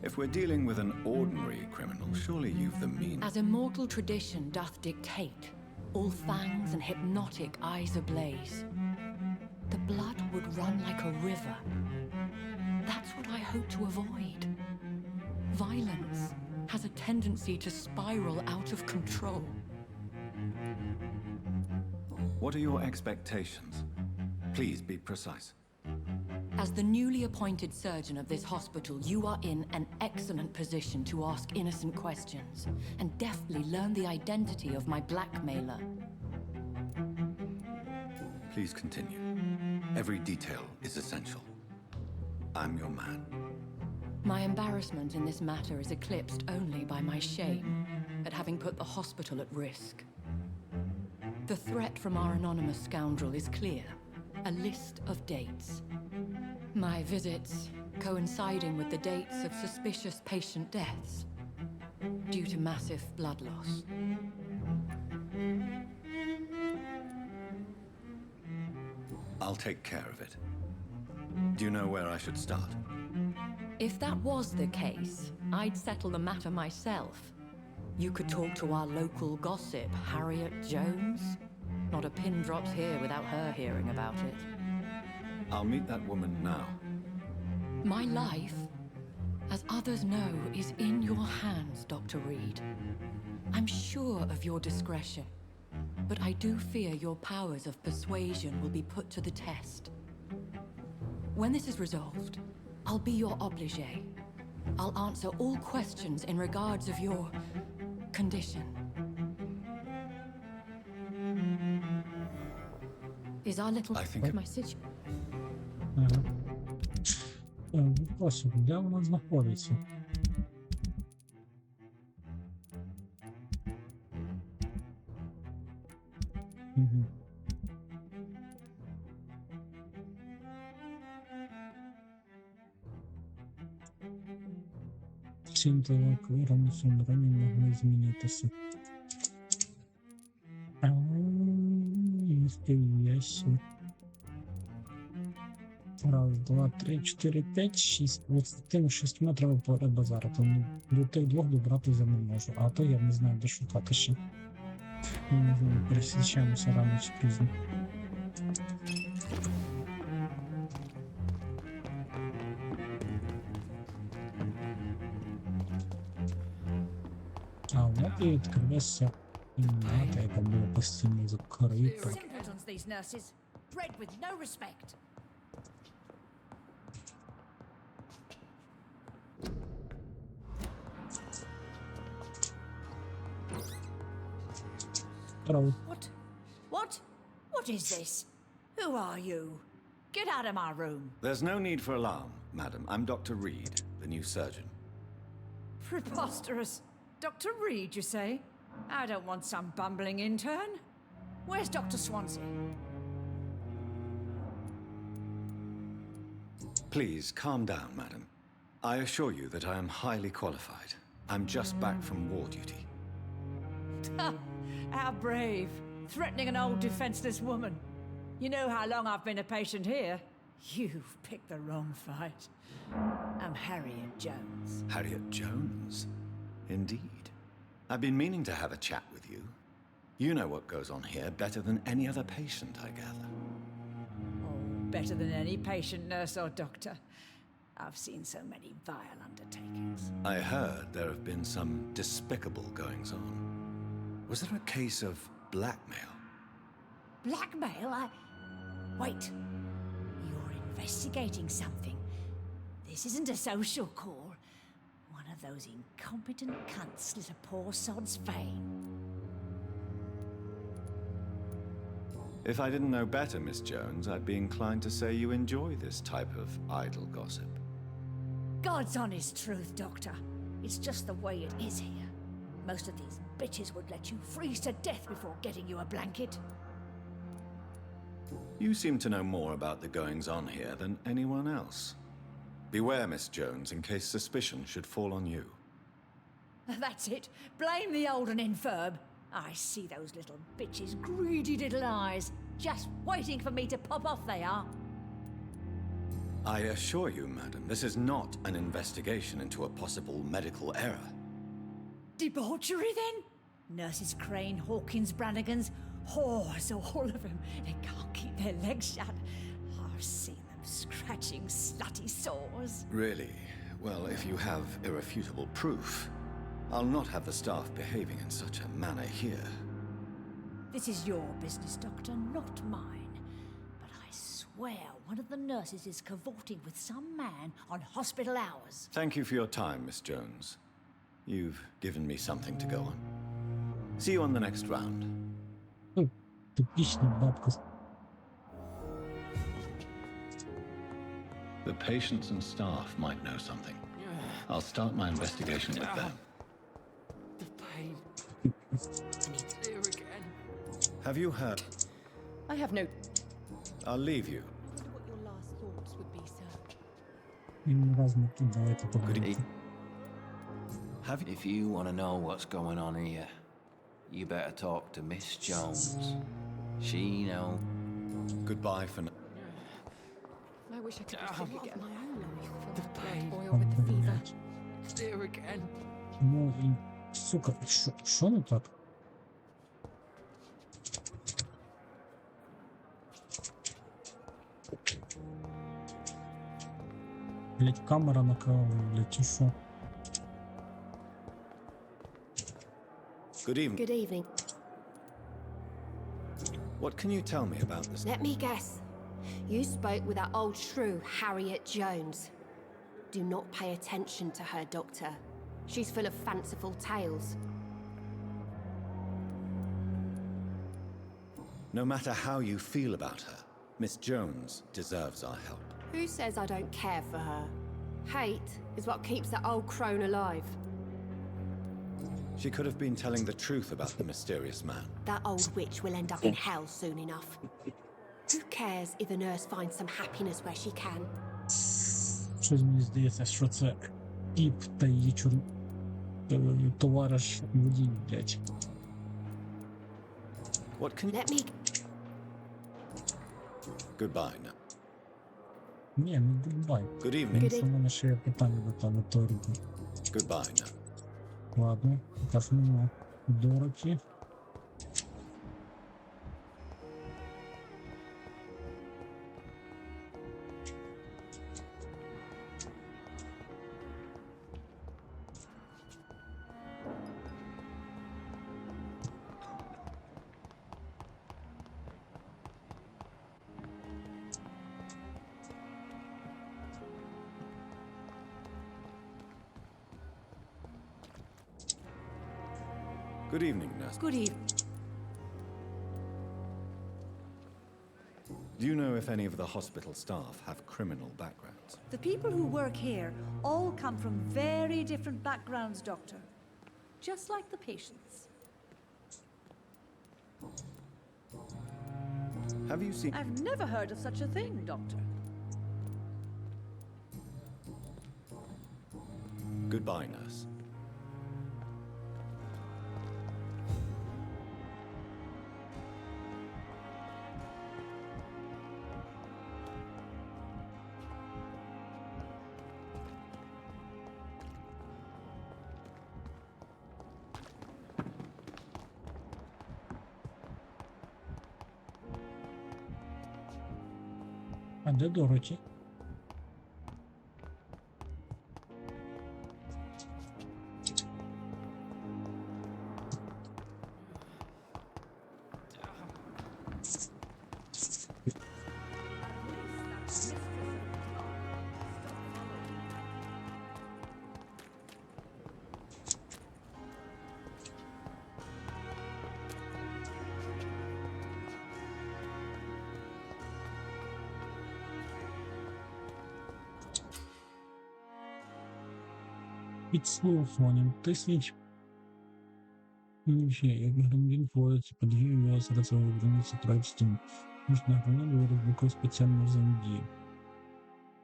Speaker 2: If we're dealing with an ordinary criminal, surely you've the means.
Speaker 15: As immortal tradition doth dictate, all fangs and hypnotic eyes ablaze, the blood would run like a river. That's what I hope to avoid. Violence has a tendency to spiral out of control.
Speaker 2: What are your expectations? Please be precise.
Speaker 15: As the newly appointed surgeon of this hospital, you are in an excellent position to ask innocent questions and deftly learn the identity of my blackmailer.
Speaker 2: Please continue. Every detail is essential. I'm your man.
Speaker 15: My embarrassment in this matter is eclipsed only by my shame at having put the hospital at risk. The threat from our anonymous scoundrel is clear. A list of dates. My visits coinciding with the dates of suspicious patient deaths due to massive blood loss.
Speaker 2: I'll take care of it. Do you know where I should start?
Speaker 15: If that was the case, I'd settle the matter myself. You could talk to our local gossip, Harriet Jones. Not a pin drops here without her hearing about it.
Speaker 2: I'll meet that woman now.
Speaker 15: My life, as others know, is in your hands, Dr. Reed. I'm sure of your discretion, but I do fear your powers of persuasion will be put to the test. When this is resolved, I'll be your obligé. I'll answer all questions in regards of your condition. Is our little message?
Speaker 1: Просимо, де вона знаходиться? Угу. Симптоми квирами синдромі могли змінитися. Настоящий. Раз, два, три, 4, 5, 6. Ось тим 6 метрів поряд базару. Тому до тих двох добратися не можу. А то я не знаю, де шукати ще. Ми пересічаємося рано чи пізно. І відкривається кімната, яка була постійно закрита.
Speaker 11: Simpletons, these nurses. Bred with no respect.
Speaker 1: Здорово.
Speaker 11: What? What? What is this? Who are you? Get out of my room.
Speaker 2: There's no need for alarm, madam. I'm Dr. Reed, the new surgeon.
Speaker 11: Preposterous. Dr. Reed, you say? I don't want some bumbling intern. Where's Dr. Swansea?
Speaker 2: Please, calm down, madam. I assure you that I am highly qualified. I'm just back from war duty.
Speaker 11: How brave. Threatening an old defenseless woman. You know how long I've been a patient here? You've picked the wrong fight. I'm Harriet Jones.
Speaker 2: Harriet Jones? Indeed. I've been meaning to have a chat with you. You know what goes on here better than any other patient, I gather.
Speaker 11: Oh, better than any patient, nurse, or doctor. I've seen so many vile undertakings.
Speaker 2: I heard there have been some despicable goings-on. Was there a case of blackmail?
Speaker 11: Blackmail? Wait. You're investigating something. This isn't a social call. One of those incompetent cunts slit a poor sod's vein.
Speaker 2: If I didn't know better, Miss Jones, I'd be inclined to say you enjoy this type of idle gossip.
Speaker 11: God's honest truth, Doctor. It's just the way it is here. Most of these bitches would let you freeze to death before getting you a blanket.
Speaker 2: You seem to know more about the goings-on here than anyone else. Beware, Miss Jones, in case suspicion should fall on you.
Speaker 11: That's it. Blame the old and infirm. I see those little bitches' greedy little eyes. Just waiting for me to pop off they are.
Speaker 2: I assure you, madam, this is not an investigation into a possible medical error.
Speaker 11: Debauchery, then? Nurses Crane, Hawkins, Brannigans, whores, all of them. They can't keep their legs shut. I've seen them scratching slutty sores.
Speaker 2: Really? Well, if you have irrefutable proof, I'll not have the staff behaving in such a manner here.
Speaker 11: This is your business, Doctor, not mine. But I swear one of the nurses is cavorting with some man on hospital hours.
Speaker 2: Thank you for your time, Miss Jones. You've given me something to go on. See you on the next round.
Speaker 1: Типічна бабка.
Speaker 2: The patients and staff might know something. I'll start my investigation with them.
Speaker 10: The pain. Here again.
Speaker 2: Have you heard?
Speaker 6: I have no...
Speaker 2: I'll leave you.
Speaker 6: What your last thoughts would be, sir.
Speaker 1: Він раз не тут, давайте поговорити.
Speaker 3: If you want to know what's going on here, you better talk to Miss Jones. She knows.
Speaker 2: Goodbye for now.
Speaker 6: I wish I could be again. My own
Speaker 10: The pain.
Speaker 6: boil with the fever.
Speaker 10: Here again.
Speaker 1: Ну і, сука, що не так? Блять, камера накрила, блять, і що?
Speaker 2: Good evening.
Speaker 16: Good evening.
Speaker 2: What can you tell me about this?
Speaker 16: Let me guess. You spoke with that old shrew, Harriet Jones. Do not pay attention to her, Doctor. She's full of fanciful tales.
Speaker 2: No matter how you feel about her, Miss Jones deserves our help.
Speaker 16: Who says I don't care for her? Hate is what keeps that old crone alive.
Speaker 2: She could have been telling the truth about the mysterious man.
Speaker 16: That old witch will end up in hell soon enough. Who cares if a nurse finds some happiness where she can?
Speaker 1: Щось мені здається, що це Піп та її товариш водій, блять.
Speaker 2: What can you...
Speaker 16: Let me...
Speaker 2: Goodbye now.
Speaker 1: Ні, не гудбай.
Speaker 2: Good evening.
Speaker 1: Тому що в мене ще є питання до тебе, Торіки.
Speaker 2: Goodbye now.
Speaker 1: Ладно, покажемо Дороті.
Speaker 2: Good evening, nurse.
Speaker 15: Good evening.
Speaker 2: Do you know if any of the hospital staff have criminal backgrounds?
Speaker 17: The people who work here all come from very different backgrounds, Doctor. Just like the patients.
Speaker 2: Have you seen...
Speaker 17: I've never heard of such a thing, Doctor.
Speaker 2: Goodbye, nurse.
Speaker 1: А де Дороті? Підслухуванням. Тисніть. Як громадян вводиться подвір'я його серцевої границі трайстом. Можна громадян виробників спеціального взаємодії.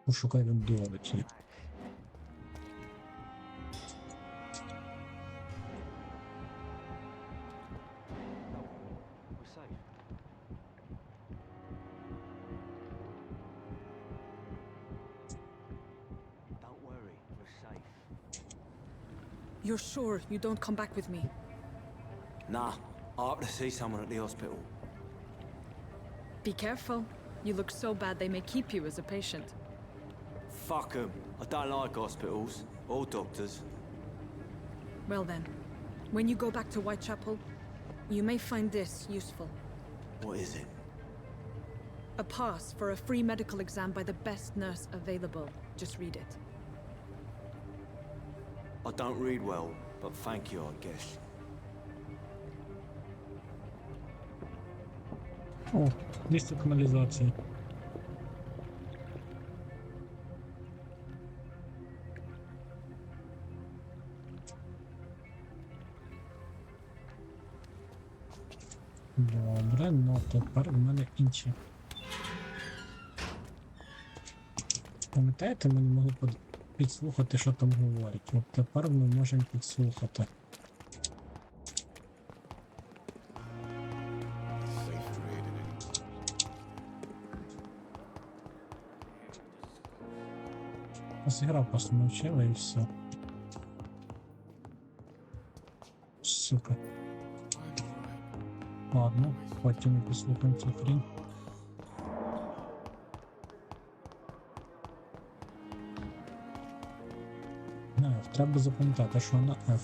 Speaker 1: Пошукайте Дороті.
Speaker 18: You're sure you don't come back with me?
Speaker 19: Nah, I have to see someone at the hospital.
Speaker 18: Be careful. You look so bad they may keep you as a patient.
Speaker 19: Fuck 'em. I don't like hospitals or doctors.
Speaker 18: Well then, when you go back to Whitechapel, you may find this useful.
Speaker 19: What is it?
Speaker 18: A pass for a free medical exam by the best nurse available. Just read it.
Speaker 19: I don't read well, but thank you, I guess.
Speaker 1: О, місце каналізації. Добре, ну тепер в мене інші. Пам'ятаєте, ми не могли підслухати, що там говорять. От тепер ми можемо підслухати. Зіграв, просто навчила і все. Сука. Ладно, потім ми послухаємо цю хрінь. Не, треба запам'ятати, що вона F.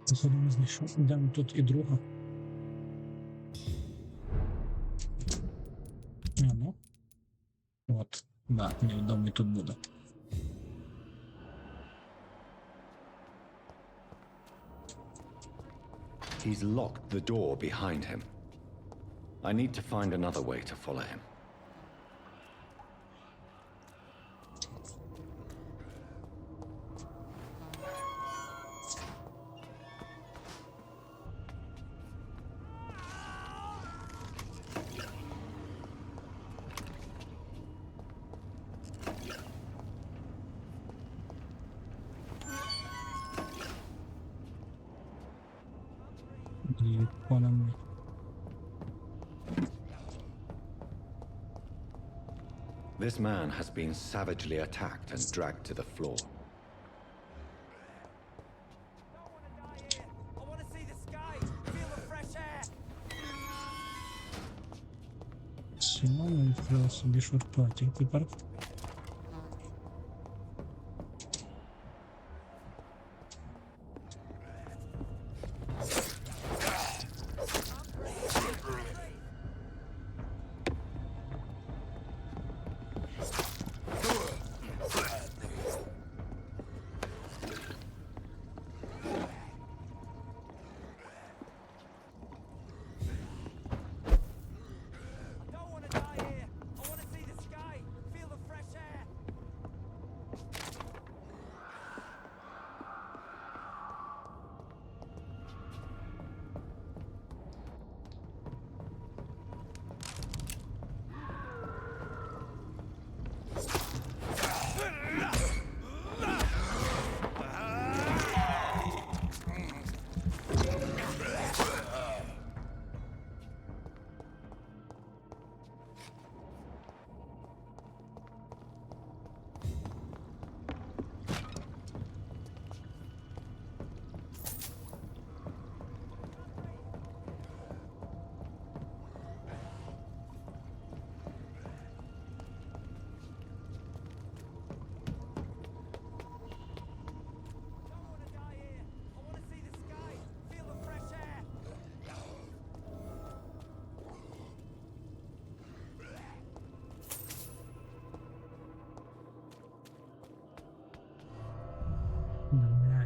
Speaker 1: Походу не знайшов, йдемо тут і друга. Ну. От, да, невідомий тут буде.
Speaker 2: He's locked the door behind him. I need to find another way to follow him. This man has been savagely attacked and dragged to the floor.
Speaker 7: I want to see the sky, feel the fresh air.
Speaker 1: Сьогодні відкрила собі шорткатик. Тепер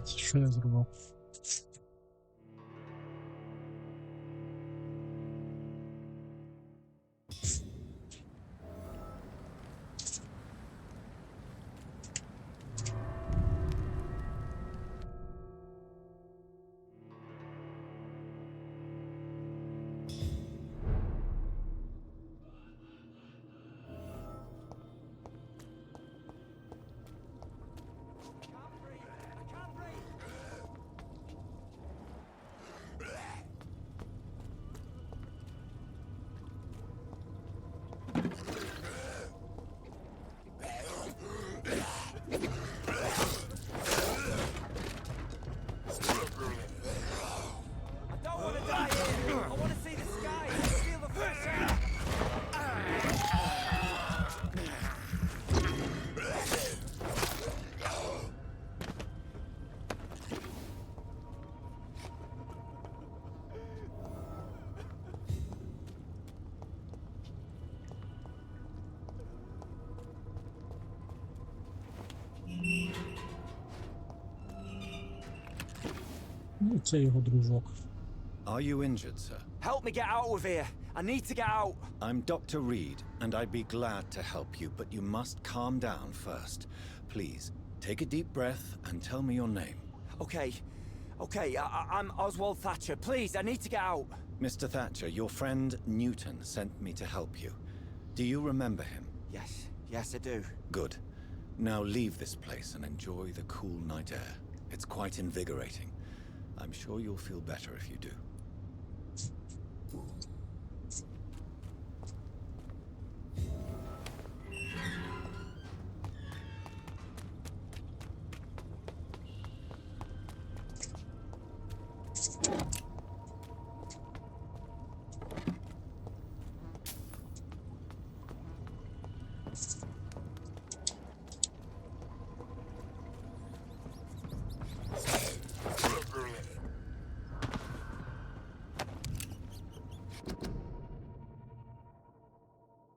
Speaker 1: Блять, що я зробив? Ну, це його дружок.
Speaker 2: Are you injured, sir?
Speaker 19: Help me get out of here. I need to get out.
Speaker 2: I'm Dr. Reed, and I'd be glad to help you, but you must calm down first. Please, take a deep breath and tell me your name.
Speaker 19: Okay, I'm Oswald Thatcher. Please, I need to get out.
Speaker 2: Mr. Thatcher, your friend Newton sent me to help you. Do you remember him?
Speaker 19: Yes, I do.
Speaker 2: Good. Now leave this place and enjoy the cool night air. It's quite invigorating. I'm sure you'll feel better if you do.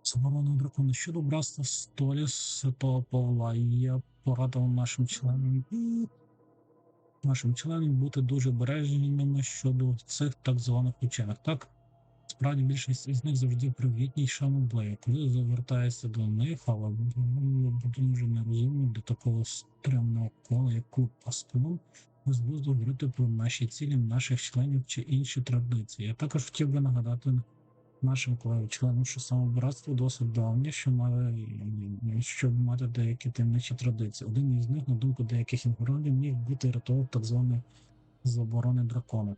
Speaker 1: Заборона дракона щодо братства столі Святого Павла. Я порадив нашим членам бути дуже обережними щодо цих так званих учених. Так, справді більшість із них завжди привітні й шанобливі, коли звертається до них, але вони дуже нерозумні до такого стрімного кола, як клуб Пастун, безглуздо говорити про наші цілі, наших членів чи інші традиції. Я також хотів би нагадати нашим колегам-членам, що саме братство досить давнє, щоб мати деякі таємничі традиції. Один із них, на думку деяких інформаторів, міг бути рятувати так звані заборони дракона.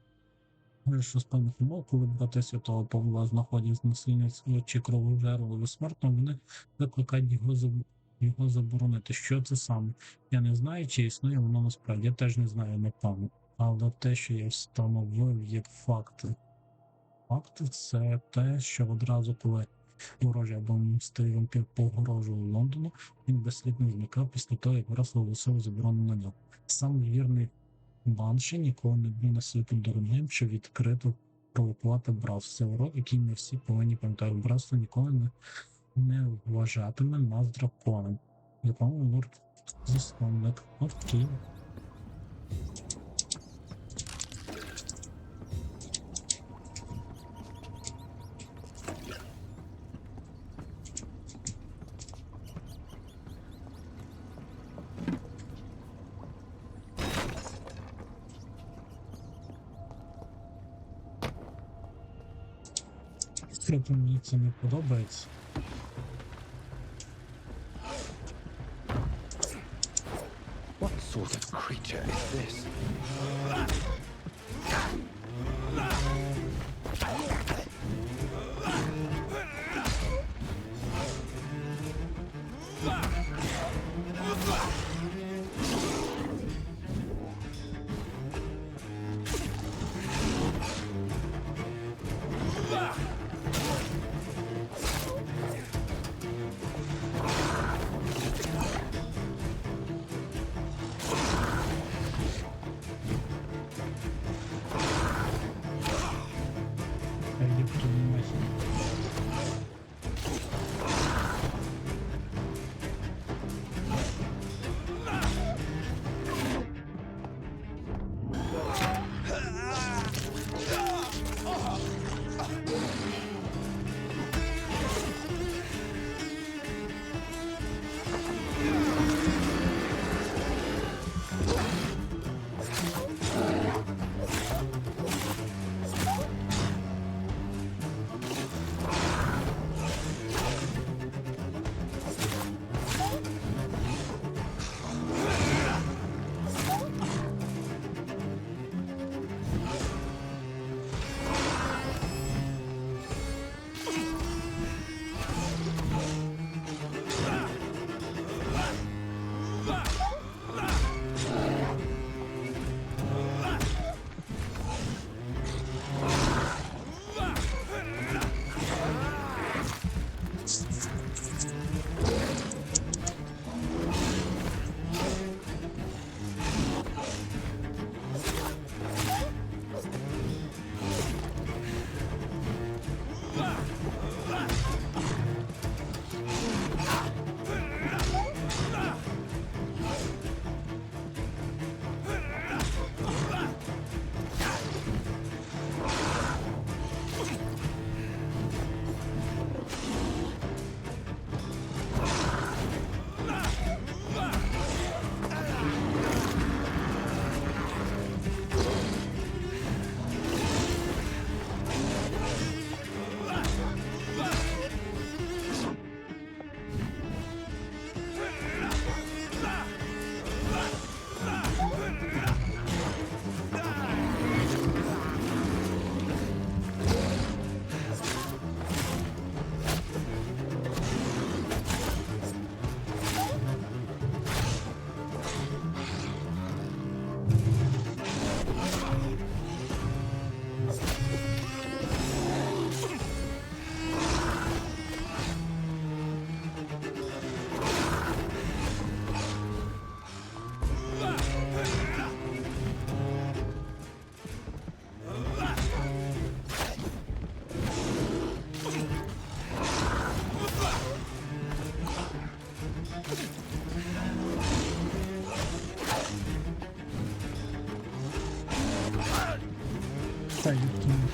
Speaker 1: Що з певних умов, коли брати Святого Павла знаходять насильництво чи кровожерливо безсмертно, вони закликають його заборонити. Що це саме? Я не знаю, чи існує воно насправді. Я теж не знаю, напевно. Але те, що я встановив як факти. Факти – це те, що одразу, коли ворожий або мстивий вампір погрожував Лондону, він безслідно зникав після того, як раз оголосив заборону на нього. Сам вірний Банші ніколи не був настільки дурним, щоб відкрито провокувати братство. Це урок, який ми всі повинні пам'ятати. Братство ніколи не вважатиме нас драконом. Якому лорд засновник. Окей. Трохи мені це не подобається.
Speaker 2: What sort of creature is this?
Speaker 1: Та й відкинув.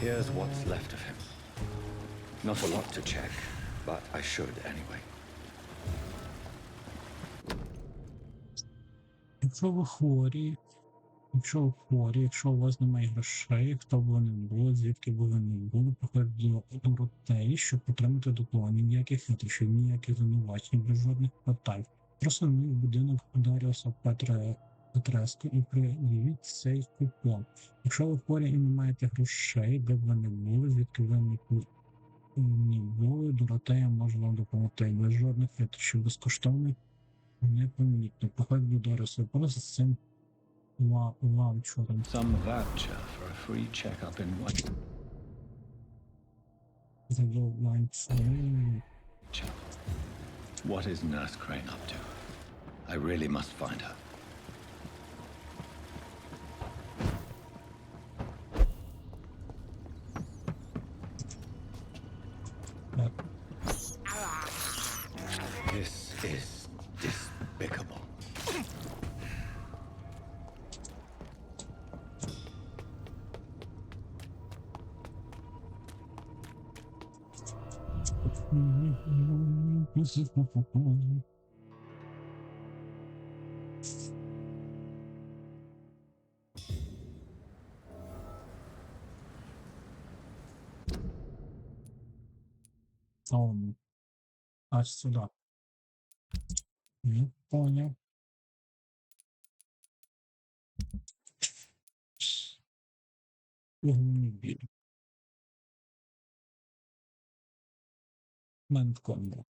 Speaker 2: Here's what's left of him. Not a lot to check, but I should anyway.
Speaker 1: Якщо ви хворі, якщо у вас немає грошей, хто б ви не були, звідки б ви не були, приходьте до ротелі, щоб отримати диплом. Ніяких хитрощів, ніяких звинувачень, без жодних питань. Просто мій будинок Даріуса Петреско і приявіть цей купон. Якщо ви хворі і не маєте грошей, де б ви не були, звідки ви не були, Доротея може вам допомогти. Без жодних хитрощів, безкоштовний, непомітно. Приходьте до Даріуса Петреско з цим ваучером.
Speaker 2: Some voucher for a free checkup in one. What is Nurse Crane up to? I really must find her. This is despicable.
Speaker 1: Аж сюда. Не понял. Не били. Мэнткомбо.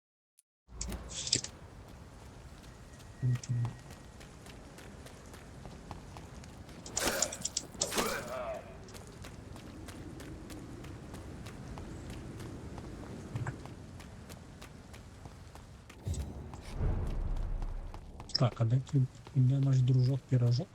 Speaker 1: Так, а де наш дружок-пірожок?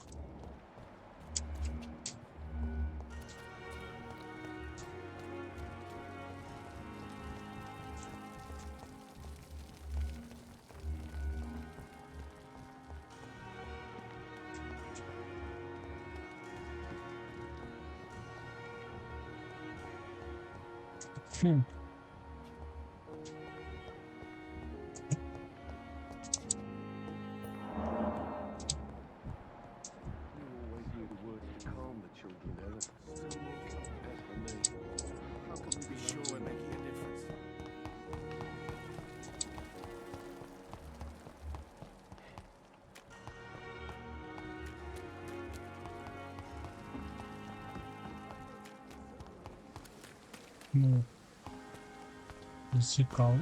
Speaker 1: Ну, цікаво.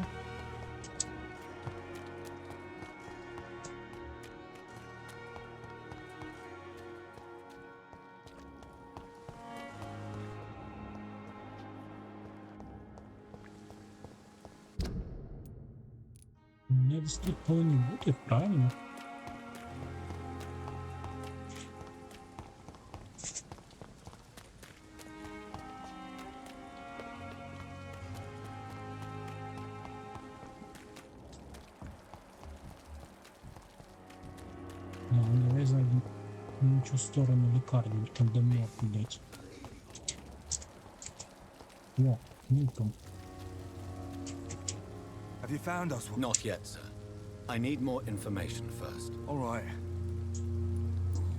Speaker 1: Десь тут повинні бути, правильно? в цю сторону лікарні, там де мор йдеть. О, Ніком.
Speaker 9: Have you found us?
Speaker 2: Not yet, sir. I need more information first.
Speaker 9: All right.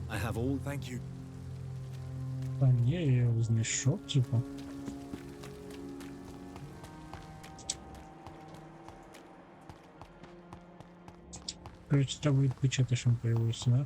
Speaker 2: I have all...
Speaker 9: Thank you.
Speaker 1: Та ні, я його знайшов, типу. Короче, треба відпочити, що він появився, да?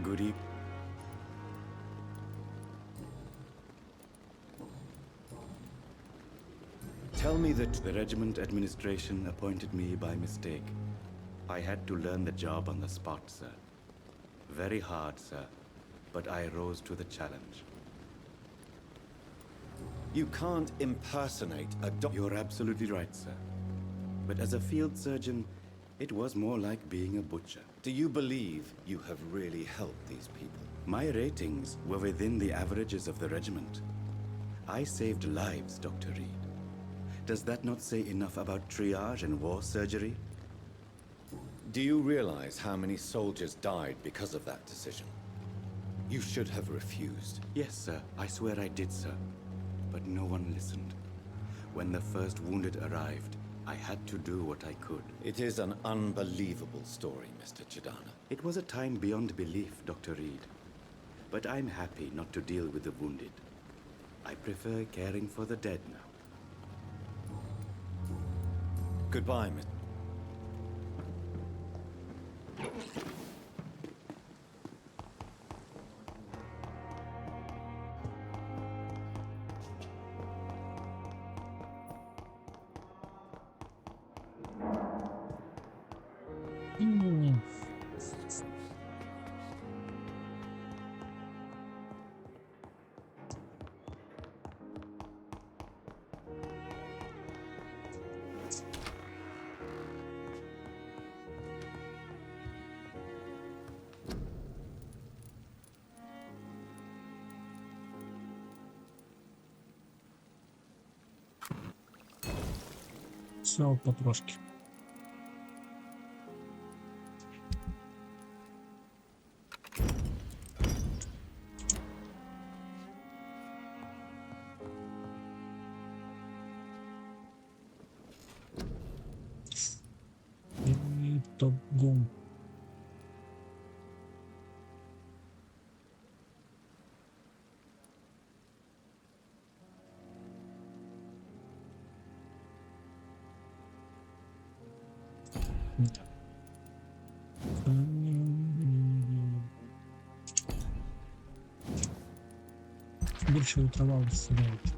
Speaker 2: Good evening. Tell me that the regiment administration appointed me by mistake. I had to learn the job on the spot, sir. Very hard, sir, but I rose to the challenge. You can't impersonate a doctor. You're absolutely right, sir. But as a field surgeon, it was more like being a butcher. Do you believe you have really helped these people? My ratings were within the averages of the regiment. I saved lives, Dr. Reed. Does that not say enough about triage and war surgery? Do you realize how many soldiers died because of that decision? You should have refused. Yes, sir. I swear I did, sir. But no one listened. When the first wounded arrived, I had to do what I could. It is an unbelievable story, Mr. Chidana. It was a time beyond belief, Dr. Reed. But I'm happy not to deal with the wounded. I prefer caring for the dead now. Goodbye, Miss.
Speaker 1: Все потрошки. І топ-гум. Більше витривало сидять.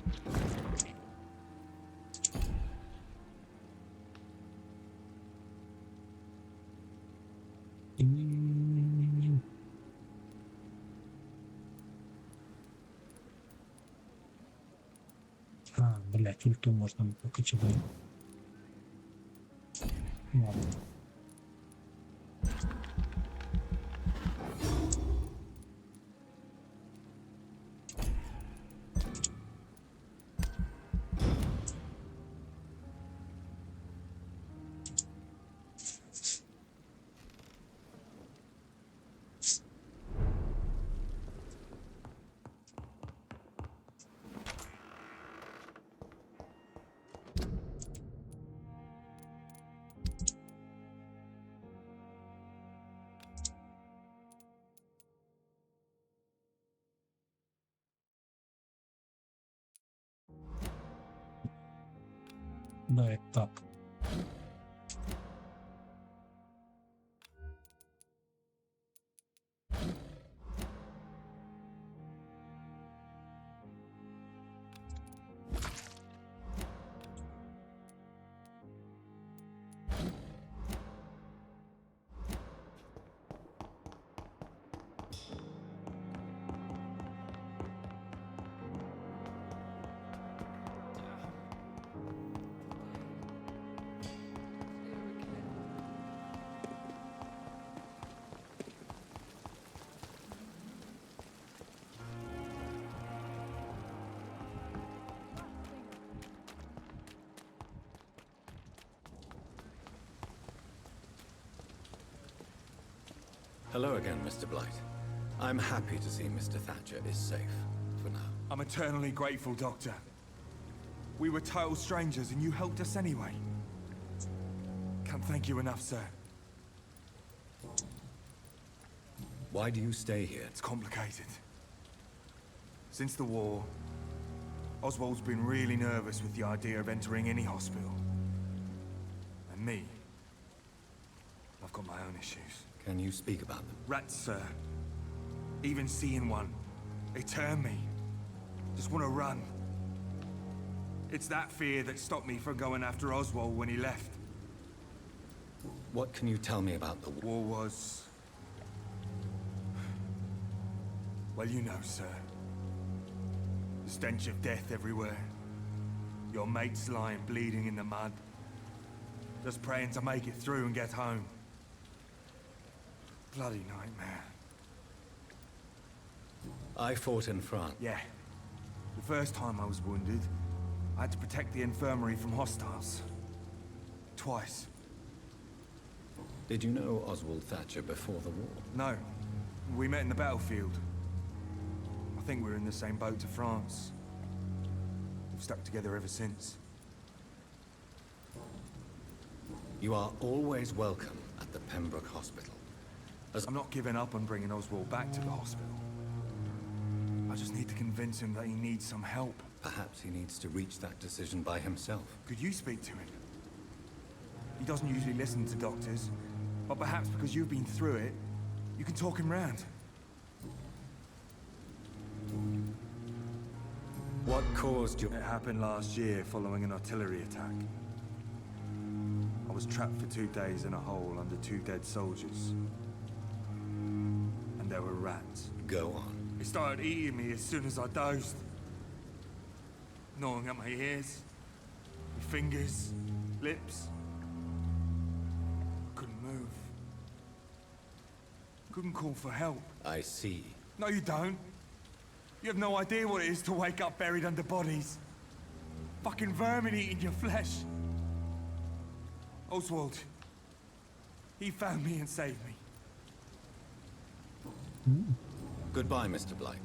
Speaker 1: А, блядь, ульту можна поки чекати. Ладно. Да, як так.
Speaker 2: Hello again, Mr. Blight. I'm happy to see Mr. Thatcher is safe for now.
Speaker 9: I'm eternally grateful, Doctor. We were total strangers and you helped us anyway. Can't thank you enough, sir.
Speaker 2: Why do you stay here?
Speaker 9: It's complicated. Since the war, Oswald's been really nervous with the idea of entering any hospital. And me, I've got my own issues.
Speaker 2: Can you speak about them?
Speaker 9: Rats, sir. Even seeing one, they turn me. Just want to run. It's that fear that stopped me from going after Oswald when he left.
Speaker 2: What can you tell me about the war?
Speaker 9: War was... well, you know, sir. The stench of death everywhere. Your mates lying bleeding in the mud. Just praying to make it through and get home. Bloody nightmare.
Speaker 2: I fought in France.
Speaker 9: Yeah. The first time I was wounded, I had to protect the infirmary from hostiles. Twice.
Speaker 2: Did you know Oswald Thatcher before the war?
Speaker 9: No. We met in the battlefield. I think we were in the same boat to France. We've stuck together ever since.
Speaker 2: You are always welcome at the Pembroke Hospital.
Speaker 9: I'm not giving up on bringing Oswald back to the hospital. I just need to convince him that he needs some help.
Speaker 2: Perhaps he needs to reach that decision by himself.
Speaker 9: Could you speak to him? He doesn't usually listen to doctors, but perhaps because you've been through it, you can talk him round.
Speaker 2: What caused you?
Speaker 9: It happened last year following an artillery attack. I was trapped for 2 days in a hole under 2 dead soldiers. And there were rats.
Speaker 2: Go on.
Speaker 9: They started eating me as soon as I dozed. Gnawing at my ears, my fingers, lips. Couldn't move. Couldn't call for help.
Speaker 2: I see.
Speaker 9: No, you don't. You have no idea what it is to wake up buried under bodies. Fucking vermin eating your flesh. Oswald. He found me and saved me.
Speaker 2: Goodbye, Mr. Blight.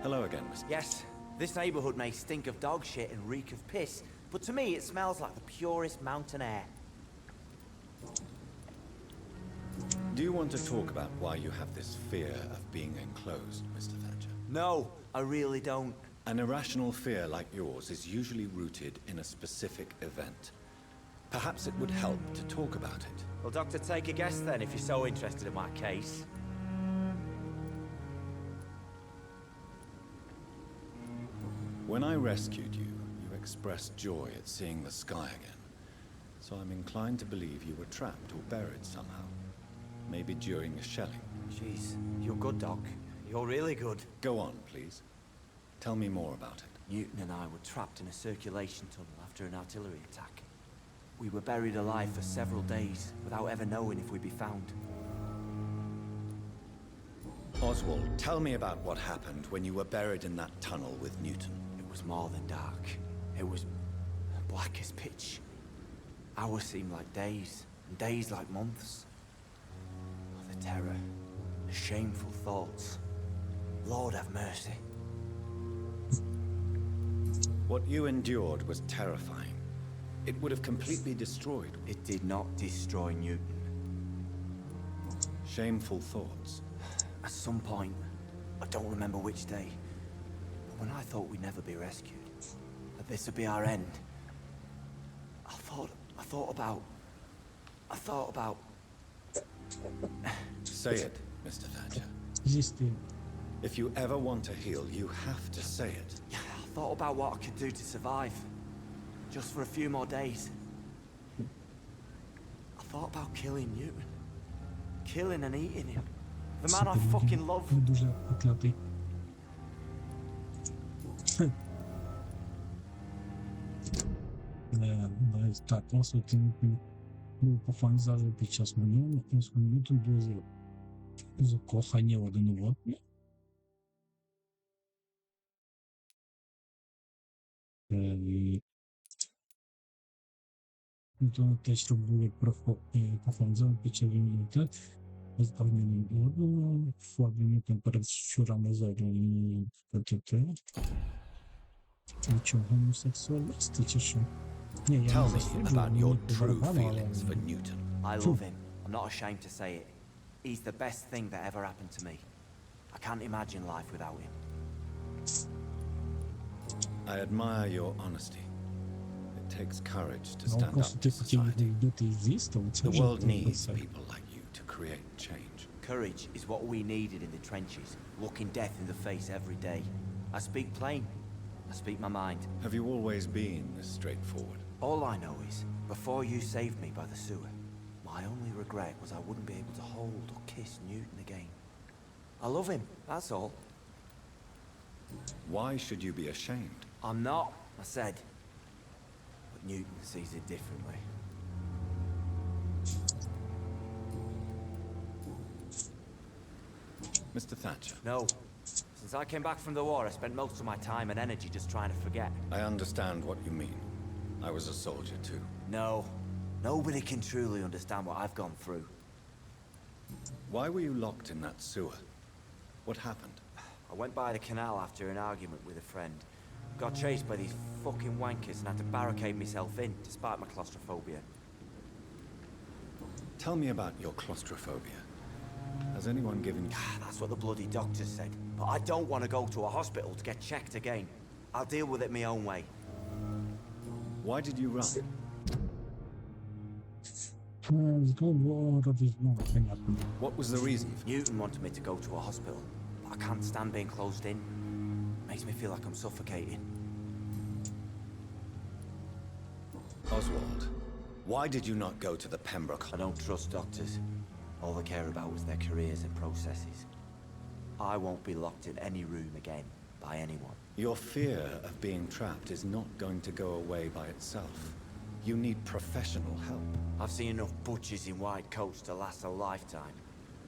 Speaker 2: Hello again, Mr.
Speaker 20: Yes, this neighborhood may stink of dog shit and reek of piss, but to me it smells like the purest mountain air.
Speaker 2: Do you want to talk about why you have this fear of being enclosed, Mr. Thatcher?
Speaker 20: No, I really don't.
Speaker 2: An irrational fear like yours is usually rooted in a specific event. Perhaps it would help to talk about it.
Speaker 20: Well, Doctor, take a guess then if you're so interested in my case.
Speaker 2: When I rescued you, you expressed joy at seeing the sky again. So I'm inclined to believe you were trapped or buried somehow. Maybe during a shelling.
Speaker 20: Jeez, you're good, Doc. You're really good.
Speaker 2: Go on, please. Tell me more about it.
Speaker 20: Newton and I were trapped in a circulation tunnel after an artillery attack. We were buried alive for several days without ever knowing if we'd be found.
Speaker 2: Oswald, tell me about what happened when you were buried in that tunnel with Newton.
Speaker 20: It was more than dark. It was black as pitch. Hours seemed like days, and days like months. Oh, the terror, the shameful thoughts. Lord have mercy.
Speaker 2: What you endured was terrifying. It would have completely destroyed.
Speaker 20: It did not destroy Newton.
Speaker 2: Shameful thoughts.
Speaker 20: At some point, I don't remember which day, but when I thought we'd never be rescued, that this would be our end, I thought about...
Speaker 2: Say it, Mr. Thatcher. If you ever want to heal, you have to say it.
Speaker 20: I thought about what I could do to survive, just for a few more days. I thought about killing Newton. Killing and eating him. The man I fucking love.
Speaker 1: Дуже поклятий. Так, нас був пофанізажений під час минулого, ми тут були закохані один у одного. то теж робили профанзон під час імунітет, розповнений воду, вкладені температурами задні ПТТ. Нічого, гомосексуалісти чи що? Ні, я
Speaker 19: Tell
Speaker 1: не
Speaker 19: me
Speaker 1: засуджую,
Speaker 19: about
Speaker 1: мені
Speaker 19: your
Speaker 1: по
Speaker 19: true
Speaker 1: барабану, але...
Speaker 19: feelings for Newton. I love him. I'm not ashamed to say it. He's the best thing that ever happened to me. I can't imagine life without him.
Speaker 2: I admire your honesty. It takes courage to
Speaker 1: Ну,
Speaker 2: stand up
Speaker 1: просто
Speaker 2: to
Speaker 1: ти хотів
Speaker 2: society.
Speaker 1: йти з'їсти, це
Speaker 2: The
Speaker 1: вже
Speaker 2: world
Speaker 1: ти
Speaker 2: needs
Speaker 1: це.
Speaker 2: people like you to create change.
Speaker 19: Courage is what we needed in the trenches, looking death in the face every day. I speak plain. I speak my mind.
Speaker 2: Have you always been this straightforward?
Speaker 19: All I know is, before you saved me by the sewer, my only regret was I wouldn't be able to hold or kiss Newton again. I love him, that's all.
Speaker 2: Why should you be ashamed?
Speaker 19: I'm not, I said. But Newton sees it differently.
Speaker 2: Mr. Thatcher.
Speaker 19: No. Since I came back from the war, I spent most of my time and energy just trying to forget.
Speaker 2: I understand what you mean. I was a soldier too.
Speaker 19: No. Nobody can truly understand what I've gone through.
Speaker 2: Why were you locked in that sewer? What happened?
Speaker 19: I went by the canal after an argument with a friend. Got chased by these fucking wankers and had to barricade myself in, despite my claustrophobia.
Speaker 2: Tell me about your claustrophobia. Has anyone given you...
Speaker 19: That's what the bloody doctor said. But I don't want to go to a hospital to get checked again. I'll deal with it my own way.
Speaker 2: Why did you run? What was the reason?
Speaker 19: Newton wanted me to go to a hospital, but I can't stand being closed in. Makes me feel like I'm suffocating.
Speaker 2: Oswald, why did you not go to the Pembroke?
Speaker 19: I don't trust doctors. All they care about is their careers and processes. I won't be locked in any room again by anyone.
Speaker 2: Your fear of being trapped is not going to go away by itself. You need professional help.
Speaker 19: I've seen enough butchers in white coats to last a lifetime.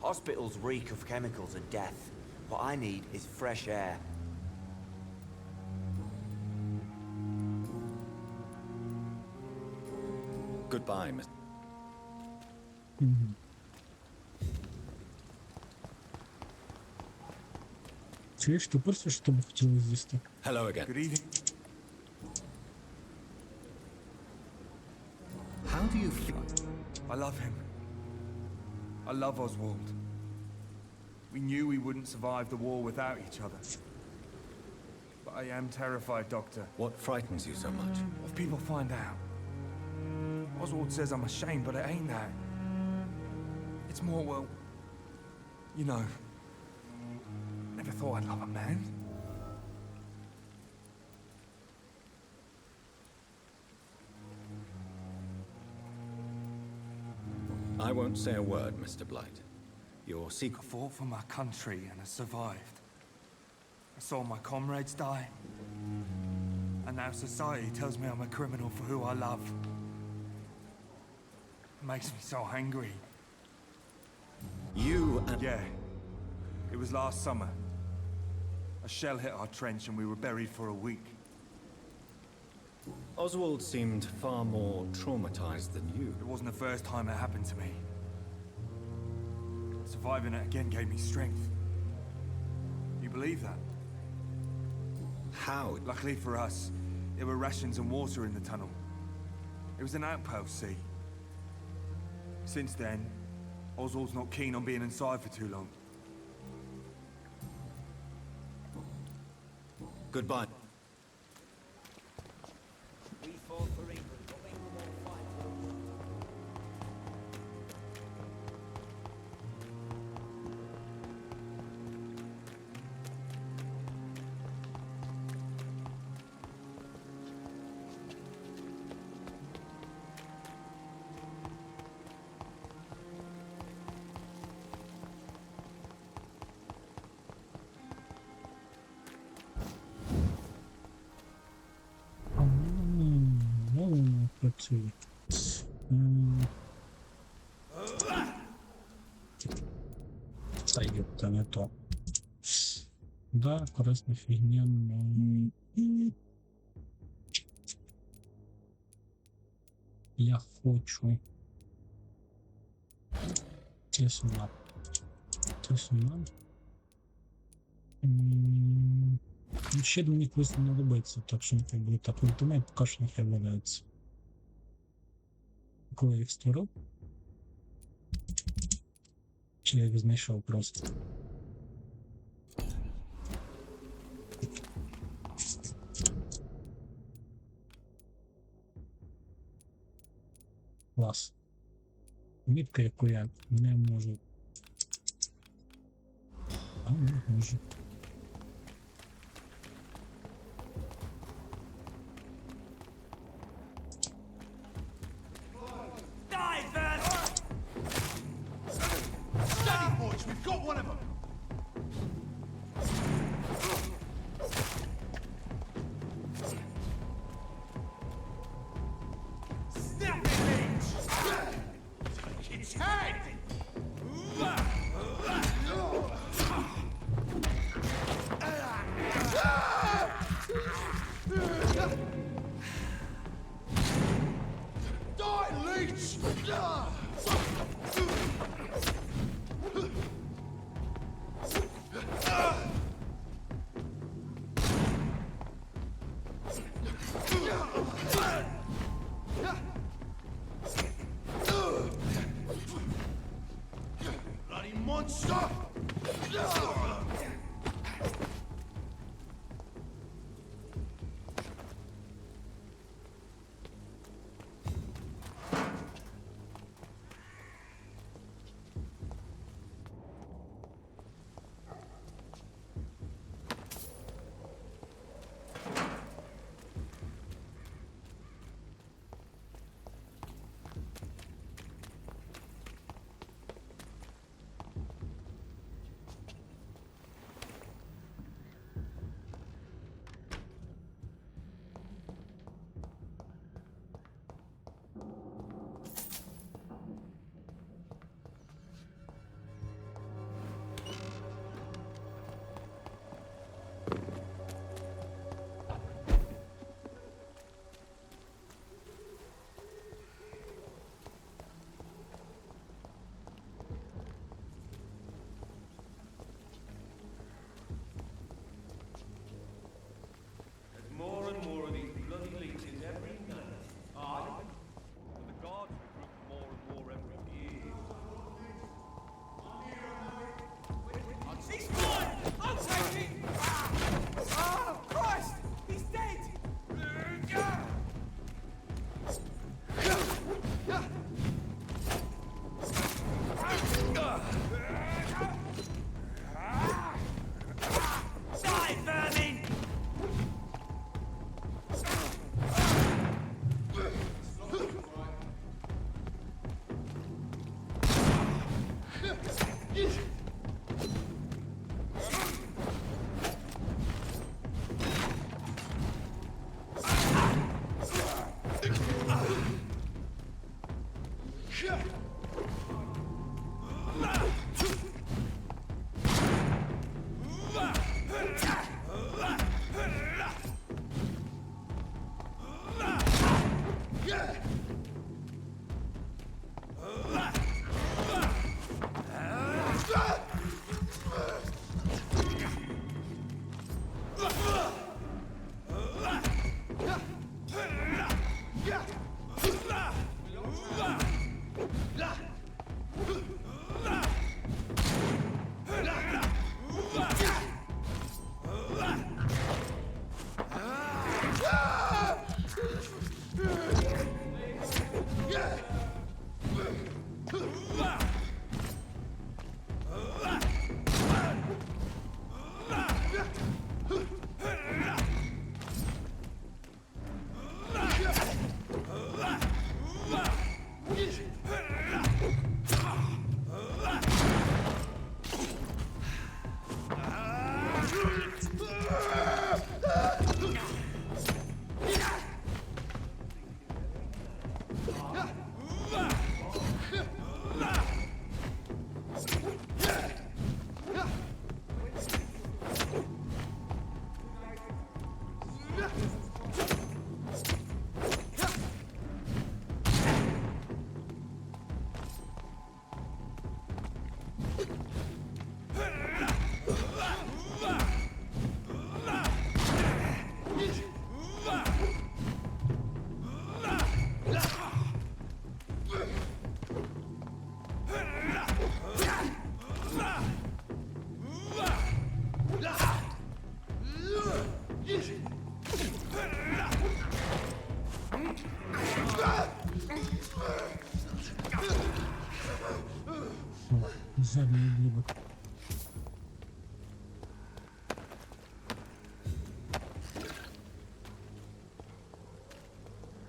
Speaker 19: Hospitals reek of chemicals and death. What I need is fresh air.
Speaker 2: Goodbye, Mr.
Speaker 1: Чуєш, ти просто що тобі хотіли з'їсти?
Speaker 2: Hello again.
Speaker 9: Good evening.
Speaker 2: How do you feel?
Speaker 9: I love him. I love Oswald. We knew we wouldn't survive the war without each other. But I am terrified, Doctor.
Speaker 2: What frightens you so much?
Speaker 9: If people find out. Oswald says I'm ashamed, but it ain't that. It's more, well, you know, never thought I'd love a man.
Speaker 2: I won't say a word, Mr. Blight. Your secret...
Speaker 9: I fought for my country and I survived. I saw my comrades die. And now society tells me I'm a criminal for who I love. It makes me so angry.
Speaker 2: You and...
Speaker 9: Yeah. It was last summer. A shell hit our trench and we were buried for a week.
Speaker 2: Oswald seemed far more traumatized than you.
Speaker 9: It wasn't the first time it happened to me. Surviving it again gave me strength. You believe that?
Speaker 2: How?
Speaker 9: Luckily for us, there were rations and water in the tunnel. It was an outpost, see? Since then, Oswald's not keen on being inside for too long.
Speaker 2: Goodbye.
Speaker 19: We fought for England, but we won't fight for us.
Speaker 1: Ну, працює. Та ёпта, не то. Да, корисна фігня, но... Я хочу. Це сюди. Це сюди. Ще мені колись не знадобиться, так що нехай буде так. В інтернет поки що нехай валяється. Коли я їх створив? Чи я їх знайшов просто? Клас. Мітка, яку я не можу. А, не можу.
Speaker 7: We've got one of them! Snap it, Lynch! Take its head! Die, Leech! Bloody monster!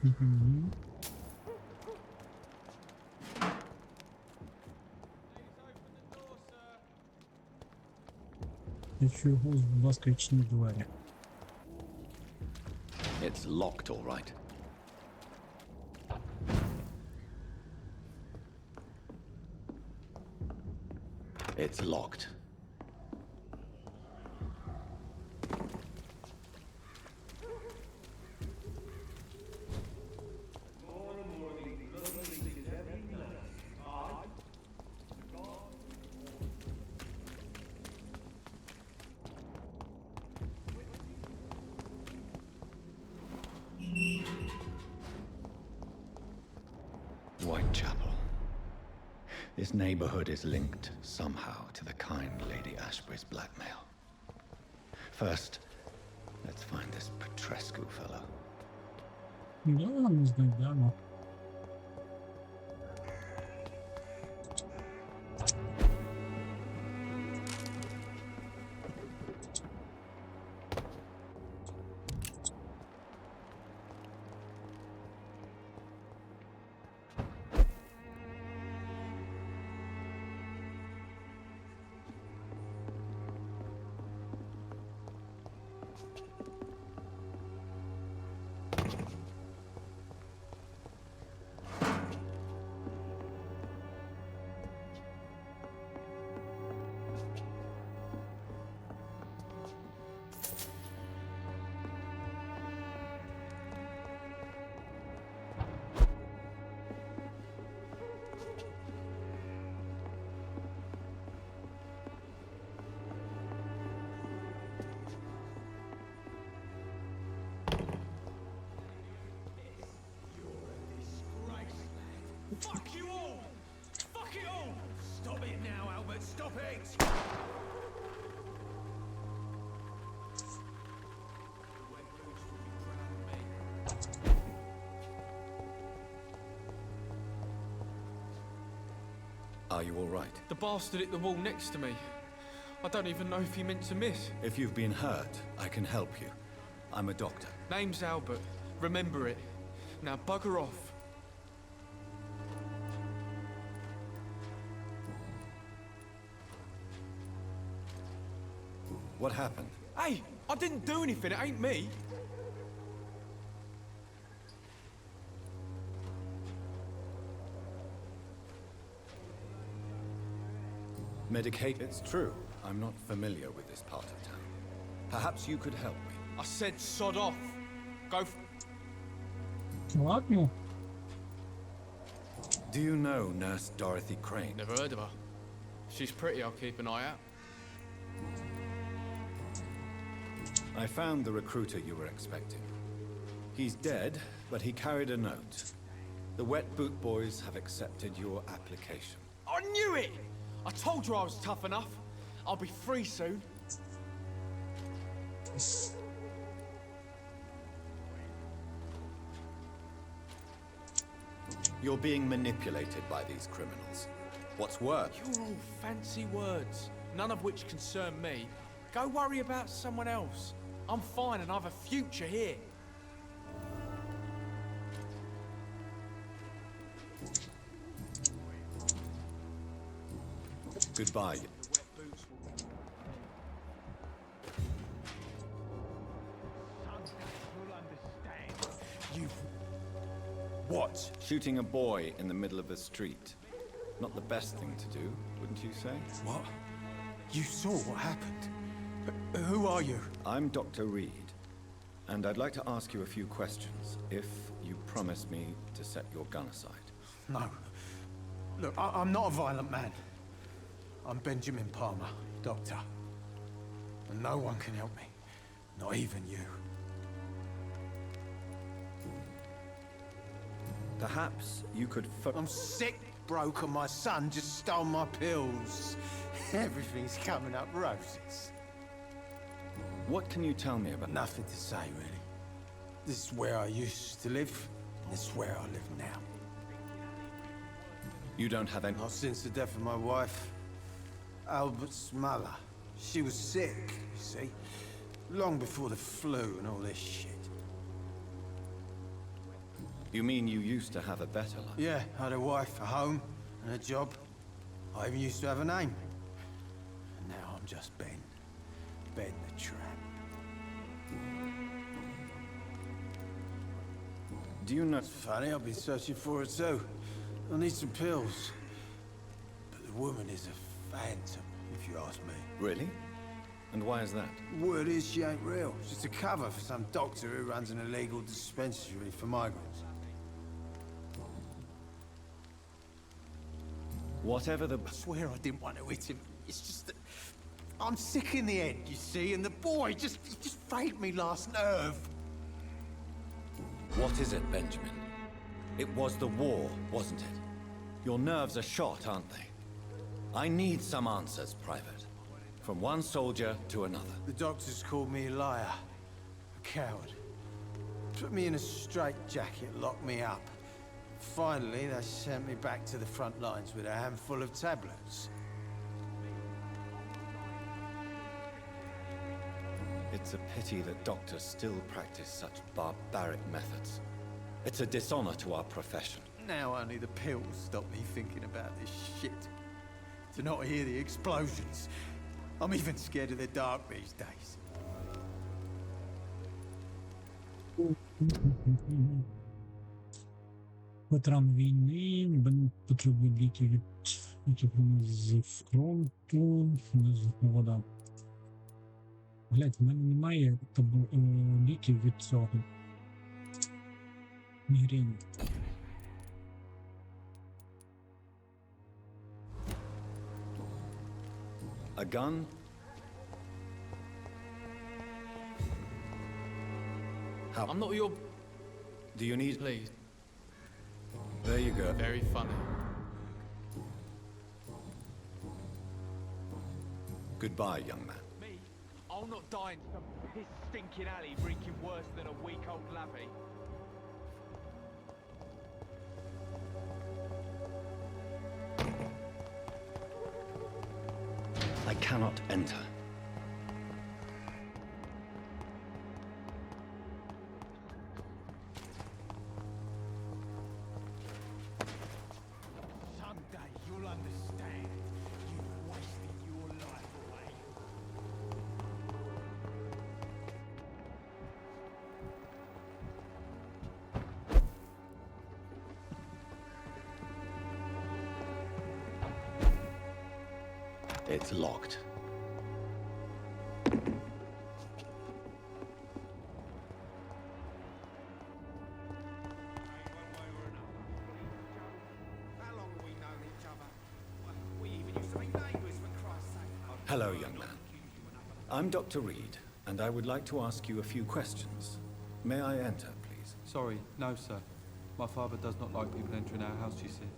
Speaker 1: Мгм. Я чую голос, будь ласка, відчиніть двері.
Speaker 2: It's locked, all right. It's locked. Whitechapel. This neighborhood is linked somehow to the kind Lady Ashbury's blackmail. First, let's find this Petrescu fellow.
Speaker 1: Да, ми знайдемо.
Speaker 7: Fuck you all! Fuck it all! Stop it now, Albert, stop it!
Speaker 2: Are you all right?
Speaker 12: The bastard hit the wall next to me. I don't even know if he meant to miss.
Speaker 2: If you've been hurt, I can help you. I'm a doctor.
Speaker 12: Name's Albert. Remember it. Now bugger off.
Speaker 2: What happened?
Speaker 12: Hey, I didn't do anything. It ain't me.
Speaker 2: Medicate? It's true. I'm not familiar with this part of town. Perhaps you could help me.
Speaker 12: I said sod off. Go f
Speaker 1: Ладно.
Speaker 2: Do you know Nurse Dorothy Crane?
Speaker 12: Never heard of her. If she's pretty, I'll keep an eye out.
Speaker 2: I found the recruiter you were expecting. He's dead, but he carried a note. The Wet Boot Boys have accepted your application.
Speaker 12: I knew it! I told you I was tough enough. I'll be free soon.
Speaker 2: You're being manipulated by these criminals. What's worse?
Speaker 12: You're all fancy words, none of which concern me. Go worry about someone else. I'm fine and I've a future here.
Speaker 2: Goodbye.
Speaker 5: You... What?
Speaker 2: Shooting a boy in the middle of the street. Not the best thing to do, wouldn't you say?
Speaker 5: What? You saw what happened? Who are you?
Speaker 2: I'm Dr. Reed, and I'd like to ask you a few questions, if you promise me to set your gun aside.
Speaker 5: No. Look, I'm not a violent man. I'm Benjamin Palmer, doctor. And no one can help me. Not even you.
Speaker 2: Perhaps you could
Speaker 5: I'm sick, broke, and my son just stole my pills. Everything's coming up roses.
Speaker 2: What can you tell me about...
Speaker 5: Nothing to say, really. This is where I used to live, and this is where I live now.
Speaker 2: You don't have any...
Speaker 5: Not since the death of my wife, Albert's mother. She was sick, you see. Long before the flu and all this shit.
Speaker 2: You mean you used to have a better life?
Speaker 4: Yeah, I had a wife, a home, and a job. I even used to have a name. And now I'm just Ben. Ben the Tramp.
Speaker 2: Do you know...
Speaker 4: It's funny, I've been searching for her too. I need some pills. But the woman is a phantom, if you ask me.
Speaker 2: Really? And why is that?
Speaker 4: Word is she ain't real. She's a cover for some doctor who runs an illegal dispensary for migrants.
Speaker 2: Whatever the...
Speaker 4: I swear I didn't want to hit him. It's just that I'm sick in the head, you see, and the boy he just frayed me last nerve.
Speaker 2: What is it, Benjamin? It was the war, wasn't it? Your nerves are shot, aren't they? I need some answers, Private. From one soldier to another.
Speaker 4: The doctors called me a liar, a coward. Put me in a straitjacket, locked me up. Finally, they sent me back to the front lines with a handful of tablets.
Speaker 2: It's a pity that doctors still practice such barbaric methods. It's a dishonor to our profession.
Speaker 4: Now only the pills stop me thinking about this shit. To not hear the explosions. I'm even scared of the dark these days.
Speaker 1: Ветеран війни, потребує ліків від з фронту, вода. Глядь, в мене немає ліків від цього. Мігрені.
Speaker 2: A gun? How?
Speaker 12: I'm not your...
Speaker 2: Do you need...
Speaker 12: Please.
Speaker 2: There you go.
Speaker 12: Very funny.
Speaker 2: Goodbye, young man.
Speaker 7: Me? I'll not die in some piss stinking alley reeking worse than a week-old lavvy.
Speaker 2: I cannot enter.
Speaker 4: Someday you'll understand. You've wasted your life away.
Speaker 2: It's locked. Hello, young man. I'm Dr. Reed, and I would like to ask you a few questions. May I enter, please?
Speaker 21: Sorry, no, sir. My father does not like people entering our house, you see.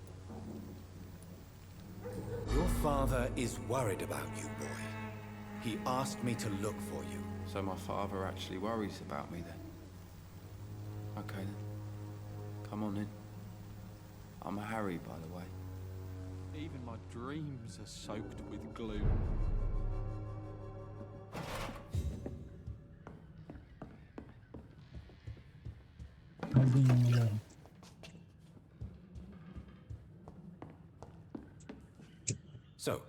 Speaker 2: Your father is worried about you, boy. He asked me to look for you.
Speaker 21: So my father actually worries about me then? Okay then. Come on in. I'm Harry, by the way. Even my dreams are soaked with gloom.
Speaker 2: So,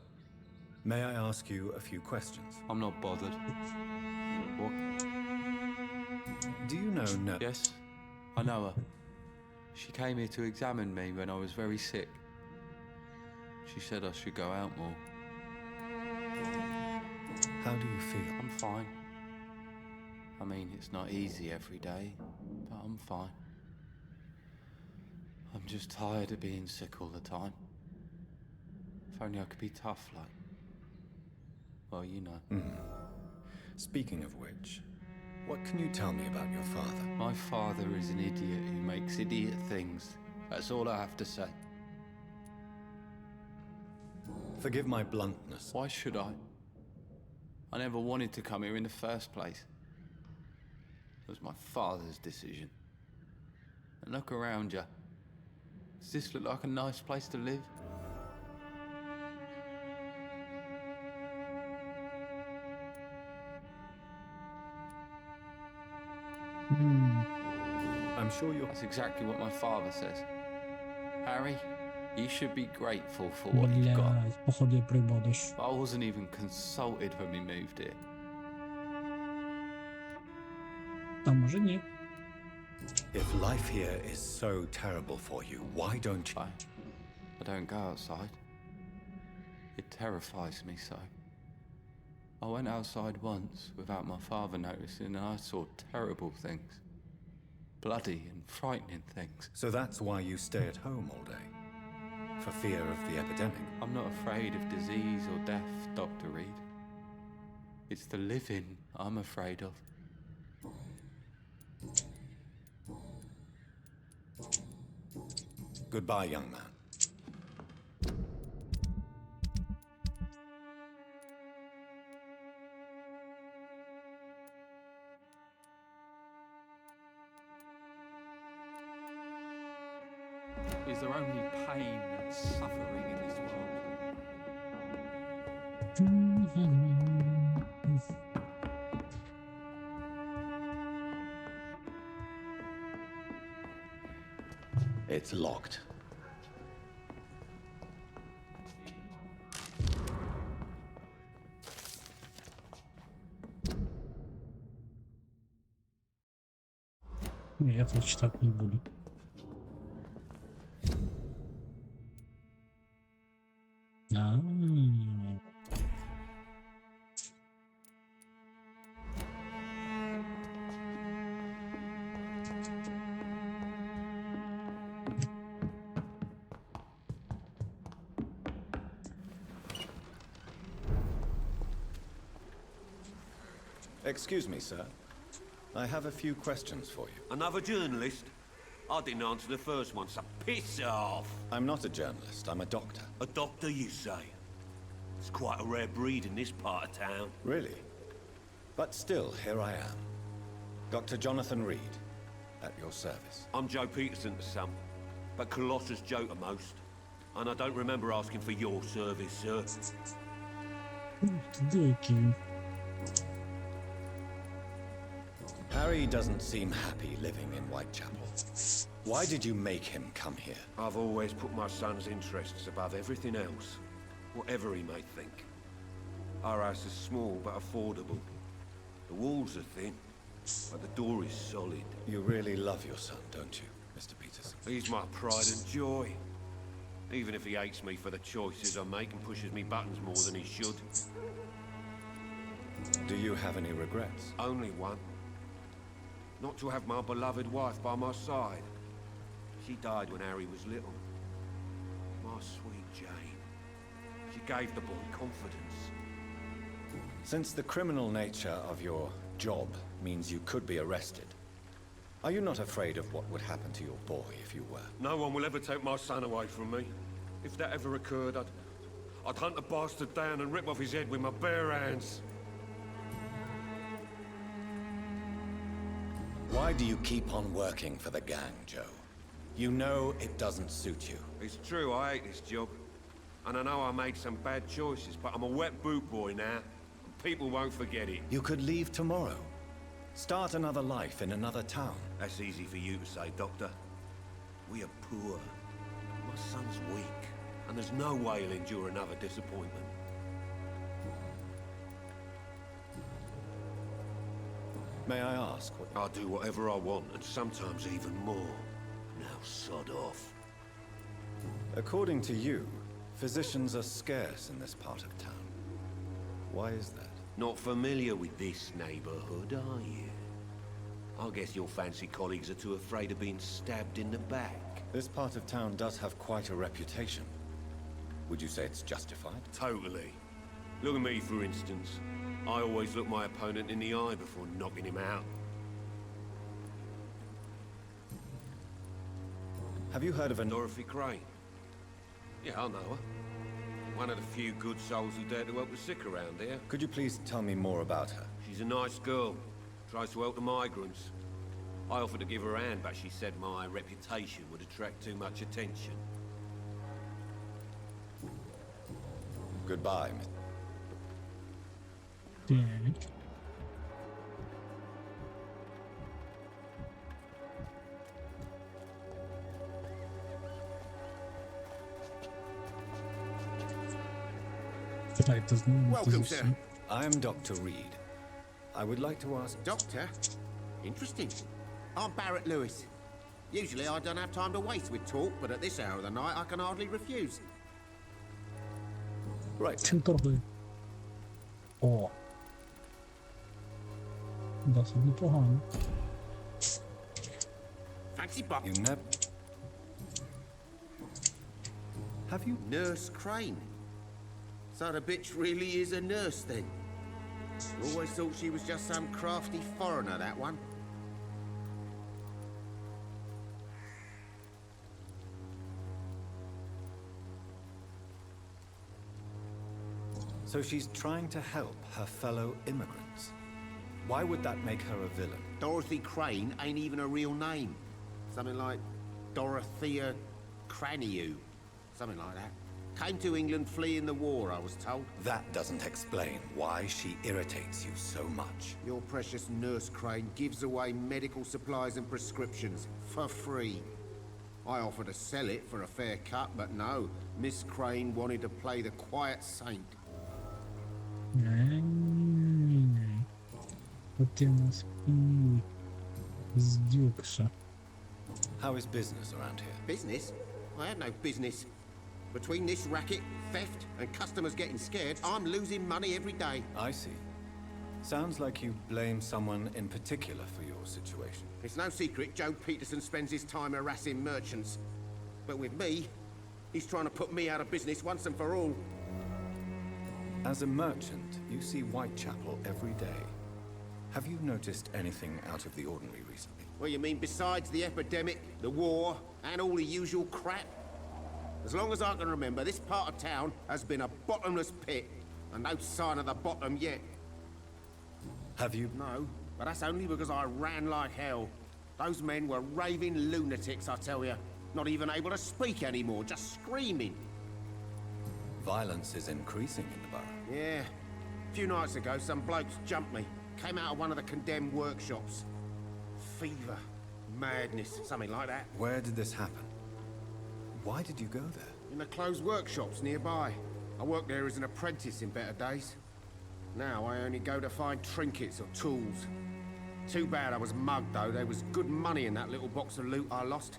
Speaker 2: may I ask you a few questions?
Speaker 21: I'm not bothered. What?
Speaker 2: Do you know no?
Speaker 21: Yes, I know her. She came here to examine me when I was very sick. She said I should go out more.
Speaker 2: How do you feel?
Speaker 21: I'm fine. I mean, it's not easy every day, but I'm fine. I'm just tired of being sick all the time. If only I could be tough like... Well, you know.
Speaker 2: Speaking of which, what can you tell me about your father?
Speaker 21: My father is an idiot who makes idiot things. That's all I have to say.
Speaker 2: Forgive my bluntness.
Speaker 21: Why should I? I never wanted to come here in the first place. It was my father's decision. And look around you. Does this look like a nice place to live?
Speaker 2: I'm I'm sure you're...
Speaker 21: That's exactly what my father says. Harry, you should be grateful for what you've got.
Speaker 1: Блядь, походу я приїбав дощ.
Speaker 21: I wasn't even consulted when we moved here.
Speaker 1: А може ні.
Speaker 2: If life here is so terrible for you, why don't you...
Speaker 21: I don't go outside. It terrifies me so. I went outside once without my father noticing and I saw terrible things. Bloody and frightening things.
Speaker 2: So that's why you stay at home all day? For fear of the epidemic?
Speaker 21: I'm not afraid of disease or death, Dr. Reed. It's the living I'm afraid of.
Speaker 2: Goodbye, young man.
Speaker 12: Is there only pain and suffering in this world?
Speaker 2: It's locked.
Speaker 1: Ні, я це читати не буду.
Speaker 2: Excuse me, sir. I have a few questions for you.
Speaker 13: Another journalist? I didn't answer the first one, so piss off!
Speaker 2: I'm not a journalist, I'm a doctor.
Speaker 13: A doctor, you say? It's quite a rare breed in this part of town.
Speaker 2: Really? But still, here I am. Dr. Jonathan Reed, at your service.
Speaker 13: I'm Joe Peterson to some, but Colossus Joe to most. And I don't remember asking for your service, sir.
Speaker 2: Harry doesn't seem happy living in Whitechapel. Why did you make him come here?
Speaker 13: I've always put my son's interests above everything else, whatever he may think. Our house is small but affordable. The walls are thin, but the door is solid.
Speaker 2: You really love your son, don't you, Mr. Peterson?
Speaker 13: He's my pride and joy. Even if he hates me for the choices I make and pushes me buttons more than he should.
Speaker 2: Do you have any regrets?
Speaker 13: Only one. Not to have my beloved wife by my side. She died when Harry was little. My sweet Jane. She gave the boy confidence.
Speaker 2: Since the criminal nature of your job means you could be arrested, are you not afraid of what would happen to your boy if you were?
Speaker 13: No one will ever take my son away from me. If that ever occurred, I'd hunt the bastard down and rip off his head with my bare hands.
Speaker 2: Why do you keep on working for the gang, Joe? You know it doesn't suit you.
Speaker 13: It's true, I hate this job. And I know I made some bad choices, but I'm a wet boot boy now. And people won't forget it.
Speaker 2: You could leave tomorrow. Start another life in another town.
Speaker 13: That's easy for you to say, Doctor. We are poor. My son's weak. And there's no way he'll endure another disappointment.
Speaker 2: May I ask what...
Speaker 13: I'll do whatever I want, and sometimes even more. Now sod off.
Speaker 2: According to you, physicians are scarce in this part of town. Why is that?
Speaker 13: Not familiar with this neighborhood, are you? I guess your fancy colleagues are too afraid of being stabbed in the back.
Speaker 2: This part of town does have quite a reputation. Would you say it's justified?
Speaker 13: Totally. Look at me, for instance. I always look my opponent in the eye before knocking him out.
Speaker 2: Have you heard of an...
Speaker 13: Dorothy Crane? Yeah, I know her. One of the few good souls who dare to help the sick around here.
Speaker 2: Could you please tell me more about her?
Speaker 13: She's a nice girl. Tries to help the migrants. I offered to give her a hand, but she said my reputation would attract too much attention.
Speaker 2: Goodbye, Miss...
Speaker 1: Бажайте знайомитися
Speaker 2: Welcome,
Speaker 1: зі
Speaker 2: sir.
Speaker 1: всім.
Speaker 2: I am Dr. Reed. I would like to ask...
Speaker 8: Doctor? Interesting. I'm Barrett Lewis. Usually I don't have time to waste with talk, but at this hour of the night I can hardly refuse.
Speaker 2: Right.
Speaker 1: Чим торгує? О. Досить непогано.
Speaker 8: Fancy buck.
Speaker 2: You never... Have you...
Speaker 8: Nurse Crane. So the bitch really is a nurse then? Always thought she was just some crafty foreigner, that one.
Speaker 2: So she's trying to help her fellow immigrants. Why would that make her a villain?
Speaker 8: Dorothy Crane ain't even a real name. Something like Dorothea Craniu. Something like that. Came to England fleeing the war, I was told.
Speaker 2: That doesn't explain why she irritates you so much.
Speaker 8: Your precious Nurse Crane gives away medical supplies and prescriptions for free. I offered to sell it for a fair cut, but no. Miss Crane wanted to play the quiet saint.
Speaker 1: От у нас здюкша.
Speaker 2: How is business around here?
Speaker 8: Business? I have no business. Between this racket, theft, and customers getting scared, I'm losing money every day.
Speaker 2: I see. Sounds like you blame someone in particular for your situation.
Speaker 8: It's no secret Joe Peterson spends his time harassing merchants. But with me, he's trying to put me out of business once and for all.
Speaker 2: As a merchant, you see Whitechapel every day. Have you noticed anything out of the ordinary recently?
Speaker 8: Well, you mean besides the epidemic, the war, and all the usual crap? As long as I can remember, this part of town has been a bottomless pit, and no sign of the bottom yet.
Speaker 2: Have you?
Speaker 8: No, but that's only because I ran like hell. Those men were raving lunatics, I tell you. Not even able to speak anymore, just screaming.
Speaker 2: Violence is increasing in the borough.
Speaker 8: Yeah. A few nights ago, some blokes jumped me. Came out of one of the condemned workshops. Fever, madness, something like that.
Speaker 2: Where did this happen? Why did you go there?
Speaker 8: In the closed workshops nearby. I worked there as an apprentice in better days. Now I only go to find trinkets or tools. Too bad I was mugged, though. There was good money in that little box of loot I lost.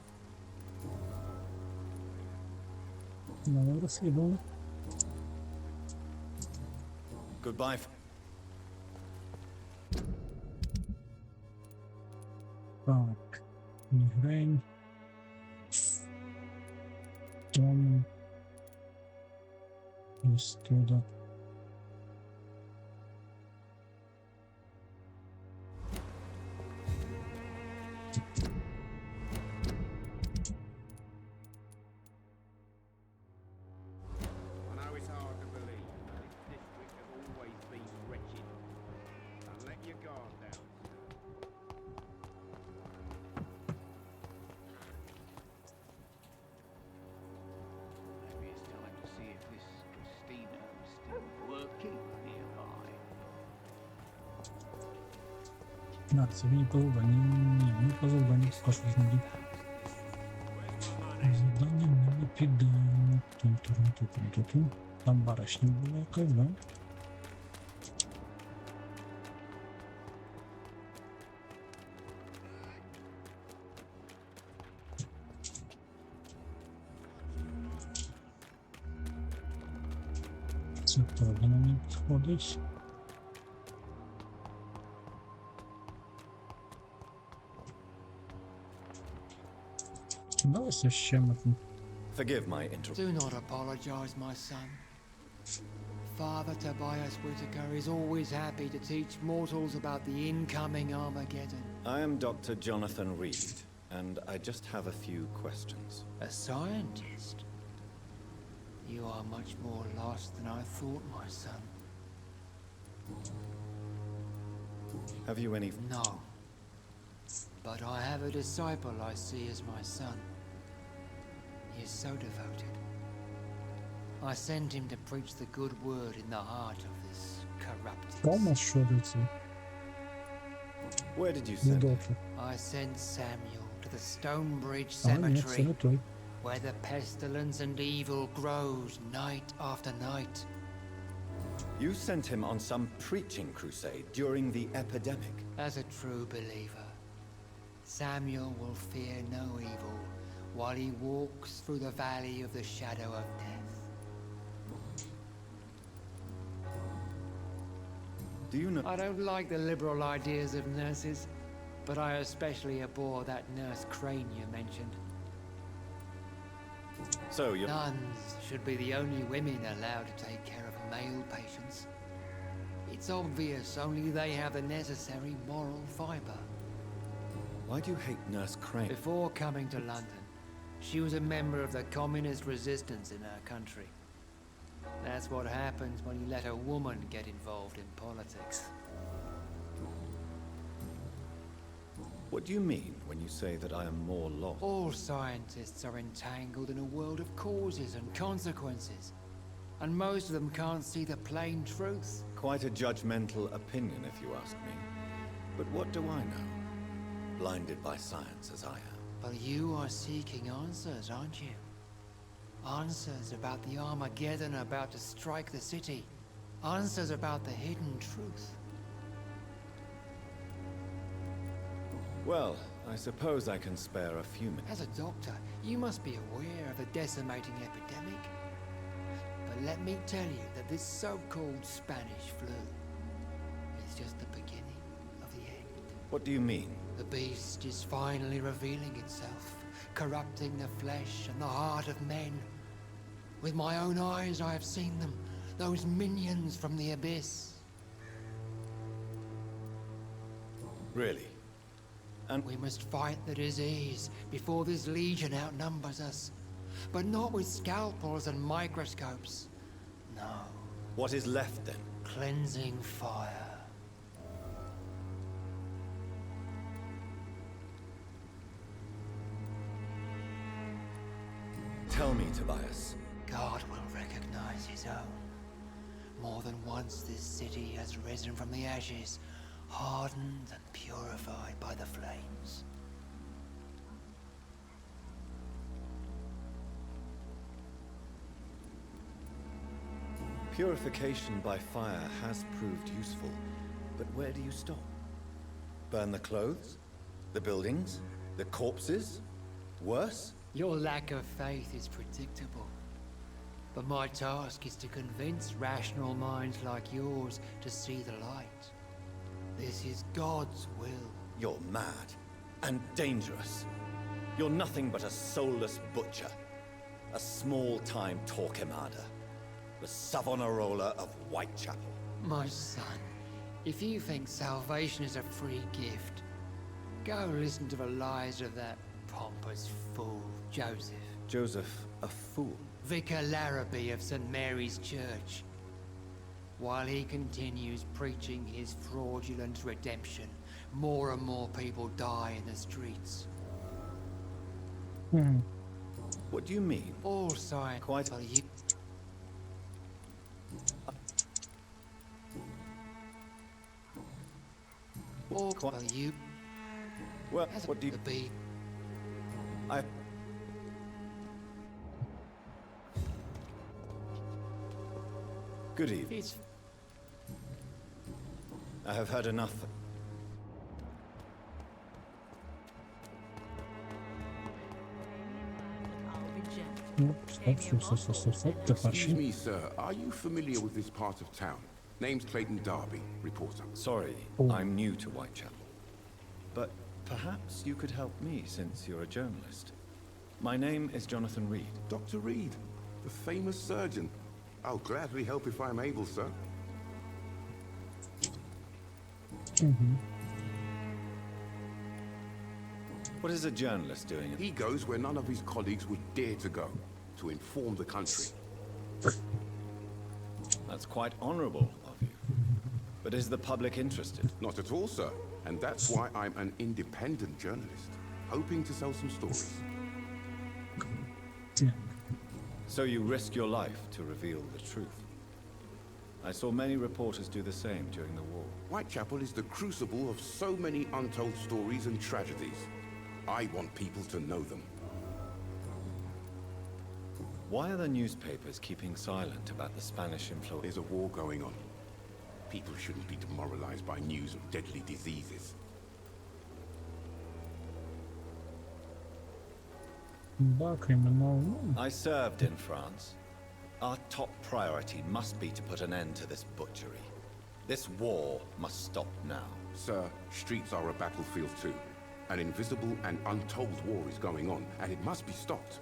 Speaker 1: Нове розслідування.
Speaker 2: Goodbye.
Speaker 1: Так. Мігрень. Тому. Ось туди.
Speaker 8: I know it's hard to believe, but this district has always been wretched. Don't let your guard down.
Speaker 7: Maybe it's time to see if this Christina is still working nearby.
Speaker 1: Так, це мені по завданню. Ні, мені по завданню також візьмуть. Завдання мені піддаємо. Тум-тум-тум-тум-тум. Там баришня була якась, да? Це теж на мені підходить. Давайте ще метну.
Speaker 2: Forgive my interruption.
Speaker 10: Do not apologize, my son. Father Tobias Whitaker is always happy to teach mortals about the incoming Armageddon.
Speaker 2: I am Dr. Jonathan Reed, and I just have a few questions.
Speaker 10: A scientist? You are much more lost than I thought, my son.
Speaker 2: Have you any...
Speaker 10: No. But I have a disciple I see as my son. He is so devoted. I send him to preach the good word in the heart of this corrupted
Speaker 1: Тому що до цього?
Speaker 2: Where did you send him?
Speaker 10: I sent Samuel to the Stonebridge
Speaker 1: А, ні, це
Speaker 10: Cemetery,
Speaker 1: не той.
Speaker 10: where the pestilence and evil grows night after night.
Speaker 2: You sent him on some preaching crusade during the epidemic.
Speaker 10: As a true believer, Samuel will fear no evil while he walks through the valley of the shadow of death.
Speaker 2: Do you know?
Speaker 10: I don't like the liberal ideas of nurses, but I especially abhor that nurse Crane you mentioned.
Speaker 2: So you...
Speaker 10: Nuns should be the only women allowed to take care of male patients. It's obvious only they have the necessary moral fiber.
Speaker 2: Why do you hate Nurse Crane?
Speaker 10: Before coming to London, she was a member of the communist resistance in her country. That's what happens when you let a woman get involved in politics.
Speaker 2: What do you mean when you say that I am more lost?
Speaker 10: All scientists are entangled in a world of causes and consequences, and most of them can't see the plain truth.
Speaker 2: Quite a judgmental opinion, if you ask me. But what do I know? Blinded by science as I am.
Speaker 10: But you are seeking answers, aren't you? Answers about the Armageddon about to strike the city. Answers about the hidden truth.
Speaker 2: Well, I suppose I can spare a few minutes.
Speaker 10: As a doctor, you must be aware of the decimating epidemic. But let me tell you that this so-called Spanish flu is just the beginning of the end.
Speaker 2: What do you mean?
Speaker 10: The beast is finally revealing itself, corrupting the flesh and the heart of men. With my own eyes I have seen them, those minions from the abyss.
Speaker 2: Really? And
Speaker 10: we must fight the disease before this legion outnumbers us. But not with scalpels and microscopes. No.
Speaker 2: What is left then?
Speaker 10: Cleansing fire.
Speaker 2: Tell me, Tobias.
Speaker 10: God will recognize his own. More than once this city has risen from the ashes, hardened and purified by the flames.
Speaker 2: Purification by fire has proved useful, but where do you stop? Burn the clothes? The buildings? The corpses? Worse?
Speaker 10: Your lack of faith is predictable. But my task is to convince rational minds like yours to see the light. This is God's will.
Speaker 2: You're mad and dangerous. You're nothing but a soulless butcher. A small-time Torquemada. The Savonarola of Whitechapel.
Speaker 10: My son, if you think salvation is a free gift, go listen to the lies of that pompous fool, Joseph.
Speaker 2: Joseph, a fool?
Speaker 10: Vicar Larrabee of St. Mary's Church. While he continues preaching his fraudulent redemption, more and more people die in the streets.
Speaker 2: What do you mean?
Speaker 10: All science...
Speaker 2: Quite...
Speaker 10: Or you...
Speaker 2: Well, what do you...
Speaker 10: Be...
Speaker 2: I... Good evening. I have had enough.
Speaker 14: Excuse me, sir. Are you familiar with this part of town? Name's Clayton Darby, reporter.
Speaker 2: Sorry, I'm new to Whitechapel. But perhaps you could help me since you're a journalist. My name is Jonathan Reed.
Speaker 14: Dr. Reed, the famous surgeon. I'll gladly help if I'm able, sir.
Speaker 2: What is a journalist doing?
Speaker 14: He goes where none of his colleagues would dare to go, to inform the country.
Speaker 2: That's quite honorable of you. But is the public interested?
Speaker 14: Not at all, sir. And that's why I'm an independent journalist, hoping to sell some stories.
Speaker 2: So you risk your life to reveal the truth. I saw many reporters do the same during the war.
Speaker 14: Whitechapel is the crucible of so many untold stories and tragedies. I want people to know them.
Speaker 2: Why are the newspapers keeping silent about the Spanish influence?
Speaker 14: There's a war going on. People shouldn't be demoralized by news of deadly diseases.
Speaker 1: Да, кримінал.
Speaker 11: I served in France. Our top priority must be to put an end to this butchery. This war must stop now.
Speaker 14: Sir, streets are a battlefield too. An invisible and untold war is going on, and it must be stopped.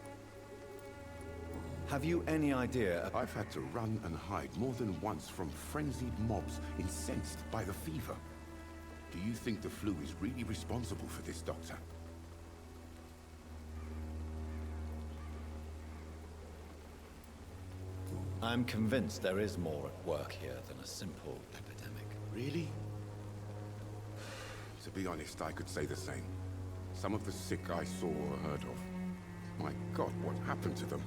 Speaker 11: Have you any idea?
Speaker 14: I've had to run and hide more than once from frenzied mobs incensed by the fever. Do you think the flu is really responsible for this, Doctor?
Speaker 11: I'm convinced there is more at work here than a simple epidemic.
Speaker 14: Really? To be honest, I could say the same. Some of the sick I saw or heard of. My God, what happened to them?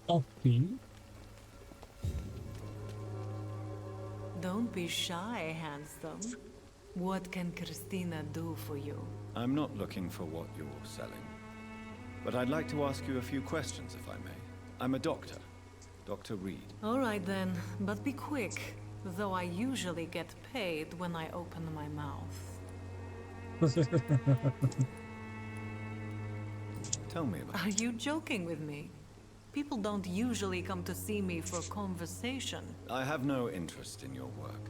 Speaker 1: Okay.
Speaker 22: Don't be shy, handsome. What can Christina do for you?
Speaker 11: I'm not looking for what you're selling. But I'd like to ask you a few questions, if I may. I'm a doctor. Dr. Reed.
Speaker 22: All right then, but be quick. Though I usually get paid when I open my mouth.
Speaker 11: Tell me about it.
Speaker 22: Are you joking with me? People don't usually come to see me for conversation.
Speaker 11: I have no interest in your work.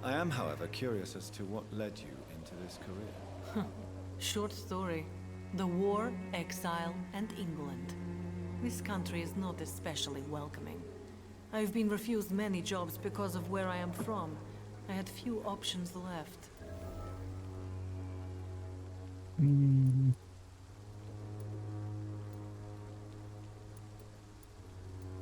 Speaker 11: I am, however, curious as to what led you into this career.
Speaker 22: Short story. The war, exile, and England. This country is not especially welcoming. I've been refused many jobs because of where I am from. I had few options left.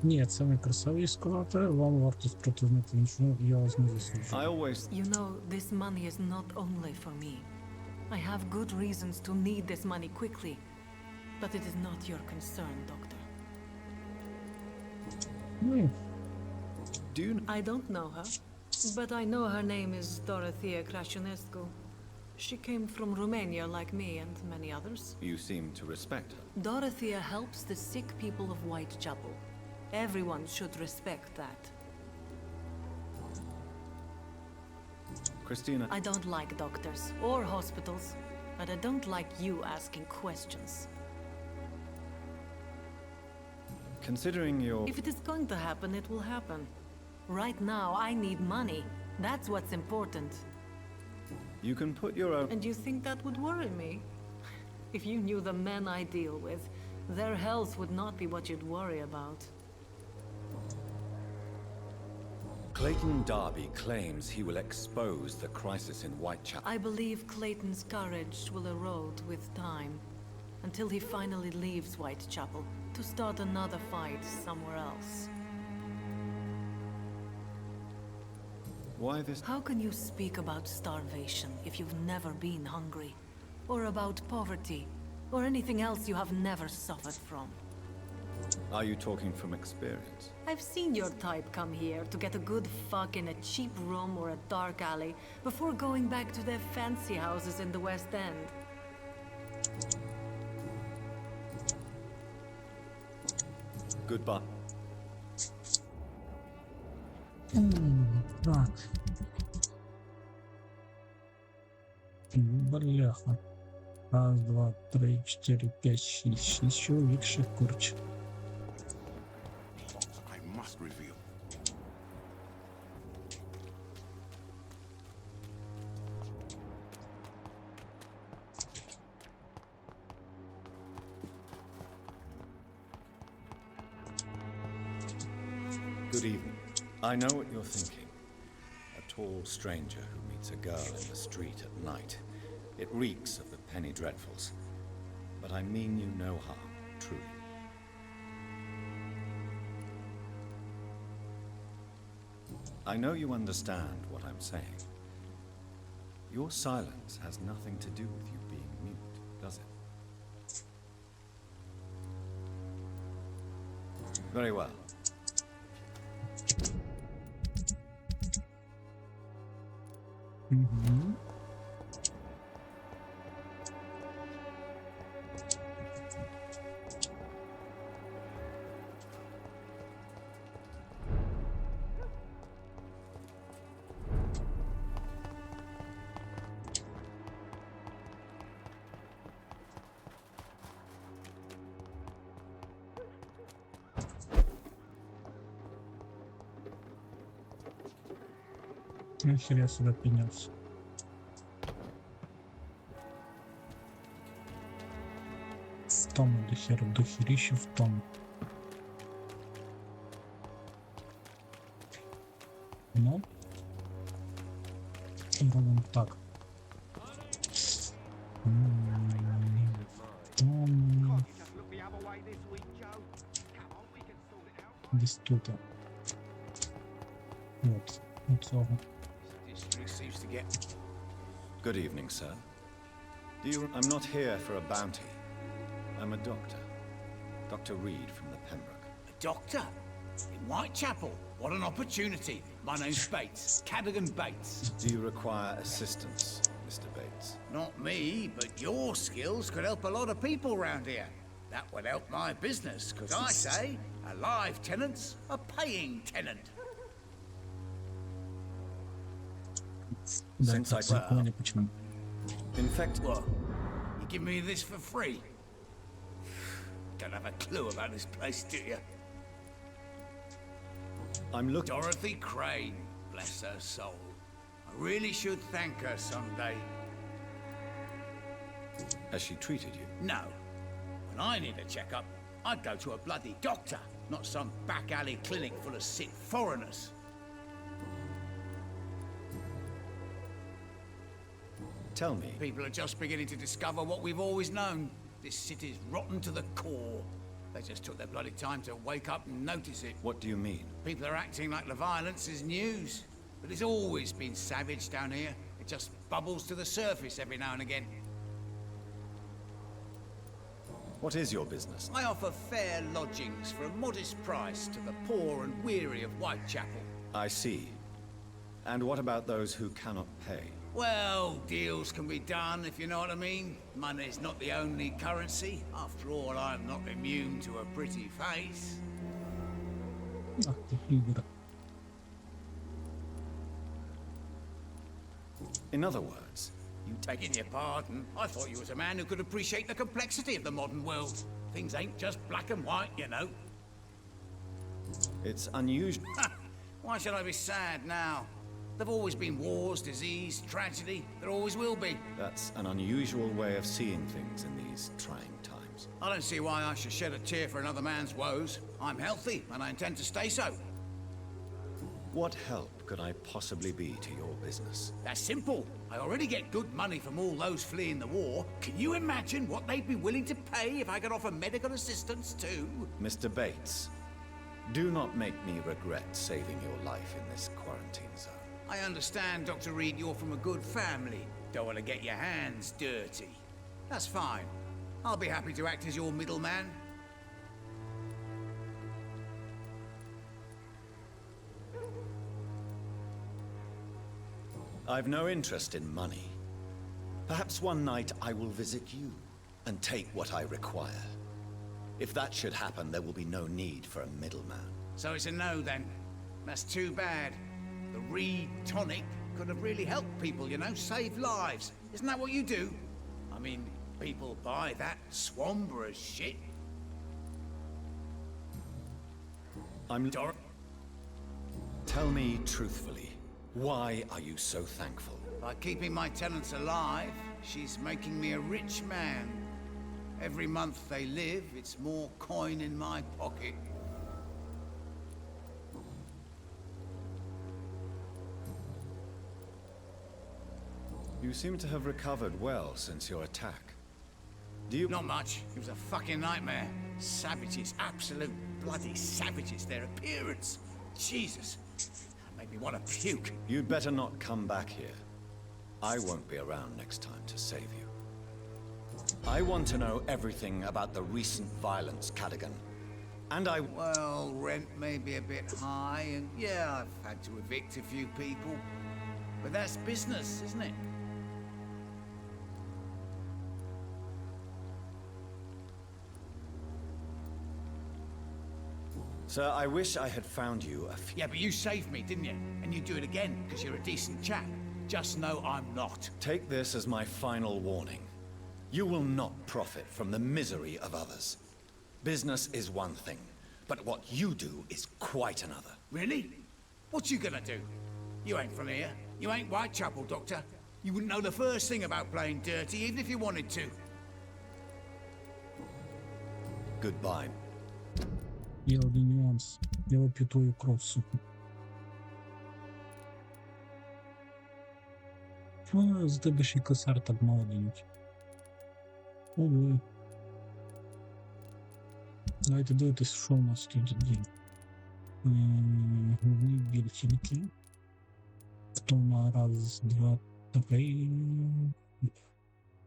Speaker 1: Ні, це не красиві сказати, вам варто спротивнити нічого, я вас не засуджую.
Speaker 22: You know, this money is not only for me. I have good reasons to need this money quickly, but it is not your concern, Doctor. I don't know her, but I know her name is Dorothea Crasionescu. She came from Romania like me and many others.
Speaker 11: You seem to respect her.
Speaker 22: Dorothea helps the sick people of Whitechapel. Everyone should respect that.
Speaker 11: Christina.
Speaker 22: I don't like doctors or hospitals, but I don't like you asking questions.
Speaker 11: Considering your...
Speaker 22: If it is going to happen, it will happen. Right now, I need money. That's what's important.
Speaker 11: You can put your own...
Speaker 22: And you think that would worry me? If you knew the men I deal with, their health would not be what you'd worry about.
Speaker 11: Clayton Darby claims he will expose the crisis in Whitechapel.
Speaker 22: I believe Clayton's courage will erode with time, until he finally leaves Whitechapel to start another fight somewhere else.
Speaker 11: Why this?
Speaker 22: How can you speak about starvation if you've never been hungry? Or about poverty? Or anything else you have never suffered from?
Speaker 11: Are you talking from experience?
Speaker 22: I've seen your type come here to get a good fuck in a cheap room or a dark alley before going back to their fancy houses in the West End.
Speaker 11: Goodbye.
Speaker 1: Так. Бляха. Раз, два, три, чотири, п'ять, шість чоловік ще курч.
Speaker 14: I must reveal.
Speaker 11: Good evening. I know what you're thinking. A tall stranger who meets a girl in the street at night. It reeks of the penny dreadfuls. But I mean you no harm, truly. I know you understand what I'm saying. Your silence has nothing to do with you being mute, does it? Very well.
Speaker 1: Нахер я сюди піднявся. В тому дохеріще в тому. Ну. Робимо так. Десь тут. От. Оцього.
Speaker 11: Good evening, sir. I'm not here for a bounty. I'm a doctor. Dr. Reed from the Pembroke.
Speaker 7: A doctor? In Whitechapel? What an opportunity. My name's Bates. Cadogan Bates.
Speaker 11: Do you require assistance, Mr. Bates?
Speaker 7: Not me, but your skills could help a lot of people round here. That would help my business, because I say a live tenant's a paying tenant.
Speaker 11: Since I in fact,
Speaker 7: what? You give me this for free? Don't have a clue about this place, do you?
Speaker 11: I'm looking.
Speaker 7: Dorothy Crane, bless her soul. I really should thank her someday.
Speaker 11: Has she treated you?
Speaker 7: No. When I need a checkup, I'd go to a bloody doctor, not some back alley clinic full of sick foreigners.
Speaker 11: Tell me.
Speaker 7: People are just beginning to discover what we've always known. This city's rotten to the core. They just took their bloody time to wake up and notice it.
Speaker 11: What do you mean?
Speaker 7: People are acting like the violence is news. But it's always been savage down here. It just bubbles to the surface every now and again.
Speaker 11: What is your business?
Speaker 7: I offer fair lodgings for a modest price to the poor and weary of Whitechapel.
Speaker 11: I see. And what about those who cannot pay?
Speaker 7: Well, deals can be done, if you know what I mean. Money's not the only currency. After all, I'm not immune to a pretty face.
Speaker 11: In other words,
Speaker 7: you begging your pardon, I thought you was a man who could appreciate the complexity of the modern world. Things ain't just black and white, you know.
Speaker 11: It's unusual.
Speaker 7: Why should I be sad now? There've always been wars, disease, tragedy. There always will be.
Speaker 11: That's an unusual way of seeing things in these trying times.
Speaker 7: I don't see why I should shed a tear for another man's woes. I'm healthy, and I intend to stay so.
Speaker 11: What help could I possibly be to your business?
Speaker 7: That's simple. I already get good money from all those fleeing the war. Can you imagine what they'd be willing to pay if I could offer medical assistance too?
Speaker 11: Mr. Bates, do not make me regret saving your life in this quarantine zone.
Speaker 7: I understand, Dr. Reed, you're from a good family. Don't want to get your hands dirty. That's fine. I'll be happy to act as your middleman.
Speaker 11: I've no interest in money. Perhaps one night I will visit you and take what I require. If that should happen, there will be no need for a middleman.
Speaker 7: So it's a no, then. That's too bad. The Reed tonic could have really helped people, you know, save lives. Isn't that what you do? I mean, people buy that Swambra shit.
Speaker 11: Tell me truthfully, why are you so thankful?
Speaker 7: By keeping my tenants alive, she's making me a rich man. Every month they live, it's more coin in my pocket.
Speaker 11: You seem to have recovered well since your attack. Do you...
Speaker 7: Not much. It was a fucking nightmare. Savages, absolute bloody savages. Their appearance. Jesus. That made me want to puke.
Speaker 11: You'd better not come back here. I won't be around next time to save you. I want to know everything about the recent violence, Cadogan. And I...
Speaker 7: Well, rent may be a bit high, and yeah, I've had to evict a few people. But that's business, isn't it?
Speaker 11: Sir, I wish I had found you a few...
Speaker 7: Yeah, but you saved me, didn't you? And you'd do it again, because you're a decent chap. Just know I'm not.
Speaker 11: Take this as my final warning. You will not profit from the misery of others. Business is one thing, but what you do is quite another.
Speaker 7: Really? What you gonna do? You ain't from here. You ain't Whitechapel, Doctor. You wouldn't know the first thing about playing dirty, even if you wanted to.
Speaker 11: Goodbye.
Speaker 1: Є один нюанс. Я вип'ю твою кров, сука. Ну, з тебе ще й косар так мало дають. Ой. Давайте дивитись, що у нас тут є. Головний біль тільки. Втома раз, два, три.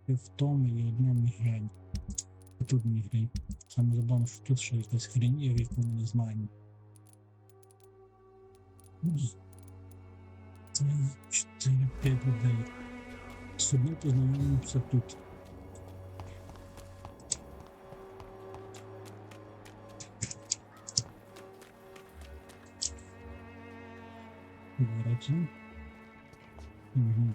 Speaker 1: І втома і одна мігрень. І тут мігрень. Саме забавно, що тут ще якась хрень є, яку ми не знаємо. 4-5 людей. З одним познайомимося тут. Вроді. Угу.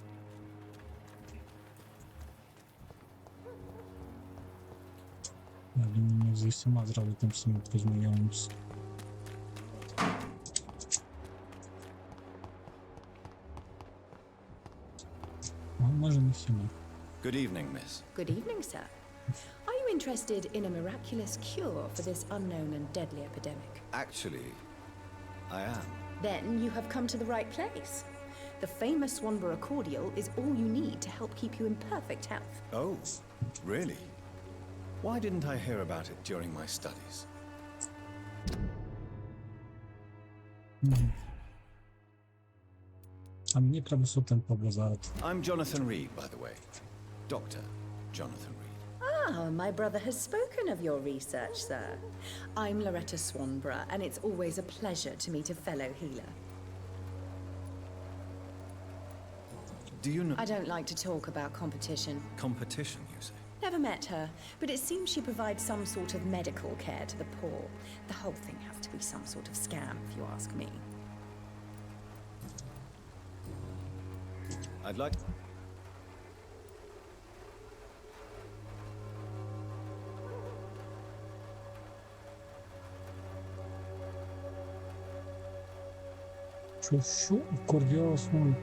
Speaker 1: Я думаю, ми з усіма зразу там самі познайомимося. А може не всіма.
Speaker 11: Good evening, miss.
Speaker 3: Good evening, sir. Are you interested in a miraculous cure for this unknown and deadly epidemic?
Speaker 11: Actually, I am.
Speaker 3: Then you have come to the right place. The famous Swanborough cordial is all you need to help keep you in perfect health.
Speaker 11: Oh, really? Why didn't I hear about it during my studies?
Speaker 1: А мені треба сутен побазарити.
Speaker 11: I'm Jonathan Reed, by the way. Dr. Jonathan Reed.
Speaker 3: Ah, my brother has spoken of your research, sir. I'm Loretta Swanborough, and it's always a pleasure to meet a fellow healer.
Speaker 11: Do you know...
Speaker 3: I don't like to talk about competition.
Speaker 11: Competition, you say?
Speaker 3: Never met her, but it seems she provides some sort of medical care to the poor. The whole thing has to be some sort of scam, if you ask me.
Speaker 11: I'd like...
Speaker 1: Що? Кордіал основний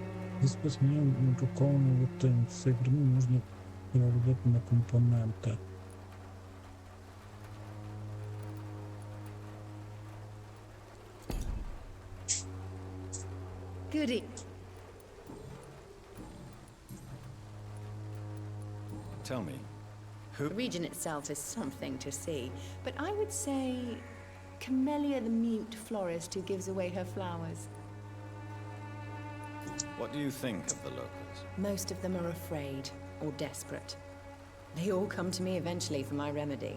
Speaker 1: спецмінів надрукований латин. Цей термін можна переводити на компоненти.
Speaker 3: Goody.
Speaker 11: Tell me, who...
Speaker 3: The region itself is something to see, but I would say Camellia the mute florist who gives away her flowers.
Speaker 11: What do you think of the locals?
Speaker 3: Most of them are afraid or desperate. They all come to me eventually for my remedy.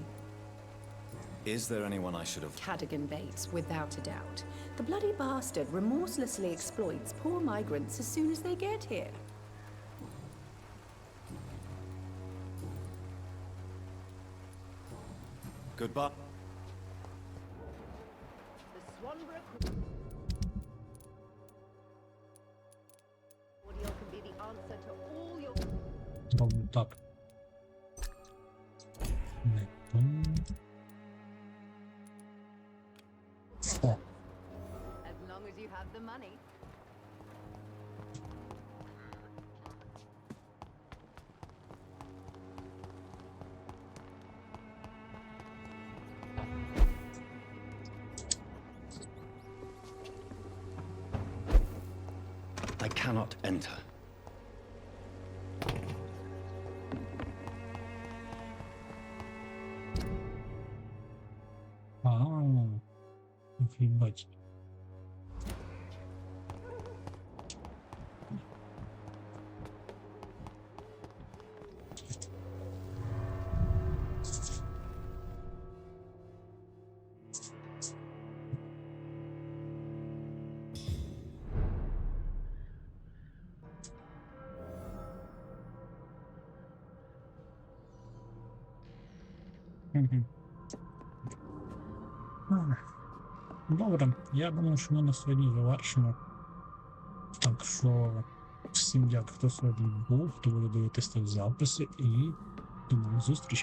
Speaker 11: Is there anyone I should have...
Speaker 3: Cadogan Bates, without a doubt. The bloody bastard remorselessly exploits poor migrants as soon as they get here.
Speaker 11: Goodbye.
Speaker 3: The Swanborough cordial can be the answer to all your...
Speaker 1: Роблю так. Не то. О.
Speaker 3: As long as you have the money.
Speaker 11: I cannot enter.
Speaker 1: Ебать. Добре, я думаю, що ми на сьогодні завершимо. Так що всім дякую, хто сьогодні був, хто буде дивитися записи, і до нових зустрічей.